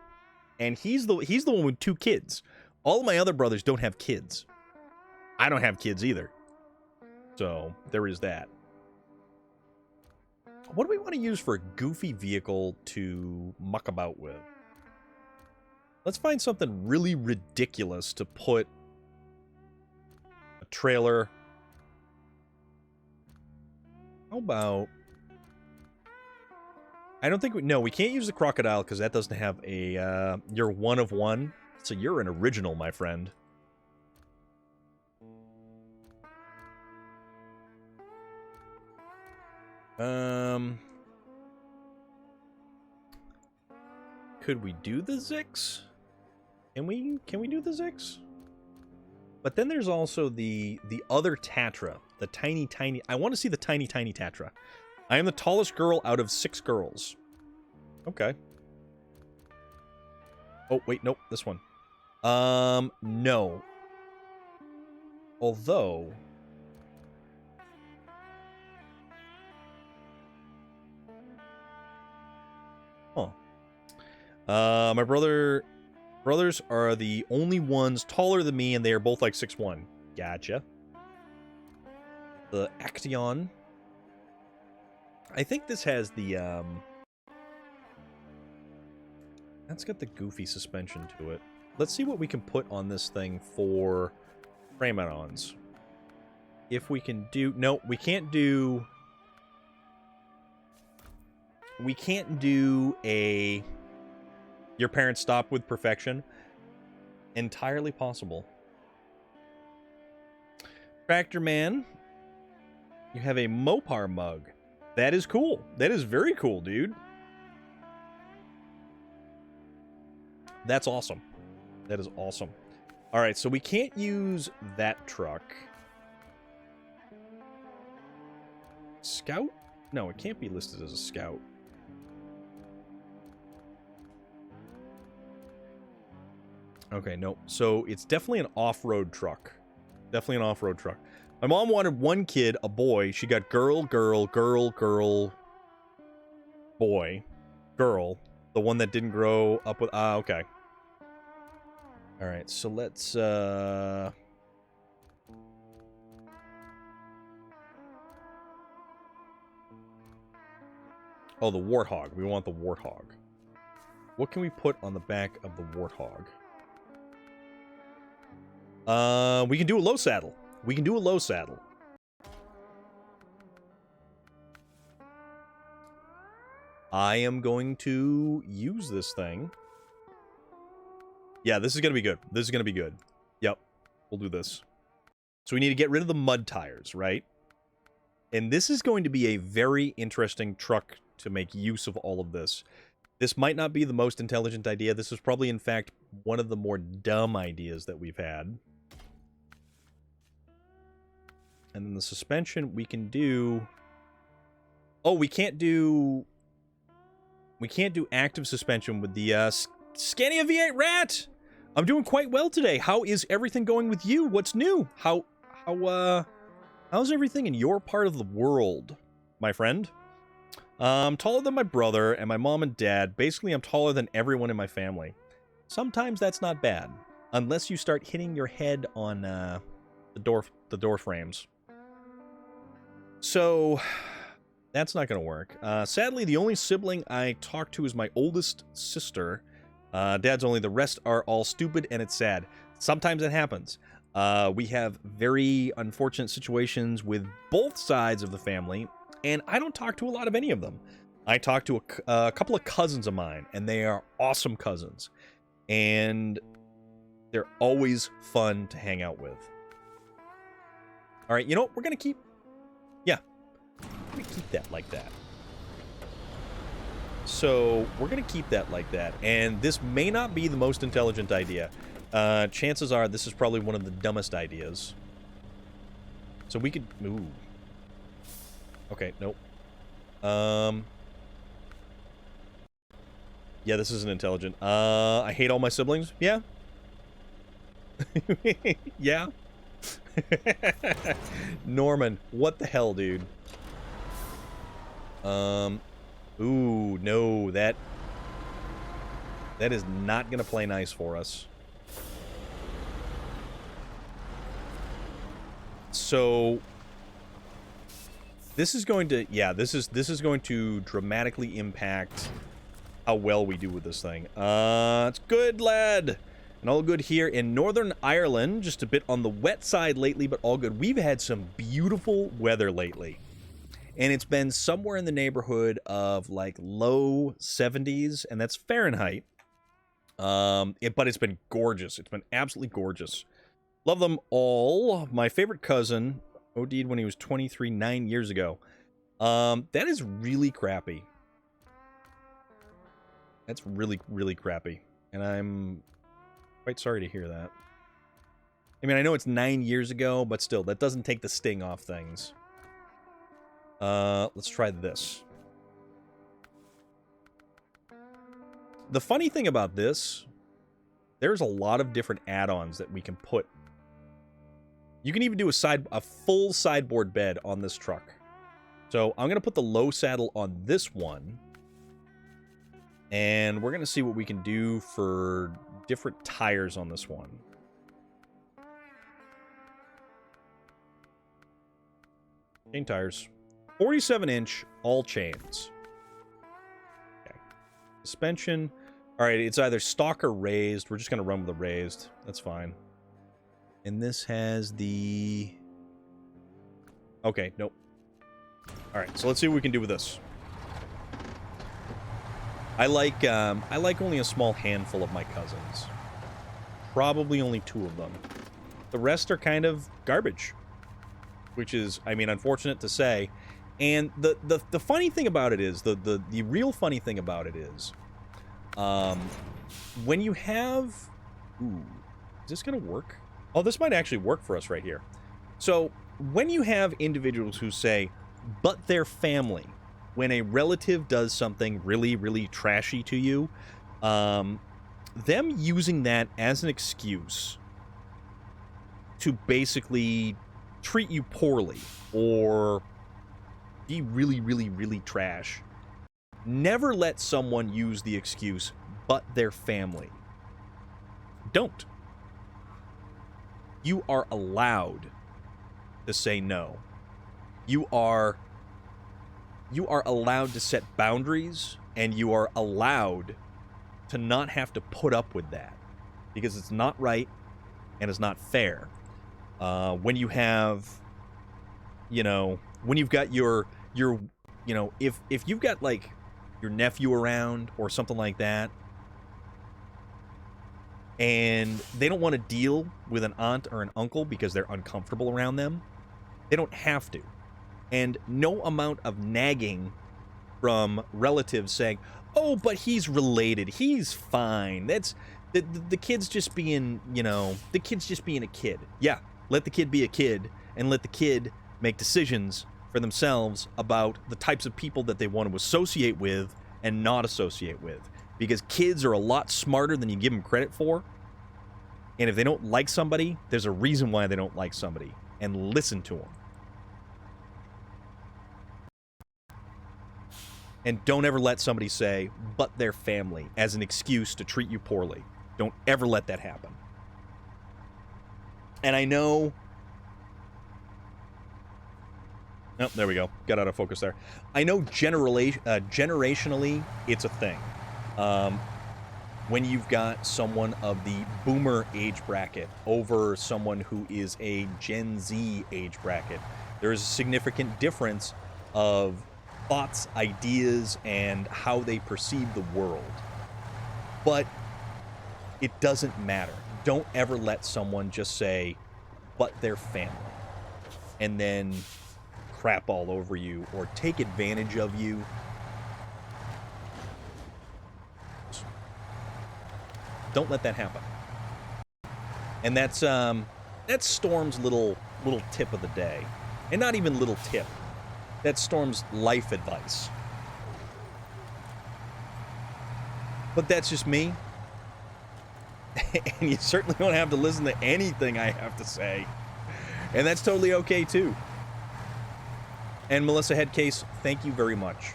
and he's the one with 2 kids. All of my other brothers don't have kids. I don't have kids either. So there is that. What do we want to use for a goofy vehicle to muck about with? Let's find something really ridiculous to put a trailer. How about... I don't think we can't use the crocodile because that doesn't have a, you're 1 of 1. So you're an original, my friend. Could we do the Zix? Can we do the Zix? But then there's also the other Tatra, the tiny, I want to see the tiny Tatra. I am the tallest girl out of 6 girls. Okay. Oh, wait, nope, this one. No. Although... Huh. My brothers are the only ones taller than me, and they are both like 6'1". Gotcha. The Action. I think this has the, that's got the goofy suspension to it. Let's see what we can put on this thing for frame add-ons. If we can do... No, we can't do... We can't do a... Your parents stop with perfection. Entirely possible. Tractor Man, you have a Mopar mug. That is cool. That is very cool, dude. That's awesome. That is awesome. All right, so we can't use that truck. Scout? No, it can't be listed as a Scout. Okay, no. So it's definitely an off-road truck. Definitely an off-road truck. My mom wanted one kid, a boy. She got girl, girl, girl, girl, boy, girl. The one that didn't grow up with... Ah, okay. All right, so let's... Oh, the Warthog. We want the Warthog. What can we put on the back of the Warthog? We can do a low saddle. We can do a low saddle. I am going to use this thing. Yeah, this is going to be good. This is going to be good. Yep, we'll do this. So we need to get rid of the mud tires, right? And this is going to be a very interesting truck to make use of all of this. This might not be the most intelligent idea. This is probably, in fact, one of the more dumb ideas that we've had. And then the suspension, we can do... Oh, we can't do active suspension with the Scania V8 Rat! I'm doing quite well today. How is everything going with you? What's new? How's everything in your part of the world, my friend? I'm taller than my brother and my mom and dad. Basically, I'm taller than everyone in my family. Sometimes that's not bad, unless you start hitting your head on the door frames. So that's not going to work. Sadly, the only sibling I talk to is my oldest sister. Dad's only. The rest are all stupid, and it's sad. Sometimes it happens. We have very unfortunate situations with both sides of the family, and I don't talk to a lot of any of them. I talk to a couple of cousins of mine, and they are awesome cousins. And they're always fun to hang out with. All right, you know what? We're going to keep... Yeah. We're going to keep that like that. So, we're going to keep that like that. And this may not be the most intelligent idea. Chances are this is probably one of the dumbest ideas. So we could... Ooh. Okay, nope. Yeah, this isn't intelligent. I hate all my siblings. Yeah. Yeah. Norman, what the hell, dude? Ooh, no, that is not gonna play nice for us. So this is going to, yeah, this is going to dramatically impact how well we do with this thing. It's good, lad. And all good here in Northern Ireland. Just a bit on the wet side lately, but all good. We've had some beautiful weather lately. And it's been somewhere in the neighborhood of like low 70s, and that's Fahrenheit. But it's been gorgeous. It's been absolutely gorgeous. Love them all. My favorite cousin OD'd when he was 23 9 years ago. That is really crappy. That's really, really crappy. And I'm quite sorry to hear that. I mean, I know it's 9 years ago, but still, that doesn't take the sting off things. Let's try this. The funny thing about this, there's a lot of different add-ons that we can put. You can even do a full sideboard bed on this truck. So I'm going to put the low saddle on this one. And we're going to see what we can do for different tires on this one. Chain tires. 47-inch, all chains. Okay. Suspension. All right, it's either stock or raised. We're just going to run with the raised. That's fine. And this has the... Okay, nope. All right, so let's see what we can do with this. I like only a small handful of my cousins. Probably only 2 of them. The rest are kind of garbage. which is, I mean, unfortunate to say. And the funny thing about it is, the real funny thing about it is, when you have, ooh, is this gonna work? Oh, this might actually work for us right here. So when you have individuals who say, but their family, when a relative does something really, really trashy to you, them using that as an excuse to basically treat you poorly or be really, really, really trash. Never let someone use the excuse, but their family. Don't. You are allowed to say no. You are allowed to set boundaries, and you are allowed to not have to put up with that, because it's not right and it's not fair. When you have, you know, when you've got your you know, if you've got like your nephew around or something like that, and they don't want to deal with an aunt or an uncle because they're uncomfortable around them, they don't have to. And no amount of nagging from relatives saying, oh, but he's related, he's fine, that's the kid's just being, you know, the kid's just being a kid. Yeah, let the kid be a kid, and let the kid make decisions for themselves about the types of people that they want to associate with and not associate with. Because kids are a lot smarter than you give them credit for. And if they don't like somebody, there's a reason why they don't like somebody. And listen to them. And don't ever let somebody say, but their family, as an excuse to treat you poorly. Don't ever let that happen. And I know... Oh, there we go. Got out of focus there. I know generationally, it's a thing. When you've got someone of the boomer age bracket over someone who is a Gen Z age bracket, there is a significant difference of thoughts, ideas, and how they perceive the world. But it doesn't matter. Don't ever let someone just say, but their family, and then crap all over you or take advantage of you. Don't let that happen. And that's Storm's little tip of the day. And not even little tip. That's Storm's life advice. But that's just me. And you certainly don't have to listen to anything I have to say. And that's totally okay too. And Melissa Headcase, thank you very much.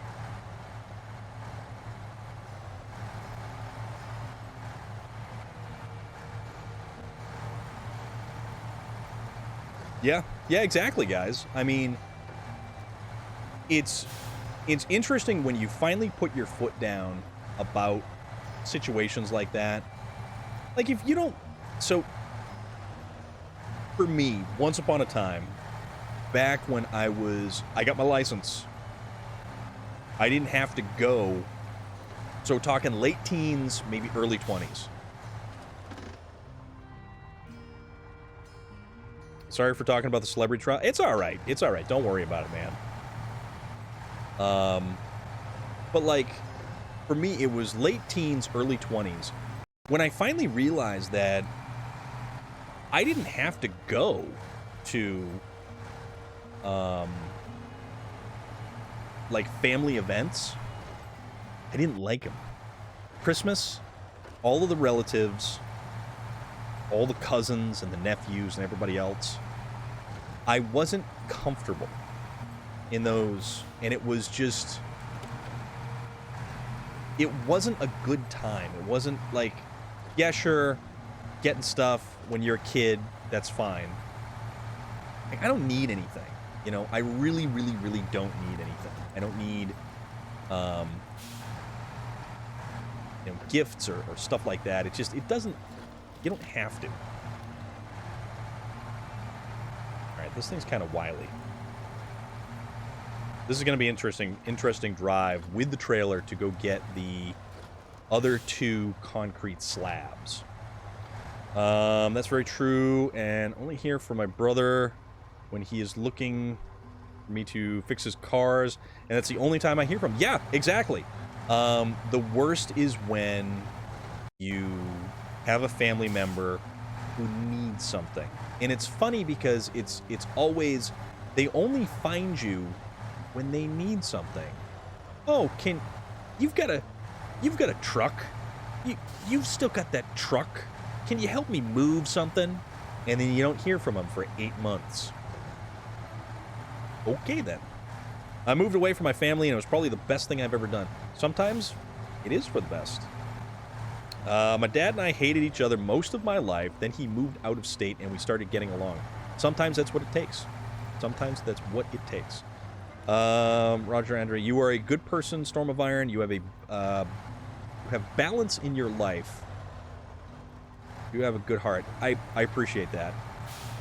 Yeah, exactly, guys. I mean, it's interesting when you finally put your foot down about situations like that. Like, if you don't... So, for me, once upon a time, back when I got my license, I didn't have to go... So, talking late teens, maybe early 20s. Sorry for talking about the celebrity trial. It's all right. It's all right. Don't worry about it, man. But, like, for me, it was late teens, early 20s, when I finally realized that I didn't have to go to, like, family events. I didn't like them. Christmas, all of the relatives, all the cousins and the nephews and everybody else, I wasn't comfortable in those, and it was just... It wasn't a good time. It wasn't like, yeah, sure, getting stuff when you're a kid, that's fine. Like, I don't need anything. You know, I really, really, really don't need anything. I don't need, you know, gifts or stuff like that. It just, it doesn't, you don't have to. Alright, this thing's kind of wily. This is going to be interesting drive with the trailer to go get the other two concrete slabs. That's very true, and only here for my brother. when he is looking for me to fix his cars, and that's the only time I hear from him. Yeah, exactly. The worst is when you have a family member who needs something. And it's funny because it's always, they only find you when they need something. Oh, you've got a truck. You've still got that truck. Can you help me move something? And then you don't hear from them for 8 months. Okay, then. I moved away from my family, and it was probably the best thing I've ever done. Sometimes it is for the best. My dad and I hated each other most of my life. Then he moved out of state, and we started getting along. Sometimes that's what it takes. Sometimes that's what it takes. Roger Andre, you are a good person, Storm of Iron. You have you have balance in your life. You have a good heart. I appreciate that.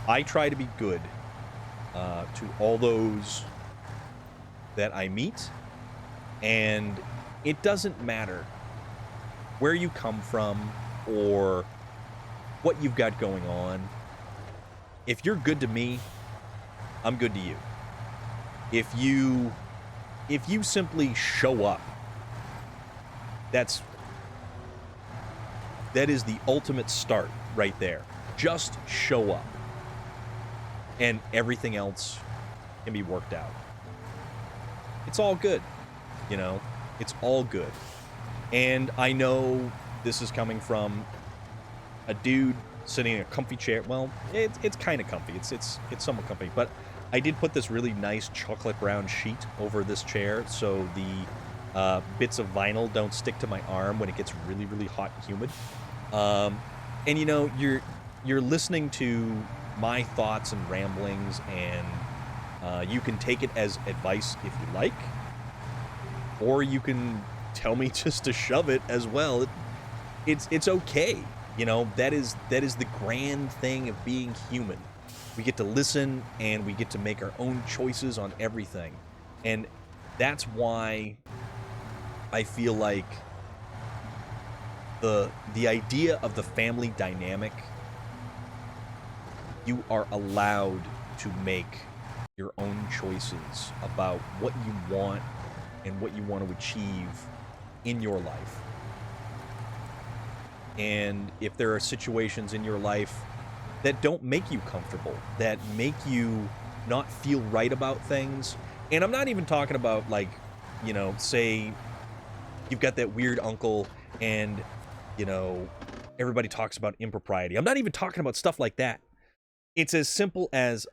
I try to be good to all those that I meet, and it doesn't matter where you come from or what you've got going on. If you're good to me, I'm good to you. If you simply show up, that is the ultimate start right there. Just show up, and everything else can be worked out. It's all good, you know? It's all good. And I know this is coming from a dude sitting in a comfy chair. Well, it's kind of comfy. It's somewhat comfy. But I did put this really nice chocolate brown sheet over this chair so the bits of vinyl don't stick to my arm when it gets really, really hot and humid. And you know, you're listening to my thoughts and ramblings, and you can take it as advice if you like, or you can tell me just to shove it as well. It's okay. You know, that is the grand thing of being human. We get to listen, and we get to make our own choices on everything. And that's why I feel like the idea of the family dynamic, you are allowed to make your own choices about what you want and what you want to achieve in your life. And if there are situations in your life that don't make you comfortable, that make you not feel right about things, and I'm not even talking about, like, you know, say you've got that weird uncle and, you know, everybody talks about impropriety. I'm not even talking about stuff like that. It's as simple as,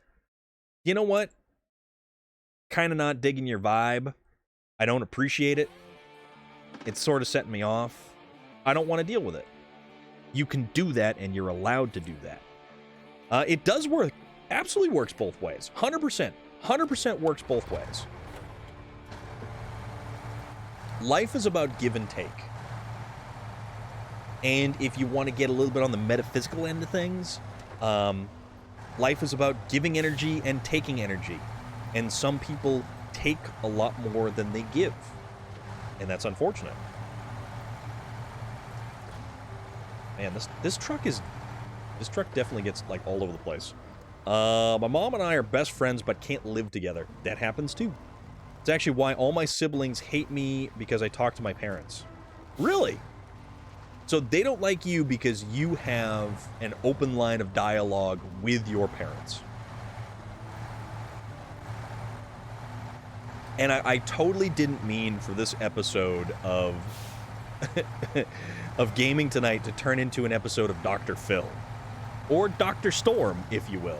you know what? Kind of not digging your vibe. I don't appreciate it. It's sort of setting me off. I don't want to deal with it. You can do that, and you're allowed to do that. It does work. Absolutely works both ways. 100%. 100% works both ways. Life is about give and take. And if you want to get a little bit on the metaphysical end of things, life is about giving energy and taking energy. And some people take a lot more than they give. And that's unfortunate. Man, this truck definitely gets, like, all over the place. My mom and I are best friends but can't live together. That happens too. It's actually why all my siblings hate me, because I talk to my parents. Really? So they don't like you because you have an open line of dialogue with your parents. And I totally didn't mean for this episode of of Gaming Tonight to turn into an episode of Dr. Phil. Or Dr. Storm, if you will.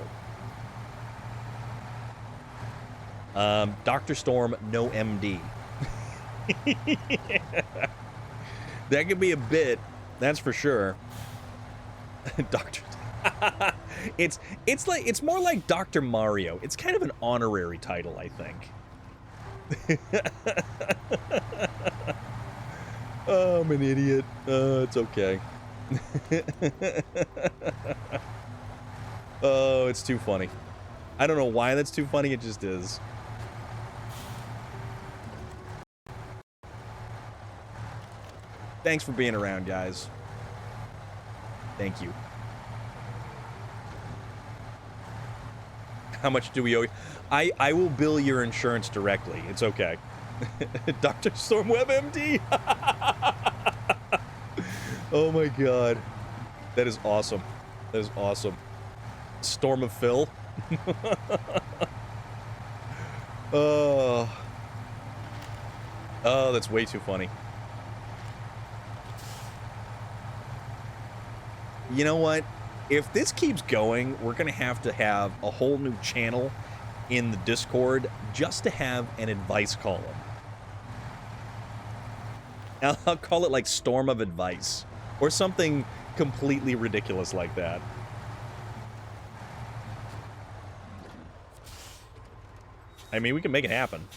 Dr. Storm, no MD. That could be a bit, that's for sure. Dr. It's more like Dr. Mario. It's kind of an honorary title, I think. Oh, I'm an idiot. It's okay. Oh, it's too funny. I don't know why that's too funny, it just is. Thanks for being around, guys. Thank you. How much do we owe you? I will bill your insurance directly. It's okay. Dr. Storm WebMD. Oh my god. That is awesome. That is awesome. Storm of Phil. Oh. Oh, that's way too funny. You know what? If this keeps going, we're going to have a whole new channel in the Discord just to have an advice column. I'll call it like Storm of Advice or something completely ridiculous like that. I mean, we can make it happen.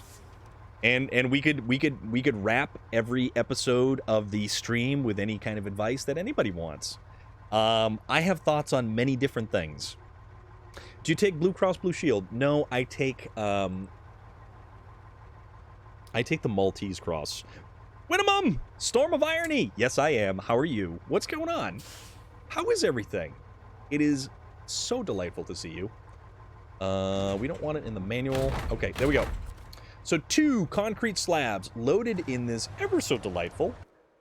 And we could wrap every episode of the stream with any kind of advice that anybody wants. I have thoughts on many different things. Do you take Blue Cross Blue Shield? No, I take the Maltese Cross. Winnemum! Storm of Irony! Yes, I am. How are you? What's going on? How is everything? It is so delightful to see you. We don't want it in the manual. Okay, there we go. So 2 concrete slabs loaded in this ever so delightful.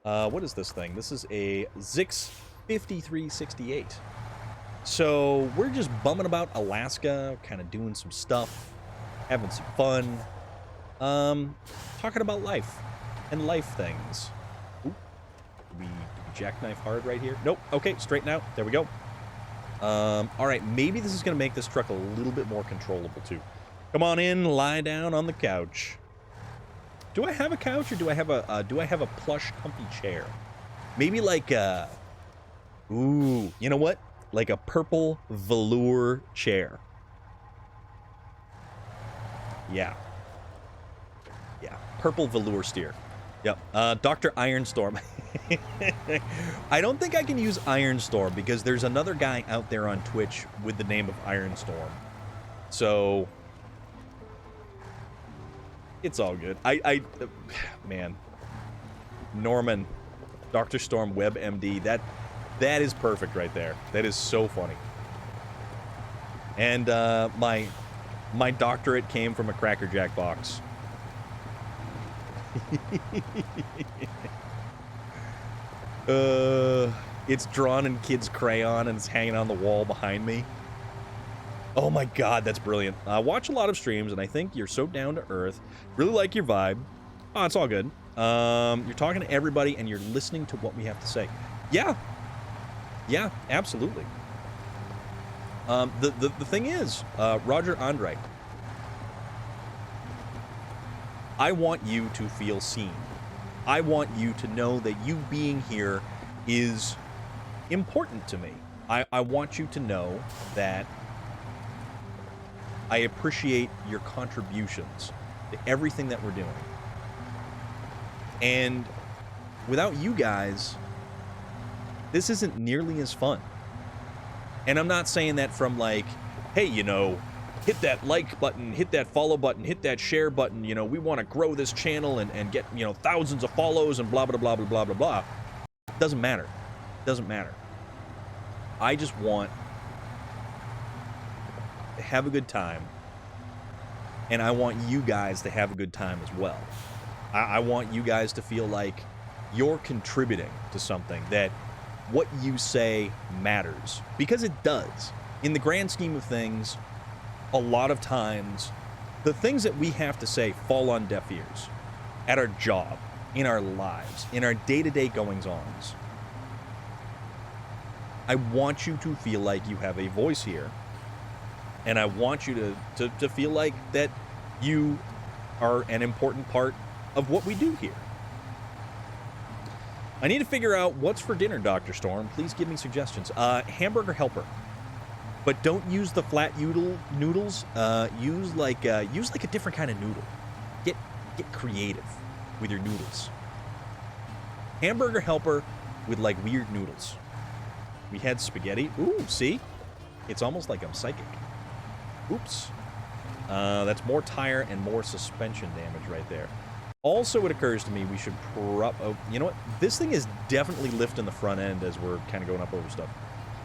What is this thing? This is a Zix 5368. So we're just bumming about Alaska, kind of doing some stuff, having some fun, talking about life and life things. Ooh, did we jackknife hard right here? Nope. Okay, straighten out. There we go. All right, maybe this is going to make this truck a little bit more controllable too. Come on in, lie down on the couch. Do I have a couch or do I have a plush, comfy chair? Maybe like ooh, you know what? Like a purple velour chair. Yeah. Yeah, purple velour steer. Yep. Dr. Ironstorm. I don't think I can use Ironstorm because there's another guy out there on Twitch with the name of Ironstorm. So it's all good. Man, Norman, Dr. Storm WebMD, that is perfect right there. That is so funny. And my doctorate came from a Cracker Jack box. It's drawn in kid's crayon and it's hanging on the wall behind me. Oh my god, that's brilliant. I watch a lot of streams and I think you're so down to earth. Really like your vibe. Oh, it's all good. You're talking to everybody and you're listening to what we have to say. Yeah. Yeah, absolutely. The thing is, Roger Andre, I want you to feel seen. I want you to know that you being here is important to me. I want you to know that I appreciate your contributions to everything that we're doing. And without you guys, this isn't nearly as fun. And I'm not saying that from like, hey, you know, hit that like button, hit that follow button, hit that share button, you know, we want to grow this channel and get, you know, thousands of follows and blah, blah, blah, blah, blah, blah, blah. Doesn't matter. Doesn't matter. I just want to have a good time. And I want you guys to have a good time as well. I want you guys to feel like you're contributing to something, that what you say matters. Because it does. In the grand scheme of things, a lot of times, the things that we have to say fall on deaf ears. At our job, in our lives, in our day-to-day goings-ons. I want you to feel like you have a voice here. And I want you to feel like that you are an important part of what we do here. I need to figure out what's for dinner, Dr. Storm. Please give me suggestions. Hamburger helper. But don't use the flat noodles. Use like a different kind of noodle. Get creative with your noodles. Hamburger helper with like weird noodles. We had spaghetti. Ooh, see? It's almost like I'm psychic. Oops. That's more tire and more suspension damage right there. Also, it occurs to me we should oh, you know what? This thing is definitely lifting the front end as we're kind of going up over stuff.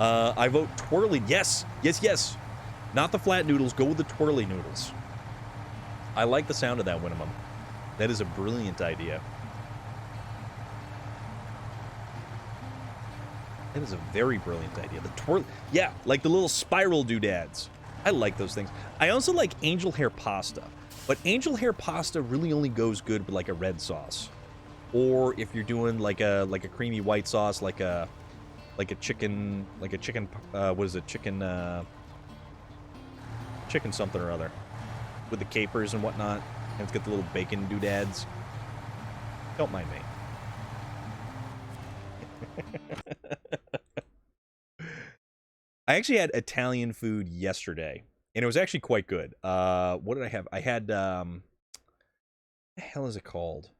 I vote twirly. Yes, yes, yes. Not the flat noodles. Go with the twirly noodles. I like the sound of that, Winnemem. That is a brilliant idea. That is a very brilliant idea. The twirl... Yeah, like the little spiral doodads. I like those things. I also like angel hair pasta. But angel hair pasta really only goes good with like a red sauce. Or if you're doing like a creamy white sauce, like a chicken, what is it? Chicken something or other. With the capers and whatnot. And it's got the little bacon doodads. Don't mind me. I actually had Italian food yesterday, and it was actually quite good. What did I have? I had, what the hell is it called?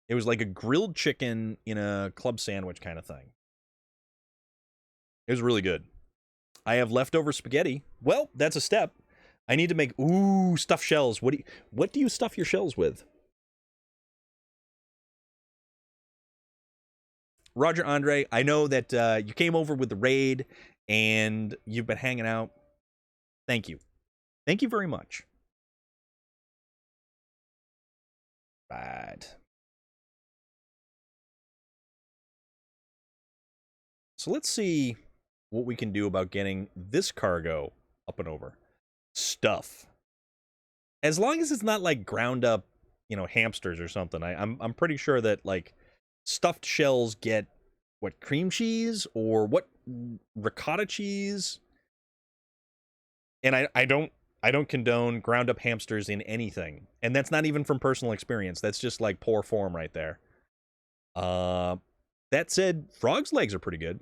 It was like a grilled chicken in a club sandwich kind of thing. It was really good. I have leftover spaghetti. Well, that's a step. I need to make, stuffed shells. What do you stuff your shells with? Roger Andre, I know that you came over with the raid and you've been hanging out. Thank you. Thank you very much. Right. So let's see what we can do about getting this cargo up and over. Stuff. As long as it's not like ground up, hamsters or something. I'm pretty sure that like stuffed shells get what, cream cheese or what, ricotta cheese. And I don't condone ground up hamsters in anything. And that's not even from personal experience. That's just like poor form right there. That said, frog's legs are pretty good.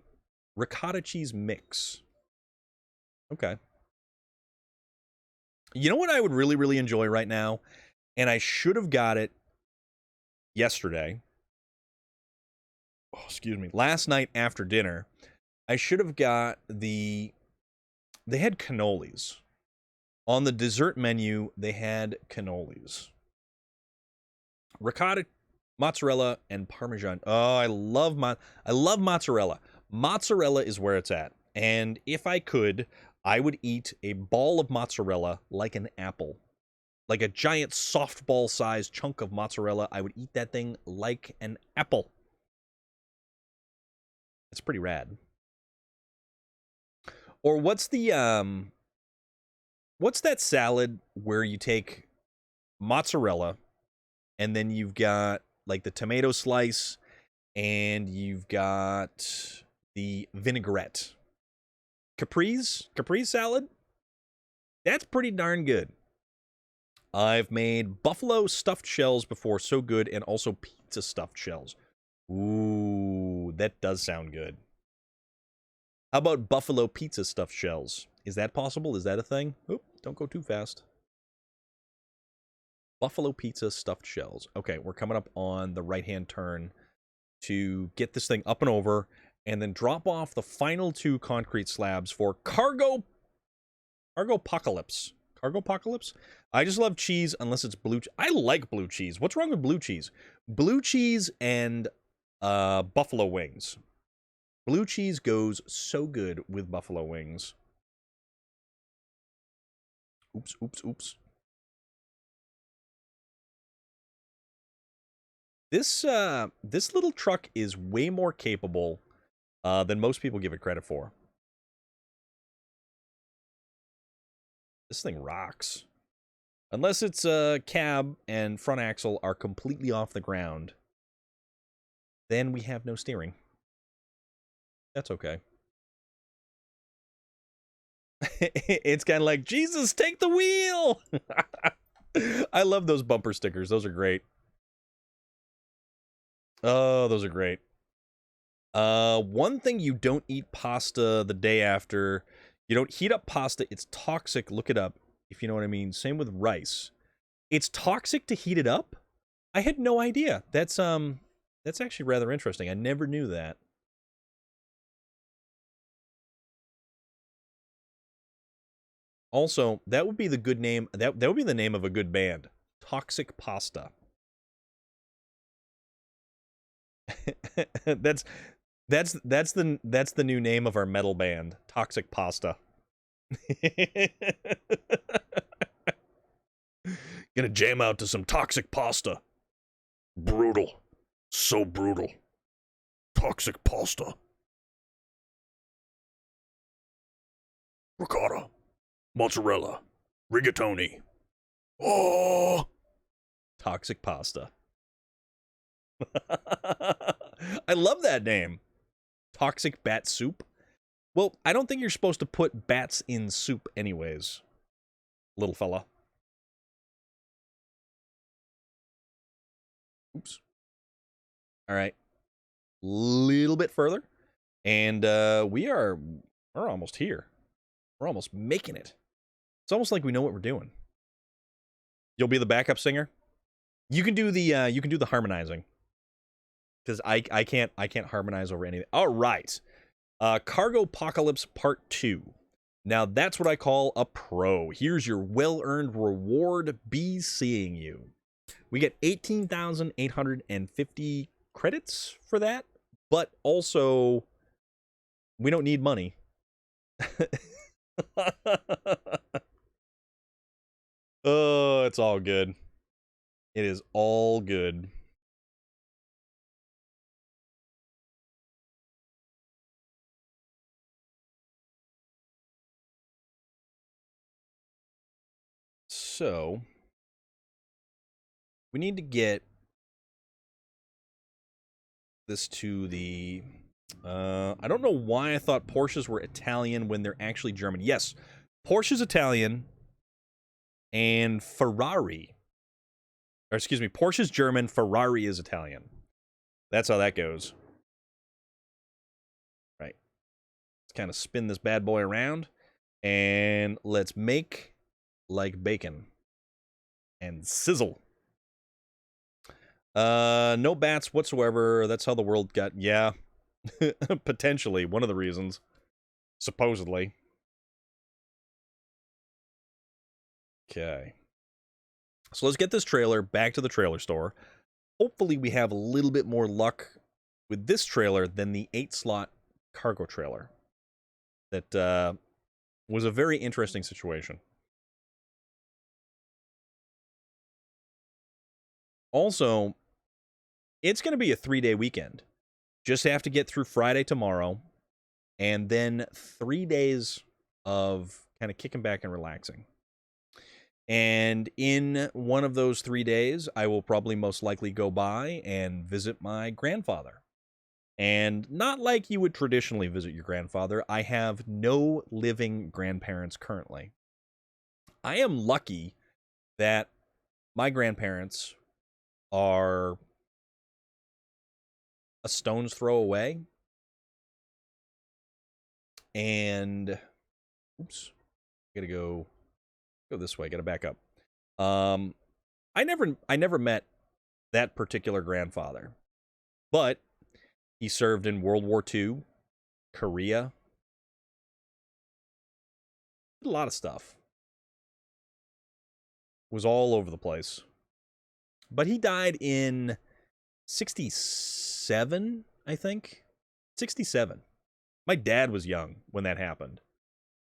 Ricotta cheese mix. Okay. You know what I would really, really enjoy right now? And I should have got it yesterday. Oh, excuse me. Last night after dinner, I should have got they had cannolis. On the dessert menu, they had cannolis. Ricotta, mozzarella, and Parmesan. Oh, I love mozzarella. Mozzarella is where it's at. And if I could, I would eat a ball of mozzarella like an apple. Like a giant softball-sized chunk of mozzarella. I would eat that thing like an apple. It's pretty rad. Or what's that salad where you take mozzarella and then you've got like the tomato slice and you've got the vinaigrette? Caprese salad? That's pretty darn good. I've made buffalo stuffed shells before, so good, and also pizza stuffed shells. Ooh, that does sound good. How about buffalo pizza stuffed shells? Is that possible? Is that a thing? Oop, don't go too fast. Buffalo pizza stuffed shells. Okay, we're coming up on the right-hand turn to get this thing up and over, and then drop off the final 2 concrete slabs for cargo apocalypse. Cargo apocalypse? I just love cheese unless it's blue. I like blue cheese. What's wrong with blue cheese? Blue cheese and buffalo wings. Blue cheese goes so good with buffalo wings. Oops. This little truck is way more capable than most people give it credit for. This thing rocks. Unless it's a cab and front axle are completely off the ground, then we have no steering. That's okay. It's kind of like, Jesus, take the wheel! I love those bumper stickers. Those are great. Oh, those are great. One thing, you don't eat pasta the day after. You don't heat up pasta. It's toxic. Look it up, if you know what I mean. Same with rice. It's toxic to heat it up? I had no idea. That's actually rather interesting. I never knew that. Also, that would be the good name. That would be the name of a good band. Toxic Pasta. that's the new name of our metal band. Toxic Pasta. Gonna jam out to some toxic pasta. Brutal. So brutal. Toxic pasta. Ricotta. Mozzarella. Rigatoni. Oh! Toxic pasta. I love that name. Toxic bat soup. Well, I don't think you're supposed to put bats in soup anyways, little fella. Oops. All right. Little bit further. And we're almost here. We're almost making it. It's almost like we know what we're doing. You'll be the backup singer. You can do the harmonizing. Because I can't harmonize over anything. All right. Cargo Apocalypse Part 2. Now that's what I call a pro. Here's your well-earned reward. Be seeing you. We get 18,850 credits for that, but also we don't need money. Oh, it's all good. It is all good. So, we need to get this to the... I don't know why I thought Porsches were Italian when they're actually German. Yes, Porsche's Italian and Ferrari. Or excuse me, Porsche's German, Ferrari is Italian. That's how that goes. Right. Let's kind of spin this bad boy around. And let's make like bacon. And sizzle. No bats whatsoever. That's how the world got... Yeah. Potentially. One of the reasons. Supposedly. Okay. So let's get this trailer back to the trailer store. Hopefully we have a little bit more luck with this trailer than the 8-slot cargo trailer. That was a very interesting situation. Also, it's going to be a 3-day weekend. Just have to get through Friday tomorrow, and then 3 days of kind of kicking back and relaxing. And in one of those 3 days, I will probably most likely go by and visit my grandfather. And not like you would traditionally visit your grandfather. I have no living grandparents currently. I am lucky that my grandparents are a stone's throw away. And oops, gotta go this way, gotta back up. I never met that particular grandfather, but he served in World War II, Korea, did a lot of stuff. Was all over the place. But he died in 67, I think. 67. My dad was young when that happened.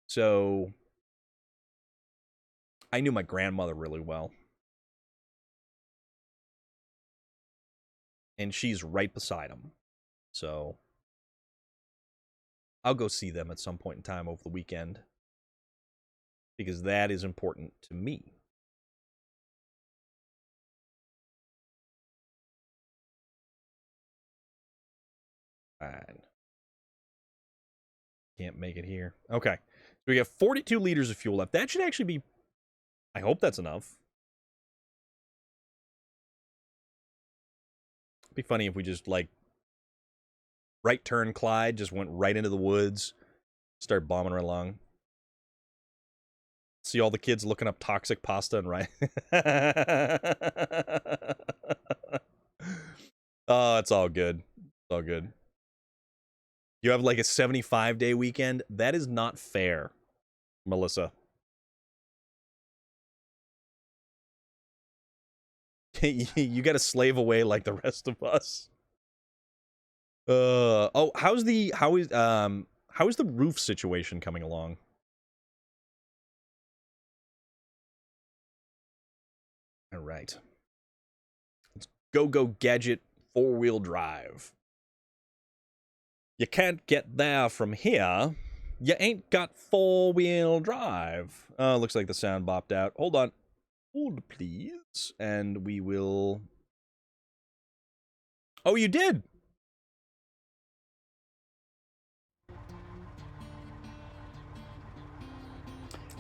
So I knew my grandmother really well. And she's right beside him. So I'll go see them at some point in time over the weekend. Because that is important to me. Fine. Can't make it here. Okay. So we have 42 liters of fuel left. That should actually be... I hope that's enough. It'd be funny if we just, like... Right turn Clyde, just went right into the woods. Start bombing right along. See all the kids looking up toxic pasta and right... Oh, it's all good. It's all good. You have like a 75-day weekend? That is not fair, Melissa. You got to slave away like the rest of us. Oh, how is the roof situation coming along? All right. Let's go gadget 4-wheel drive. You can't get there from here. You ain't got 4-wheel drive. Oh, looks like the sound bopped out. Hold on. Hold, please. And we will... Oh, you did!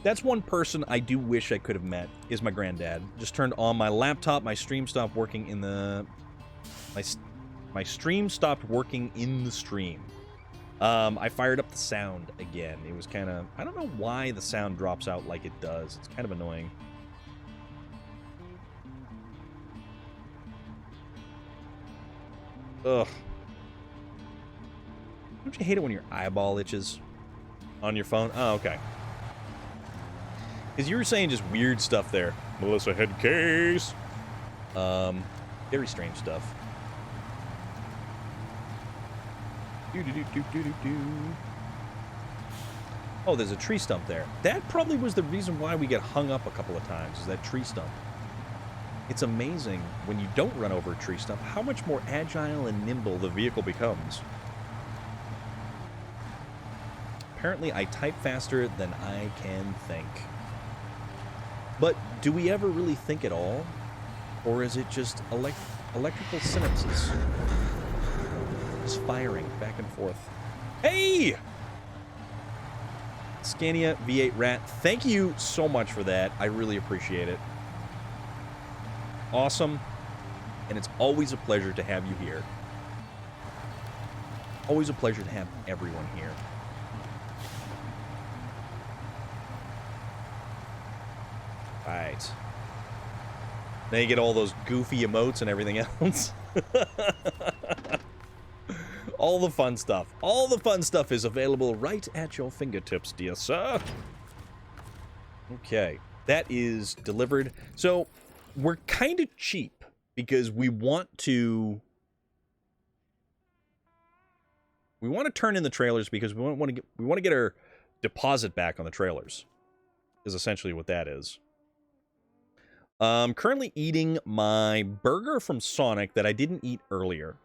That's one person I do wish I could have met, is my granddad. Just turned on my laptop, my stream stopped working in the... My stream stopped working in the stream. I fired up the sound again. It was kind of... I don't know why the sound drops out like it does. It's kind of annoying. Ugh. Don't you hate it when your eyeball itches on your phone? Oh, okay. Because you were saying just weird stuff there. Melissa head case. Very strange stuff. Oh, there's a tree stump there. That probably was the reason why we get hung up a couple of times, is that tree stump. It's amazing when you don't run over a tree stump how much more agile and nimble the vehicle becomes. Apparently, I type faster than I can think. But do we ever really think at all? Or is it just electrical synapses? Just firing back and forth. Hey! Scania V8 Rat, thank you so much for that. I really appreciate it. Awesome. And it's always a pleasure to have you here. Always a pleasure to have everyone here. Right. Now you get all those goofy emotes and everything else. All the fun stuff. All the fun stuff is available right at your fingertips, dear sir. Okay. That is delivered. So, we're kind of cheap because we want to turn in the trailers because we want to get our deposit back on the trailers. Is essentially what that is. Currently eating my burger from Sonic that I didn't eat earlier.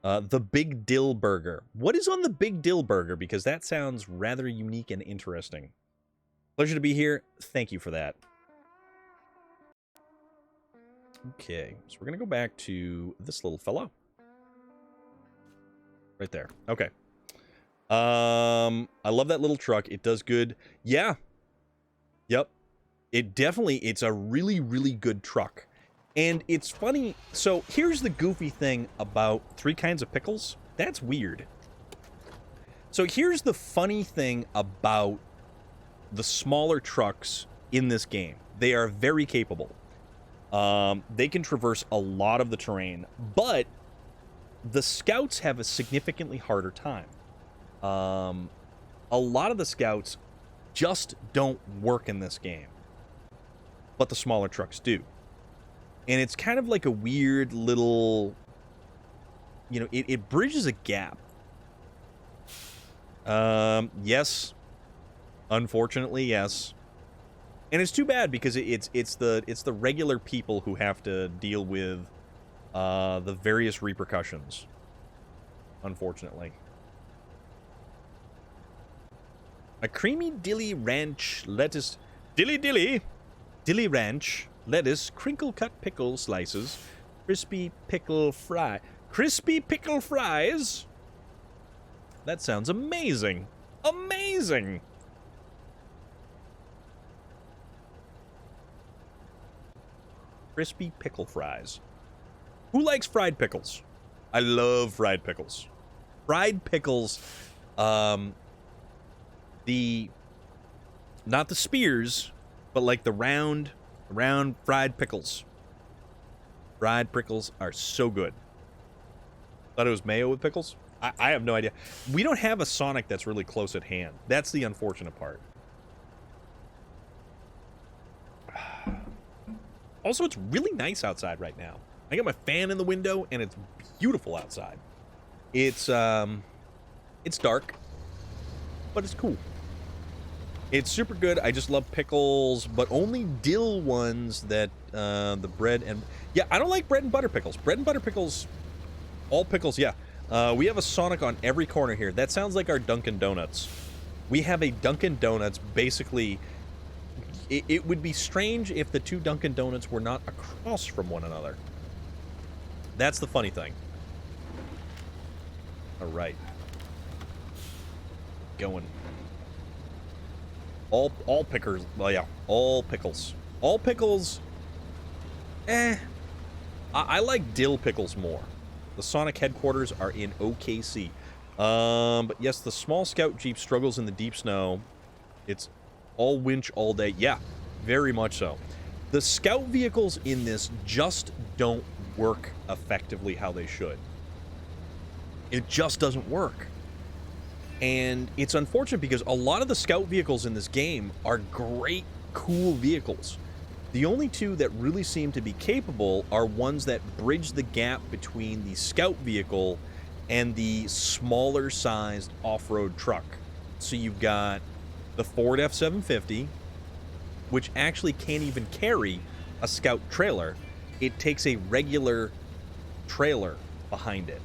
The Big Dill Burger. What is on the Big Dill Burger? Because that sounds rather unique and interesting. Pleasure to be here. Thank you for that. Okay, so we're going to go back to this little fellow. Right there. Okay. I love that little truck. It does good. Yeah. Yep. It's a really, really good truck. And it's funny. So here's the goofy thing about 3 kinds of pickles. That's weird. So here's the funny thing about the smaller trucks in this game. They are very capable. They can traverse a lot of the terrain, but the scouts have a significantly harder time. A lot of the scouts just don't work in this game, but the smaller trucks do. And it's kind of like a weird little, you know, it bridges a gap. Yes. Unfortunately, yes. And it's too bad because it's the regular people who have to deal with the various repercussions. Unfortunately. A creamy dilly ranch lettuce, dilly ranch lettuce, crinkle cut pickle slices, crispy pickle fries. That sounds amazing. Amazing. Crispy pickle fries. Who likes fried pickles? I love fried pickles. Fried pickles, not the spears, but like the round fried pickles. Fried pickles are so good. Thought it was mayo with pickles? I have no idea. We don't have a Sonic that's really close at hand. That's the unfortunate part. Also, it's really nice outside right now. I got my fan in the window, and it's beautiful outside. It's dark, but it's cool. It's super good. I just love pickles, but only dill ones that the bread and... Yeah, I don't like bread and butter pickles. Bread and butter pickles, all pickles, yeah. We have a Sonic on every corner here. That sounds like our Dunkin' Donuts. We have a Dunkin' Donuts, basically... It would be strange if the two Dunkin' Donuts were not across from one another. That's the funny thing. All right. Going. All pickers. Well, yeah, all pickles. All pickles. I like dill pickles more. The Sonic headquarters are in OKC. But yes, the small scout Jeep struggles in the deep snow. It's all winch all day. Yeah, very much so. The scout vehicles in this just don't work effectively how they should. It just doesn't work. And it's unfortunate because a lot of the scout vehicles in this game are great, cool vehicles. The only two that really seem to be capable are ones that bridge the gap between the scout vehicle and the smaller sized off-road truck. So you've got the Ford F-750, which actually can't even carry a scout trailer. It takes a regular trailer behind it.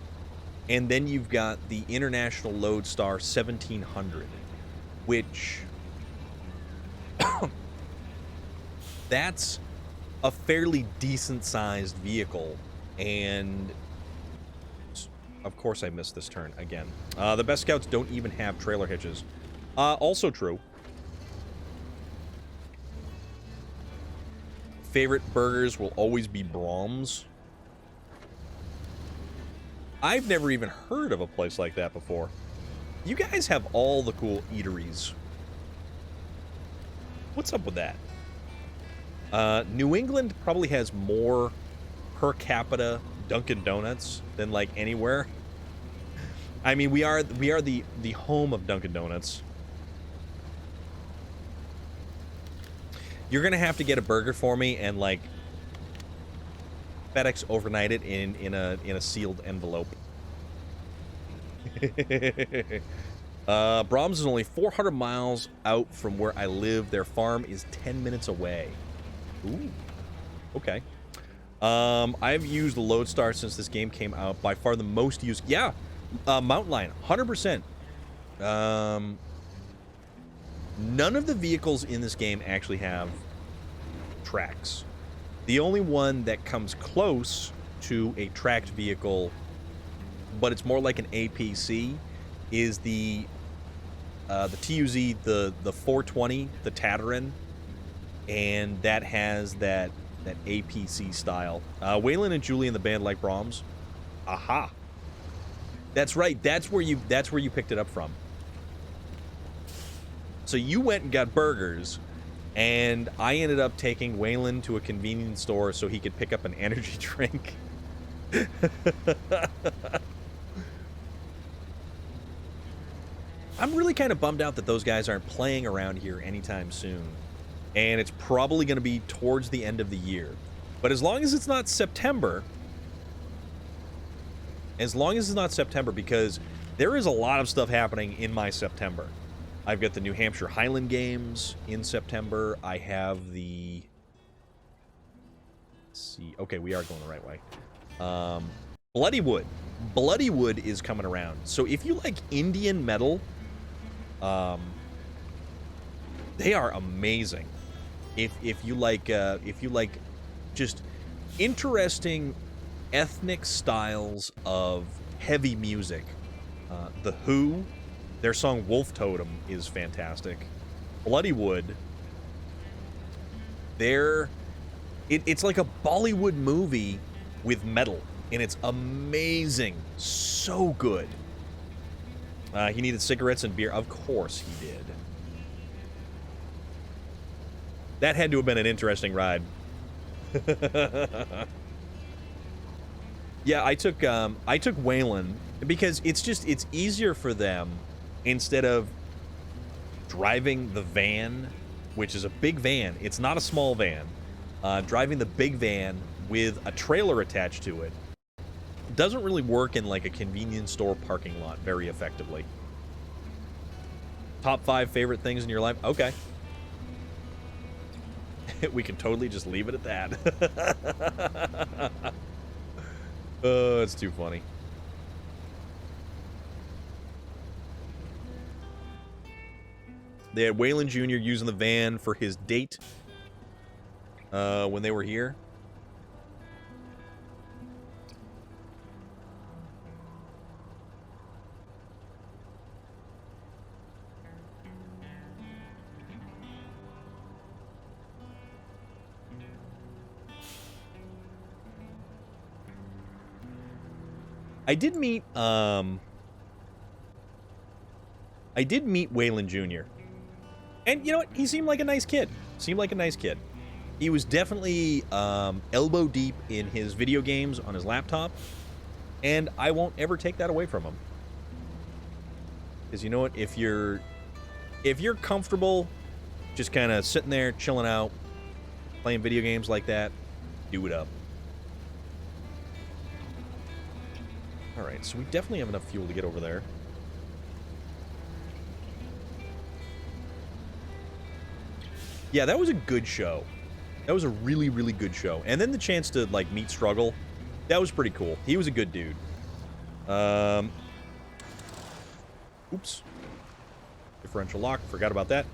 And then you've got the International Lodestar 1700, which... that's a fairly decent-sized vehicle, and... Of course I missed this turn again. The best scouts don't even have trailer hitches. Also true. Favorite burgers will always be Brahms. I've never even heard of a place like that before. You guys have all the cool eateries. What's up with that? New England probably has more per capita Dunkin' Donuts than like anywhere. I mean, we are the home of Dunkin' Donuts. You're gonna have to get a burger for me and like FedEx overnight it in a sealed envelope. Brahms is only 400 miles out from where I live. Their farm is 10 minutes away. Ooh. Okay. I've used the Lodestar since this game came out. By far the most used. Yeah. Mountain Lion, 100%. None of the vehicles in this game actually have tracks. The only one that comes close to a tracked vehicle, but it's more like an APC, is the TUZ, the 420, the Tatarin, and that has that APC style. Waylon and Julie in the band like Brahms. Aha. That's right. That's where you picked it up from. So you went and got burgers, and I ended up taking Waylon to a convenience store so he could pick up an energy drink. I'm really kind of bummed out that those guys aren't playing around here anytime soon. And it's probably going to be towards the end of the year. But as long as it's not September... because there is a lot of stuff happening in my September. I've got the New Hampshire Highland Games in September. I have the... Let's see. Okay, we are going the right way. Bloodywood. Bloodywood is coming around. So if you like Indian metal, they are amazing. If you like just interesting ethnic styles of heavy music, The Who, their song Wolf Totem is fantastic. Bloodywood, it's like a Bollywood movie with metal, and it's amazing. So good. He needed cigarettes and beer. Of course he did. That had to have been an interesting ride. Yeah, I took Waylon because it's easier for them, instead of driving the van, which is a big van. It's not a small van. Driving the big van with a trailer attached to it doesn't really work in like a convenience store parking lot very effectively. Top 5 favorite things in your life? Okay. We can totally just leave it at that. Oh, it's too funny. They had Waylon Jr. using the van for his date when they were here. I did meet Waylon Jr. And you know what? He seemed like a nice kid. He was definitely elbow deep in his video games on his laptop, and I won't ever take that away from him. Because you know what? If you're comfortable just kind of sitting there, chilling out, playing video games like that, do it up. Alright, so we definitely have enough fuel to get over there. Yeah, that was a good show. That was a really, really good show. And then the chance to, like, meet Struggle, that was pretty cool. He was a good dude. Oops. Differential lock, forgot about that.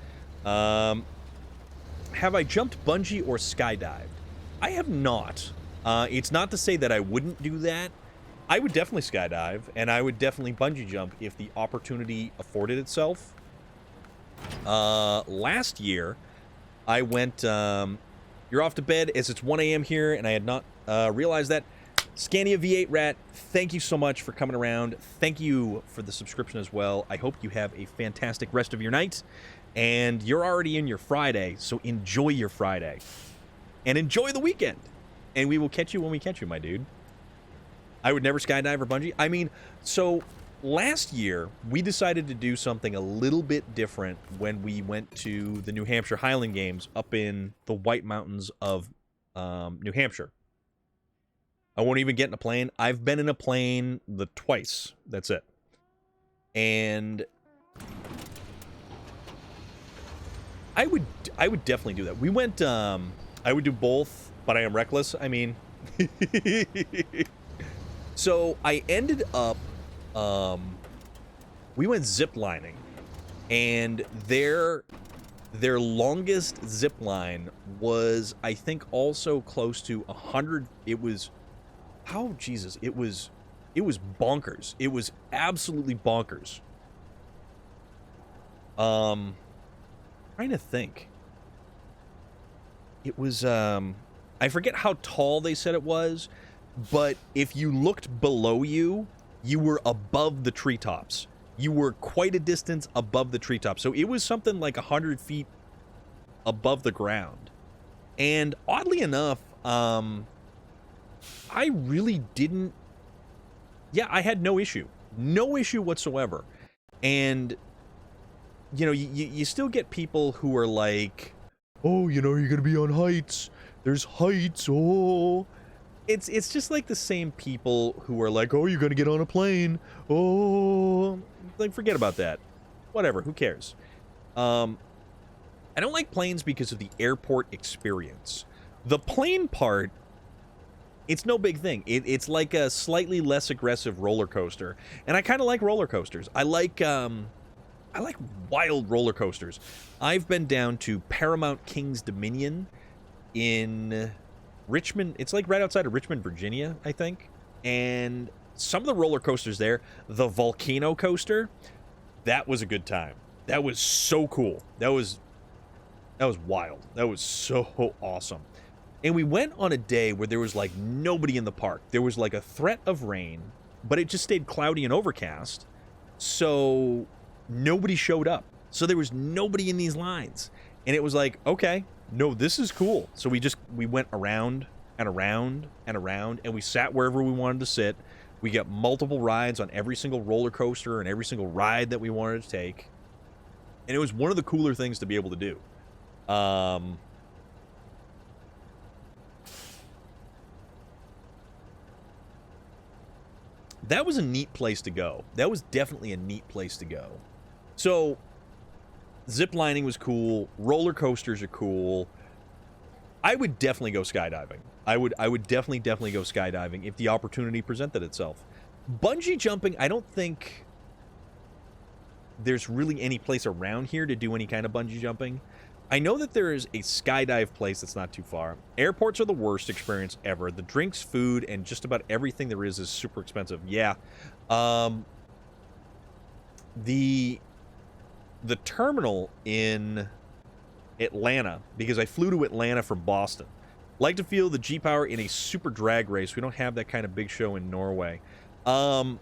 Have I jumped bungee or skydived? I have not. It's not to say that I wouldn't do that. I would definitely skydive, and I would definitely bungee jump if the opportunity afforded itself. Last year, I went, you're off to bed as it's 1 a.m. here, and I had not realized that. Scania V8 Rat, thank you so much for coming around. Thank you for the subscription as well. I hope you have a fantastic rest of your night, and you're already in your Friday, so enjoy your Friday. And enjoy the weekend. And we will catch you when we catch you, my dude. I would never skydive or bungee. I mean, so last year, we decided to do something a little bit different when we went to the New Hampshire Highland Games up in the White Mountains of New Hampshire. I won't even get in a plane. I've been in a plane twice. That's it. And I would definitely do that. We went, I would do both, but I am reckless. I mean... So I ended up, we went ziplining, and their longest zip line was, I think, also close to 100. It was, oh Jesus, it was bonkers. It was absolutely bonkers. Trying to think. It was, I forget how tall they said it was. But if you looked below you, you were above the treetops. You were quite a distance above the treetops. So it was something like 100 feet above the ground. And oddly enough, I really didn't... Yeah, I had no issue. No issue whatsoever. And, you know, you still get people who are like, oh, you know, you're going to be on heights. There's heights, oh... It's just like the same people who are like, oh, you're going to get on a plane. Oh, like, forget about that. Whatever, who cares? I don't like planes because of the airport experience. The plane part, it's no big thing. It's like a slightly less aggressive roller coaster. And I kind of like roller coasters. I like wild roller coasters. I've been down to Paramount King's Dominion in... Richmond, it's like right outside of Richmond, Virginia, I think. And some of the roller coasters there, the Volcano Coaster, that was a good time. That was so cool. That was wild. That was so awesome. And we went on a day where there was like nobody in the park. There was like a threat of rain, but it just stayed cloudy and overcast. So nobody showed up. So there was nobody in these lines. And it was like, okay, no, this is cool. So we went around and around and around, and we sat wherever we wanted to sit. We got multiple rides on every single roller coaster and every single ride that we wanted to take. And it was one of the cooler things to be able to do. That was a neat place to go. That was definitely a neat place to go. So, Zip lining was cool. Roller coasters are cool. I would definitely go skydiving. I would definitely go skydiving if the opportunity presented itself. Bungee jumping, I don't think there's really any place around here to do any kind of bungee jumping. I know that there is a skydive place that's not too far. Airports are the worst experience ever. The drinks, food, and just about everything there is super expensive. Yeah. The terminal in Atlanta, because I flew to Atlanta from Boston. Like to feel the G-Power in a super drag race. We don't have that kind of big show in Norway. So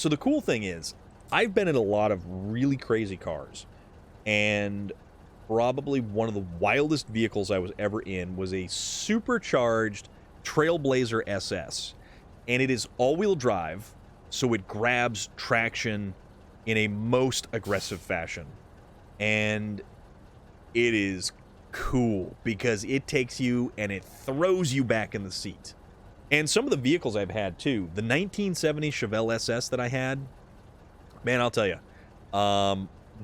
the cool thing is, I've been in a lot of really crazy cars, and probably one of the wildest vehicles I was ever in was a supercharged Trailblazer SS, and it is all-wheel drive, so it grabs traction in a most aggressive fashion, and it is cool because it takes you and it throws you back in the seat. And some of the vehicles I've had too, the 1970 Chevelle SS that I had, man, I'll tell you,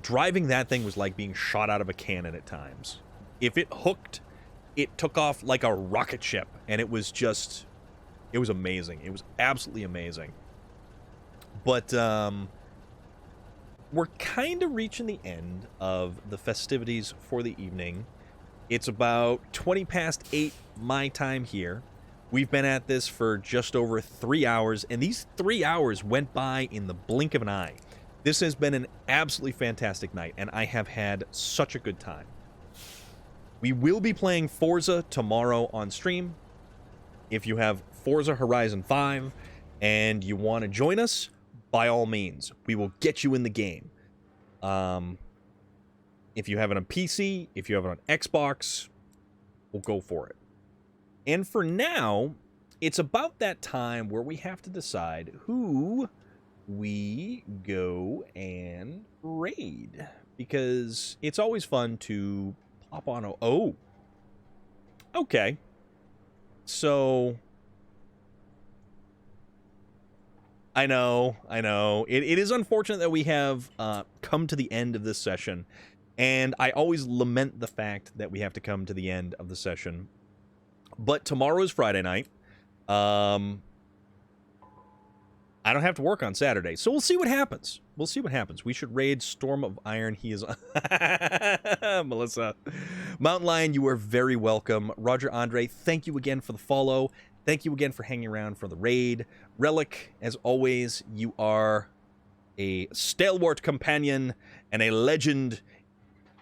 driving that thing was like being shot out of a cannon at times. If it hooked, it took off like a rocket ship, and it was amazing. It was absolutely amazing. But we're kind of reaching the end of the festivities for the evening. It's about 20 past 8 my time here. We've been at this for just over 3 hours, and these 3 hours went by in the blink of an eye. This has been an absolutely fantastic night, and I have had such a good time. We will be playing Forza tomorrow on stream. If you have Forza Horizon 5 and you want to join us, by all means, we will get you in the game. If you have it on PC, if you have it on Xbox, we'll go for it. And for now, it's about that time where we have to decide who we go and raid, because it's always fun to pop on okay, so I know it is unfortunate that we have come to the end of this session, and I always lament the fact that we have to come to the end of the session, but tomorrow is Friday night. I don't have to work on Saturday, so we'll see what happens. We should raid Storm of Iron. He is... Melissa. Mountain Lion, you are very welcome. Roger Andre, thank you again for the follow. Thank you again for hanging around for the raid. Relic, as always, you are a stalwart companion and a legend,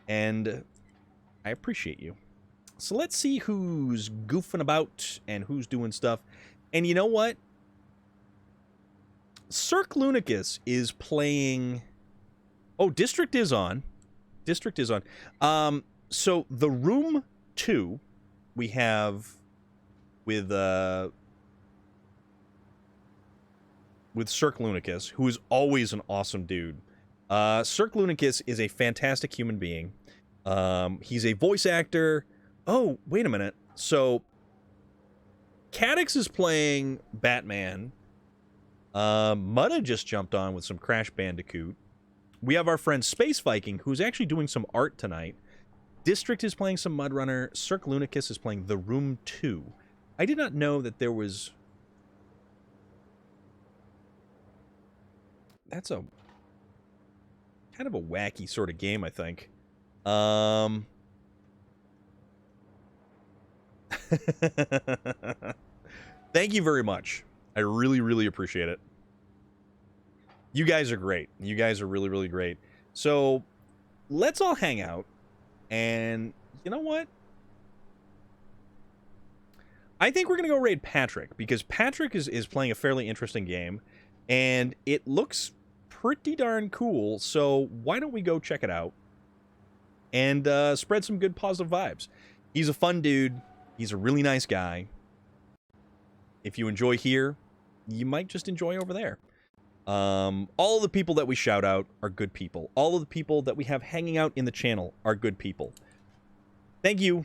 and I appreciate you. So let's see who's goofing about and who's doing stuff. And you know what? Cirque Lunicus is playing... Oh, District is on. So the Room 2 we have with Cirque Lunicus, who is always an awesome dude. Cirque Lunicus is a fantastic human being. He's a voice actor. Oh, wait a minute. So Cadix is playing Batman. Mutta just jumped on with some Crash Bandicoot. We have our friend Space Viking, who's actually doing some art tonight. District is playing some Mud Runner. Cirque Lunicus is playing The Room 2. I did not know that there was... That's a... kind of a wacky sort of game, I think. Thank you very much. I really, really appreciate it. You guys are great. You guys are really, really great. So, let's all hang out. And, you know what? I think we're going to go raid Patrick, because Patrick is playing a fairly interesting game. And it looks pretty darn cool. So, why don't we go check it out? And spread some good positive vibes. He's a fun dude. He's a really nice guy. If you enjoy here, you might just enjoy over there. All of the people that we shout out are good people. All of the people that we have hanging out in the channel are good people. Thank you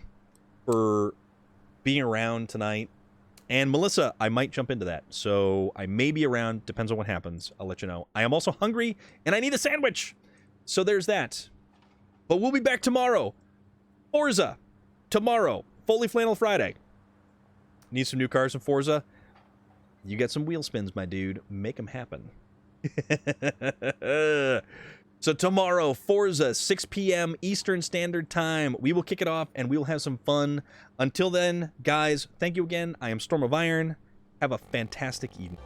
for being around tonight. And Melissa, I might jump into that. So I may be around. Depends on what happens. I'll let you know. I am also hungry and I need a sandwich. So there's that. But we'll be back tomorrow. Forza. Tomorrow. Fully Flannel Friday. Need some new cars in Forza? You got some wheel spins, my dude. Make them happen. So tomorrow, Forza, 6 p.m. Eastern Standard Time. We will kick it off, and we will have some fun. Until then, guys, thank you again. I am Storm of Iron. Have a fantastic evening.